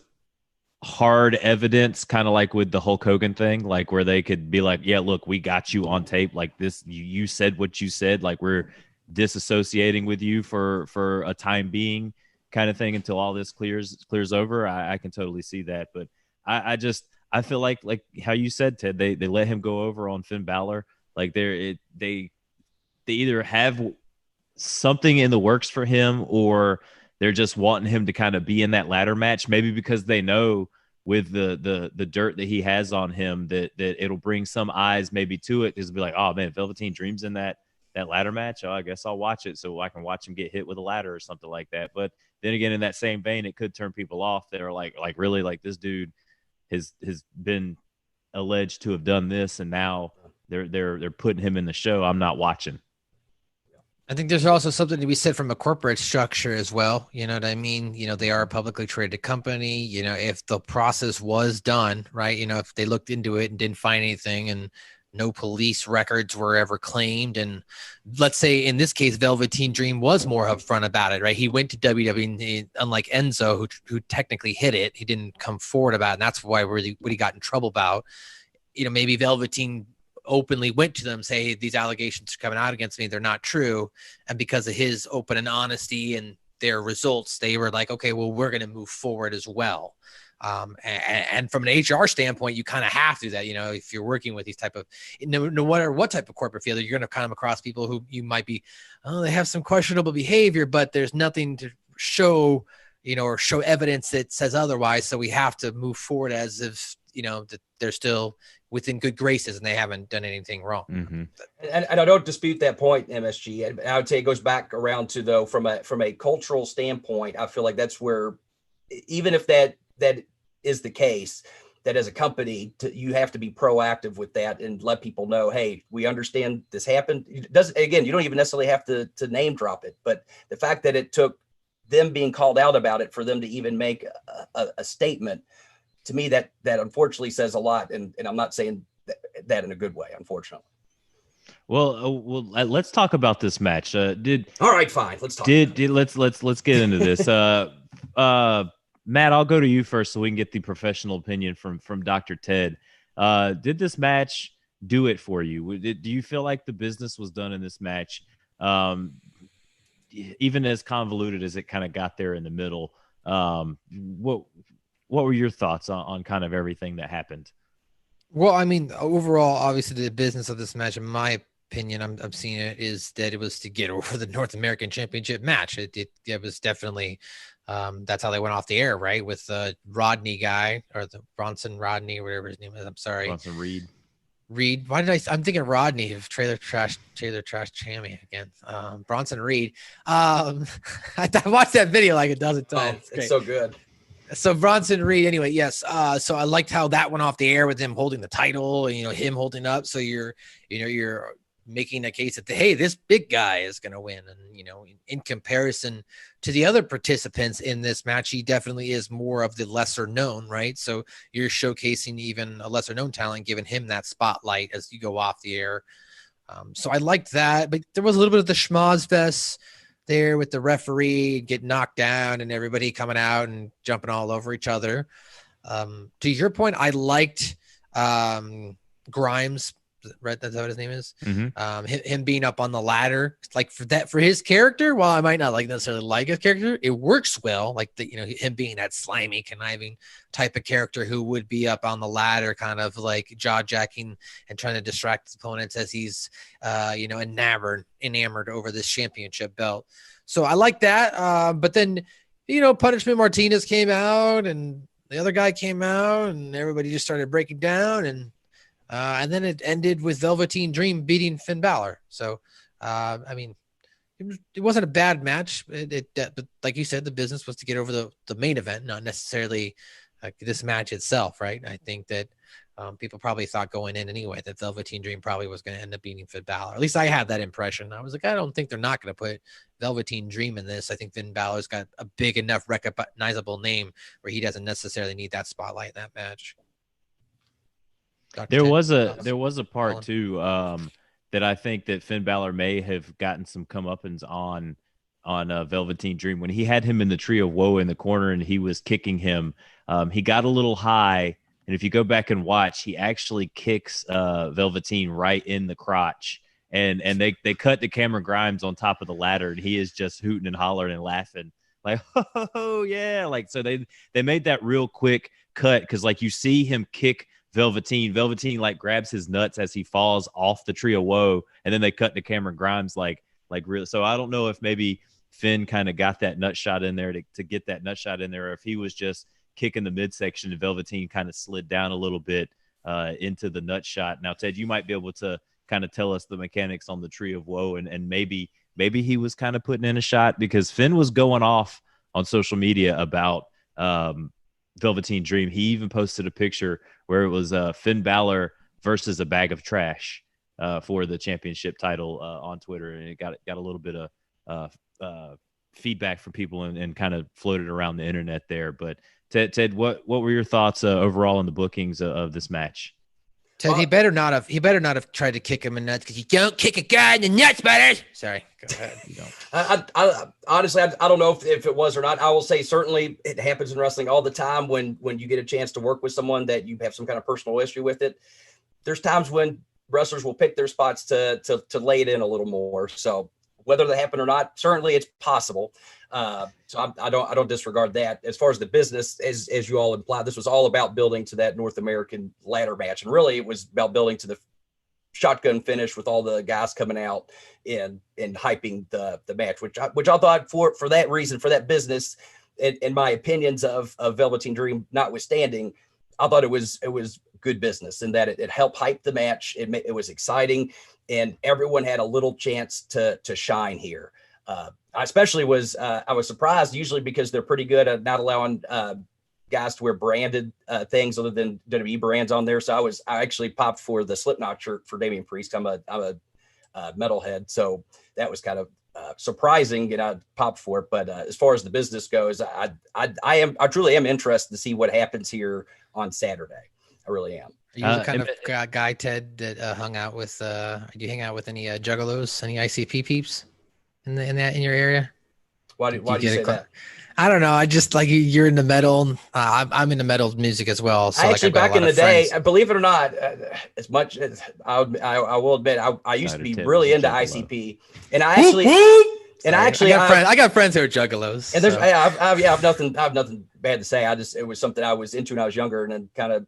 hard evidence, kind of like with the Hulk Hogan thing, like where they could be like, yeah, look, we got you on tape, like this, you said what you said, like we're disassociating with you for a time being, kind of thing, until all this clears over. I can totally see that. But I feel like how you said, Ted, they let him go over on Finn Balor. Like they either have something in the works for him, or they're just wanting him to kind of be in that ladder match, maybe because they know with the dirt that he has on him that it'll bring some eyes maybe to it, because it'll be like, oh man, Velveteen Dream's in that ladder match. Oh, I guess I'll watch it so I can watch him get hit with a ladder or something like that. But then again, in that same vein, it could turn people off that are like really, like, this dude has been alleged to have done this, and now they're putting him in the show. I'm not watching. I think there's also something to be said from a corporate structure as well. You know what I mean? You know, they are a publicly traded company. You know, if the process was done, right, you know, if they looked into it and didn't find anything and no police records were ever claimed, and let's say in this case, Velveteen Dream was more upfront about it, right? He went to WWE, unlike Enzo, who technically hid it. He didn't come forward about it, and that's why what he got in trouble about. You know, maybe Velveteen openly went to them, say, hey, these allegations are coming out against me, they're not true. And because of his open and honesty and their results, they were like, okay, well, we're going to move forward as well. And from an HR standpoint, you kind of have to do that. You know, if you're working with these type of, no matter what type of corporate field, you're going to come across people who you might be, oh, they have some questionable behavior, but there's nothing to show, you know, or show evidence that says otherwise. So we have to move forward as if, you know, that they're still within good graces and they haven't done anything wrong. Mm-hmm. And I don't dispute that point, MSG. I would say it goes back around to, though, from a cultural standpoint, I feel like that's where, even if that is the case, that as a company, you have to be proactive with that and let people know, hey, we understand this happened. It doesn't, again, you don't even necessarily have to name drop it, but the fact that it took them being called out about it for them to even make a statement, to me, that unfortunately says a lot. And I'm not saying that in a good way, unfortunately. Well, let's talk about this match. All right, fine. Let's talk. Let's get into this. Matt, I'll go to you first so we can get the professional opinion from Dr. Ted. Did this match do it for you? Do you feel like the business was done in this match, even as convoluted as it kind of got there in the middle? What were your thoughts on kind of everything that happened? Well, I mean, overall, obviously, the business of this match, in my opinion, I'm seeing it, is that it was to get over the North American Championship match. It was definitely, that's how they went off the air, right? With the Rodney guy, or the Bronson Rodney, whatever his name is. I'm sorry. Bronson Reed. Why did I'm thinking Rodney of Trailer Trash Chammy again. Bronson Reed. I watched that video like a dozen times. It's so good. So Bronson Reed, anyway, yes. So I liked how that went off the air with him holding the title, and, you know, him holding up. So you're making a case that, hey, this big guy is going to win. And, you know, in comparison to the other participants in this match, he definitely is more of the lesser known, right? So you're showcasing even a lesser known talent, giving him that spotlight as you go off the air. So I liked that, but there was a little bit of the schmoz fest there with the referee get knocked down and everybody coming out and jumping all over each other. To your point, I liked Grimes, right? That's what his name is. Mm-hmm. Him being up on the ladder, like for his character, while I might not necessarily like his character, it works well. Like him being that slimy, conniving type of character who would be up on the ladder, kind of like jaw jacking and trying to distract his opponents as he's, enamored over this championship belt. So I like that. But then, Punishment Martinez came out and the other guy came out and everybody just started breaking down, and then it ended with Velveteen Dream beating Finn Balor. So, it wasn't a bad match. But like you said, the business was to get over the main event, not necessarily this match itself, right? I think that people probably thought going in anyway that Velveteen Dream probably was going to end up beating Finn Balor. At least I had that impression. I was like, I don't think they're not going to put Velveteen Dream in this. I think Finn Balor's got a big enough recognizable name where he doesn't necessarily need that spotlight in that match. There was a part too that I think that Finn Balor may have gotten some comeuppance on Velveteen Dream when he had him in the Tree of Woe in the corner and he was kicking him. He got a little high, and if you go back and watch, he actually kicks Velveteen right in the crotch. And they cut to Cameron Grimes on top of the ladder, and he is just hooting and hollering and laughing like, oh yeah, like, so they made that real quick cut, because like you see him kick Velveteen like grabs his nuts as he falls off the Tree of Woe, and then they cut to Cameron Grimes like real. So I don't know if maybe Finn kind of got that nut shot in there to get that nut shot in there, or if he was just kicking the midsection and Velveteen kind of slid down a little bit into the nut shot. Now, Ted, you might be able to kind of tell us the mechanics on the Tree of Woe, and maybe he was kind of putting in a shot, because Finn was going off on social media about Velveteen Dream. He even posted a picture where it was Finn Balor versus a bag of trash for the championship title on Twitter, and it got a little bit of feedback from people and kind of floated around the internet there. But Ted, what were your thoughts overall on the bookings of this match? Ted, he better not have tried to kick him in the nuts, because you don't kick a guy in the nuts, buddy. Sorry, go ahead. You don't. I honestly, I don't know if it was or not. I will say certainly it happens in wrestling all the time when you get a chance to work with someone that you have some kind of personal history with it. There's times when wrestlers will pick their spots to lay it in a little more. So whether that happened or not, certainly it's possible. So I don't disregard that. As far as the business, as you all implied, this was all about building to that North American ladder match. And really it was about building to the shotgun finish with all the guys coming out and hyping the match, which I thought for that reason, for that business, in my opinions of Velveteen Dream notwithstanding, I thought it was good business, in that it helped hype the match. It was exciting, and everyone had a little chance to shine here. I especially was surprised, usually because they're pretty good at not allowing guys to wear branded things other than WWE brands on there. So I actually popped for the Slipknot shirt for Damian Priest. I'm a metalhead, so that was kind of surprising, and I popped for it. But as far as the business goes, I truly am interested to see what happens here on Saturday. I really am. Are you the kind of guy, Ted, that hung out with? Do you hang out with any juggalos, any ICP peeps in your area? Why do you say that? I don't know. I just like you're into metal. I'm into metal music as well. So actually, back in the day, believe it or not, as much as I will admit, I used to be really into ICP, and I got friends who are juggalos. And there's, so. I have nothing bad to say. It was something I was into when I was younger, and then kind of,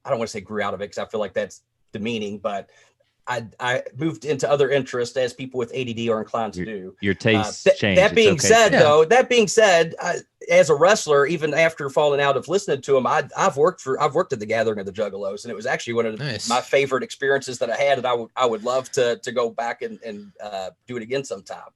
I don't want to say grew out of it, because I feel like that's demeaning, but I moved into other interests, as people with ADD are inclined to do. Your tastes change. That being said, as a wrestler, even after falling out of listening to them, I've worked at the Gathering of the Juggalos, and it was actually one of my favorite experiences that I had, and I would love to go back and do it again sometime.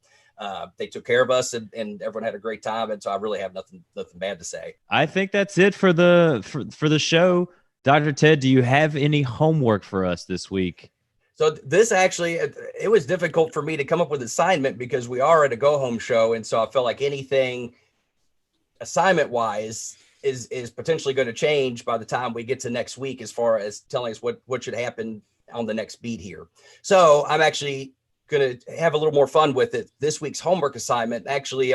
They took care of us, and everyone had a great time, and so I really have nothing bad to say. I think that's it for the show. Dr. Ted, do you have any homework for us this week? So this actually, it was difficult for me to come up with assignment, because we are at a go-home show, and so I felt like anything assignment-wise is potentially going to change by the time we get to next week, as far as telling us what should happen on the next beat here. So I'm actually going to have a little more fun with it. This week's homework assignment, actually,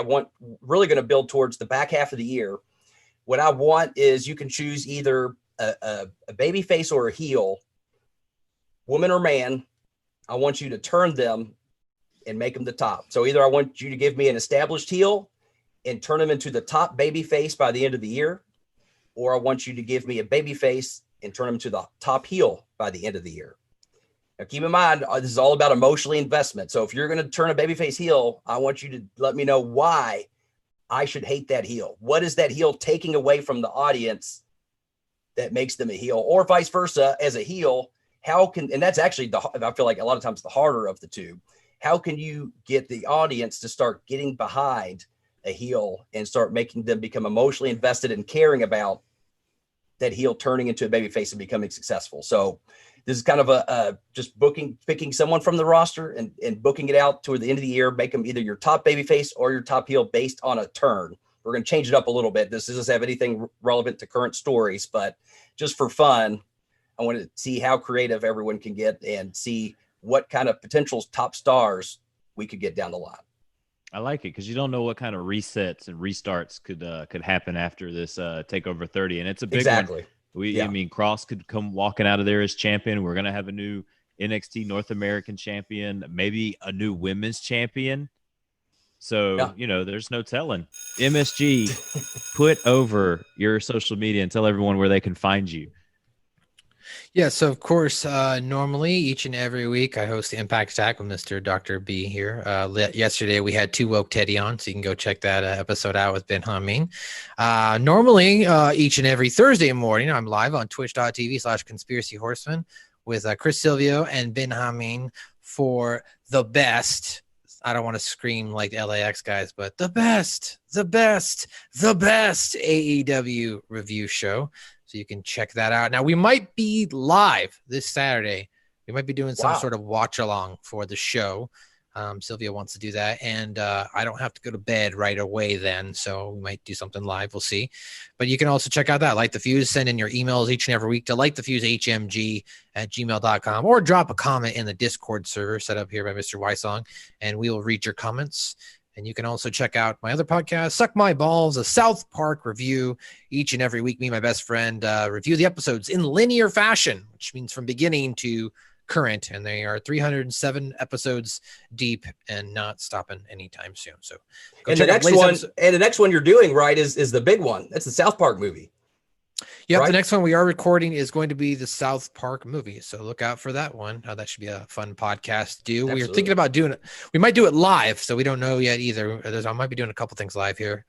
really going to build towards the back half of the year. What I want is you can choose either a baby face or a heel, woman or man. I want you to turn them and make them the top. So either I want you to give me an established heel and turn them into the top baby face by the end of the year, or I want you to give me a baby face and turn them to the top heel by the end of the year. Now, keep in mind, this is all about emotional investment. So if you're going to turn a babyface heel, I want you to let me know why I should hate that heel. What is that heel taking away from the audience that makes them a heel, or vice versa? As a heel, and that's actually I feel like a lot of times the harder of the two. How can you get the audience to start getting behind a heel and start making them become emotionally invested and caring about that heel turning into a babyface and becoming successful? So this is kind of just picking someone from the roster and booking it out toward the end of the year, make them either your top babyface or your top heel based on a turn. We're going to change it up a little bit. This doesn't have anything relevant to current stories, but just for fun, I want to see how creative everyone can get and see what kind of potential top stars we could get down the line. I like it because you don't know what kind of resets and restarts could happen after this TakeOver 30, and it's a big one. I mean, Kross could come walking out of there as champion. We're gonna have a new NXT North American champion, maybe a new women's champion. So there's no telling. MSG, put over your social media and tell everyone where they can find you. Yeah, so of course, normally each and every week I host the Impact Attack with Mr. Dr. B here. Yesterday we had Two Woke Teddy on, so you can go check that episode out with Ben Hameen. Normally, each and every Thursday morning, I'm live on twitch.tv/Conspiracy Horseman with Chris Silvio and Ben Hameen for the best. I don't want to scream like the LAX guys, but the best AEW review show. So you can check that out. Now, we might be live this Saturday. We might be doing some sort of watch along for the show. Sylvia wants to do that. And I don't have to go to bed right away then. So we might do something live. We'll see. But you can also check out that. Light the Fuse. Send in your emails each and every week to lightthefusehmg@gmail.com or drop a comment in the Discord server set up here by Mr. Wysong. And we will read your comments. And you can also check out my other podcast, Suck My Balls, a South Park review. Each and every week, me and my best friend review the episodes in linear fashion, which means from beginning to current. And they are 307 episodes deep and not stopping anytime soon. So, and the next one you're doing, right, is the big one. That's the South Park movie. Yep, right? The next one we are recording is going to be the South Park movie. So look out for that one. That should be a fun podcast to do. Absolutely. We are thinking about doing it. We might do it live, so we don't know yet either. I might be doing a couple things live here.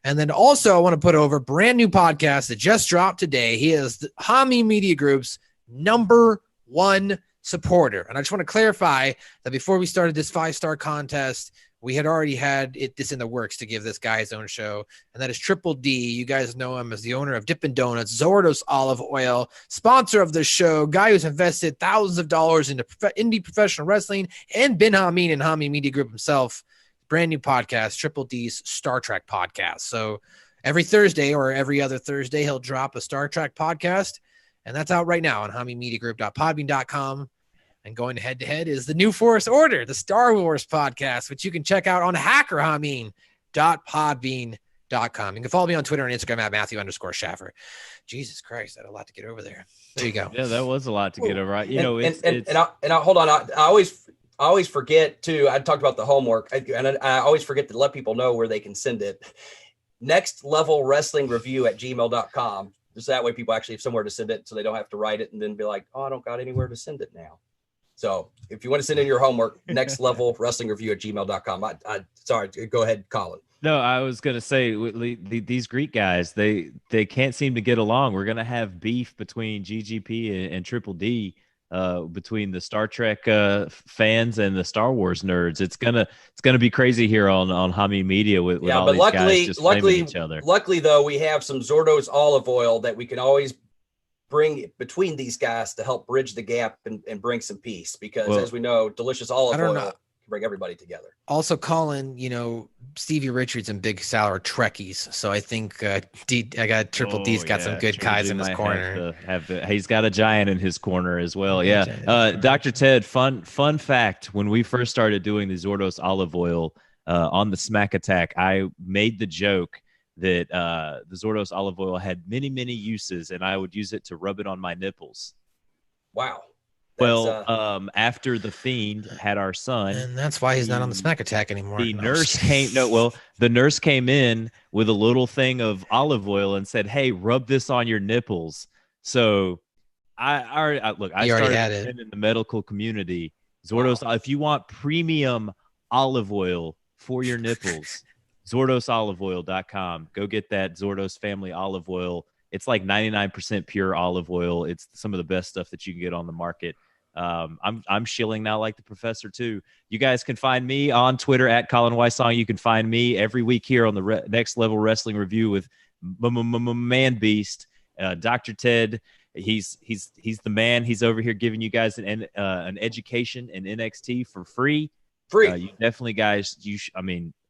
And then also I want to put over a brand new podcast that just dropped today. He is the Hami Media Group's #1 supporter. And I just want to clarify that before we started this 5-star contest, we had already had this in the works to give this guy his own show, and that is Triple D. You guys know him as the owner of Dippin' Donuts, Zordos Olive Oil, sponsor of the show, guy who's invested thousands of dollars into indie professional wrestling, and Ben Hameen and Hami Media Group himself. Brand new podcast, Triple D's Star Trek podcast. So every Thursday or every other Thursday, he'll drop a Star Trek podcast, and that's out right now on HamiMediaGroup.podbean.com. And going head to head is the New Force Order, the Star Wars podcast, which you can check out on hackerhameen.podbean.com. You can follow me on Twitter and Instagram at Matthew_Schaffer. Jesus Christ, I had a lot to get over there. There you go. Yeah, that was a lot to get over. Right? Hold on. I always forget too. I talked about the homework, and I always forget to let people know where they can send it. Next Level Wrestling Review @gmail.com. Just that way people actually have somewhere to send it, so they don't have to write it and then be like, oh, I don't got anywhere to send it now. So if you want to send in your homework, Next Level Wrestling Review @gmail.com. Sorry, go ahead, Colin. No, I was going to say these Greek guys, they can't seem to get along. We're going to have beef between GGP and Triple D, between the Star Trek fans and the Star Wars nerds. It's gonna be crazy here on Hami Media with all these guys just flaming each other. Luckily, though, we have some Zordo's olive oil that we can always bring between these guys to help bridge the gap and bring some peace, because as we know, delicious olive oil can bring everybody together. Also, Colin, Stevie Richards and Big Sal are Trekkies, so I think I got Triple D's got some good guys in his corner. He's got a giant in his corner as well. Yeah, Dr. Ted, fun fact: when we first started doing the Zordos olive oil on the Smack Attack, I made the joke that the Zordos olive oil had many, many uses, and I would use it to rub it on my nipples. Wow. After the Fiend had our son, and that's why he's not on the Smack Attack anymore. The nurse came in with a little thing of olive oil and said, "Hey, rub this on your nipples." So I started in the medical community. Zordos, if you want premium olive oil for your nipples, ZordosOliveOil.com. Go get that Zordos family olive oil. It's like 99% pure olive oil. It's some of the best stuff that you can get on the market. I'm shilling now like the professor too. You guys can find me on Twitter at Colin Wysong. You can find me every week here on the Next Level Wrestling Review with Man Beast, Dr. Ted. He's the man. He's over here giving you guys an education in NXT for free. You definitely guys.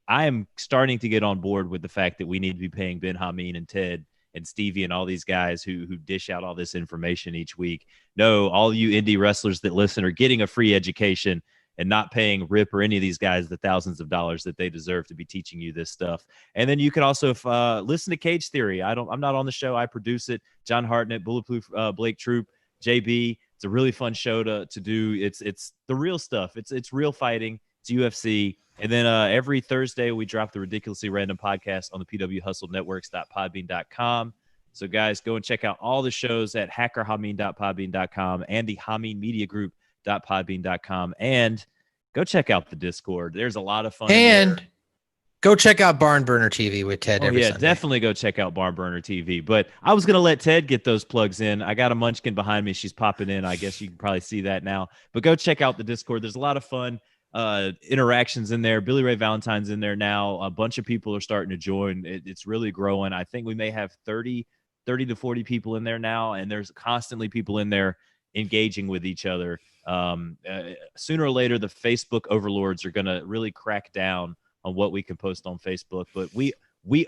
I am starting to get on board with the fact that we need to be paying Ben Hameen and Ted and Stevie and all these guys who dish out all this information each week. No, all you indie wrestlers that listen are getting a free education. and not paying Rip or any of these guys the thousands of dollars that they deserve to be teaching you this stuff. And then you can also listen to Cage Theory. I'm not on the show. I produce it. John Hartnett, Bulletproof Blake Troop, JB. It's a really fun show to do. It's the real stuff. It's real fighting. It's UFC. And then every Thursday we drop the Ridiculously Random podcast on the pwhustlenetworks.podbean.com. So guys, go and check out all the shows at hackerhameen.podbean.com and the Hameen Media Group.podbean.com, and go check out the Discord. There's a lot of fun. And go check out Barn Burner TV with Ted. Every Sunday. Definitely go check out Barn Burner TV. But I was going to let Ted get those plugs in. I got a munchkin behind me. She's popping in. I guess you can probably see that now. But go check out the Discord. There's a lot of fun interactions in there. Billy Ray Valentine's in there now. A bunch of people are starting to join. It's really growing. I think we may have 30 to 40 people in there now, and there's constantly people in there engaging with each other. Sooner or later, the Facebook overlords are going to really crack down on what we can post on Facebook, but we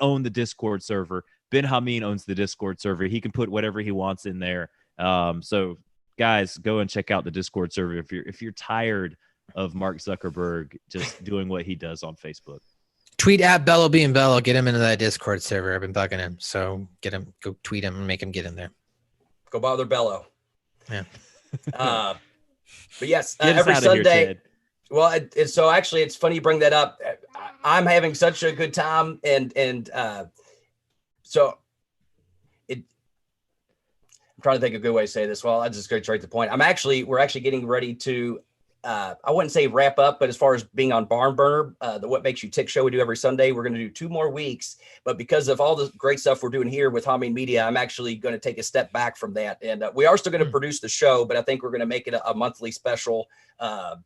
own the Discord server. Ben Hameen owns the Discord server. He can put whatever he wants in there. So guys, go and check out the Discord server if you're tired of Mark Zuckerberg just doing what he does on Facebook. Tweet at Bello being Bello. Get him into that Discord server. I've been bugging him. So go tweet him and make him get in there. Go bother Bello. Yeah. But yes, every Sunday. Here, well, so actually, it's funny you bring that up. I'm having such a good time, and so I'm trying to think of a good way to say this. Well, I'll just go straight to the point. We're actually getting ready to. I wouldn't say wrap up, but as far as being on Barn Burner, the What Makes You Tick show we do every Sunday, we're going to do 2 more weeks. But because of all the great stuff we're doing here with Hameen Media, I'm actually going to take a step back from that. And we are still going to produce the show, but I think we're going to make it a monthly special and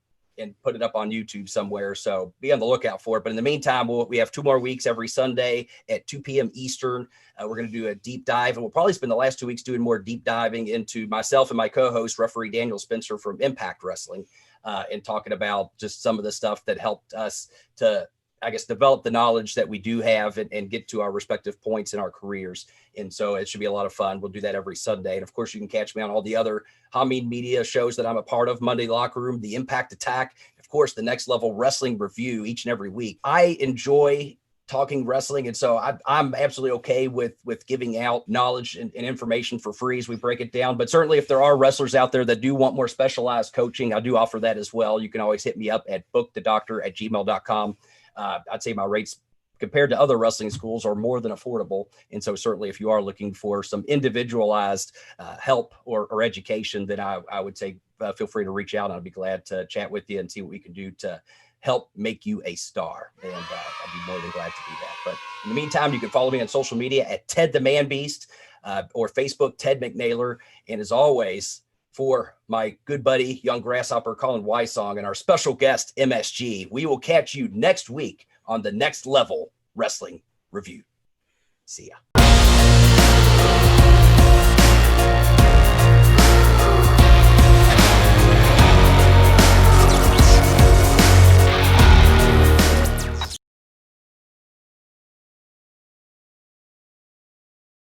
put it up on YouTube somewhere. So be on the lookout for it. But in the meantime, we have 2 more weeks every Sunday at 2 p.m. Eastern. We're going to do a deep dive, and we'll probably spend the last 2 weeks doing more deep diving into myself and my co-host, referee Daniel Spencer from Impact Wrestling. And talking about just some of the stuff that helped us to, I guess, develop the knowledge that we do have and get to our respective points in our careers. And so it should be a lot of fun. We'll do that every Sunday. And of course, you can catch me on all the other Hameen Media shows that I'm a part of: Monday Locker Room, the Impact Attack, of course, the Next Level Wrestling Review each and every week. I enjoy talking wrestling, and so I'm absolutely okay with giving out knowledge and information for free as we break it down. But certainly if there are wrestlers out there that do want more specialized coaching, I do offer that as well. You can always hit me up at bookthedoctor@gmail.com. I'd say my rates compared to other wrestling schools are more than affordable, and so certainly if you are looking for some individualized help or education, then I would say feel free to reach out, and I'd be glad to chat with you and see what we can do to help make you a star. And I'd be more than glad to do that. But in the meantime, you can follow me on social media at Ted the Man Beast or Facebook, Ted McNaylor. And as always, for my good buddy, young Grasshopper Colin Wysong, and our special guest, MSG, we will catch you next week on the Next Level Wrestling Review. See ya.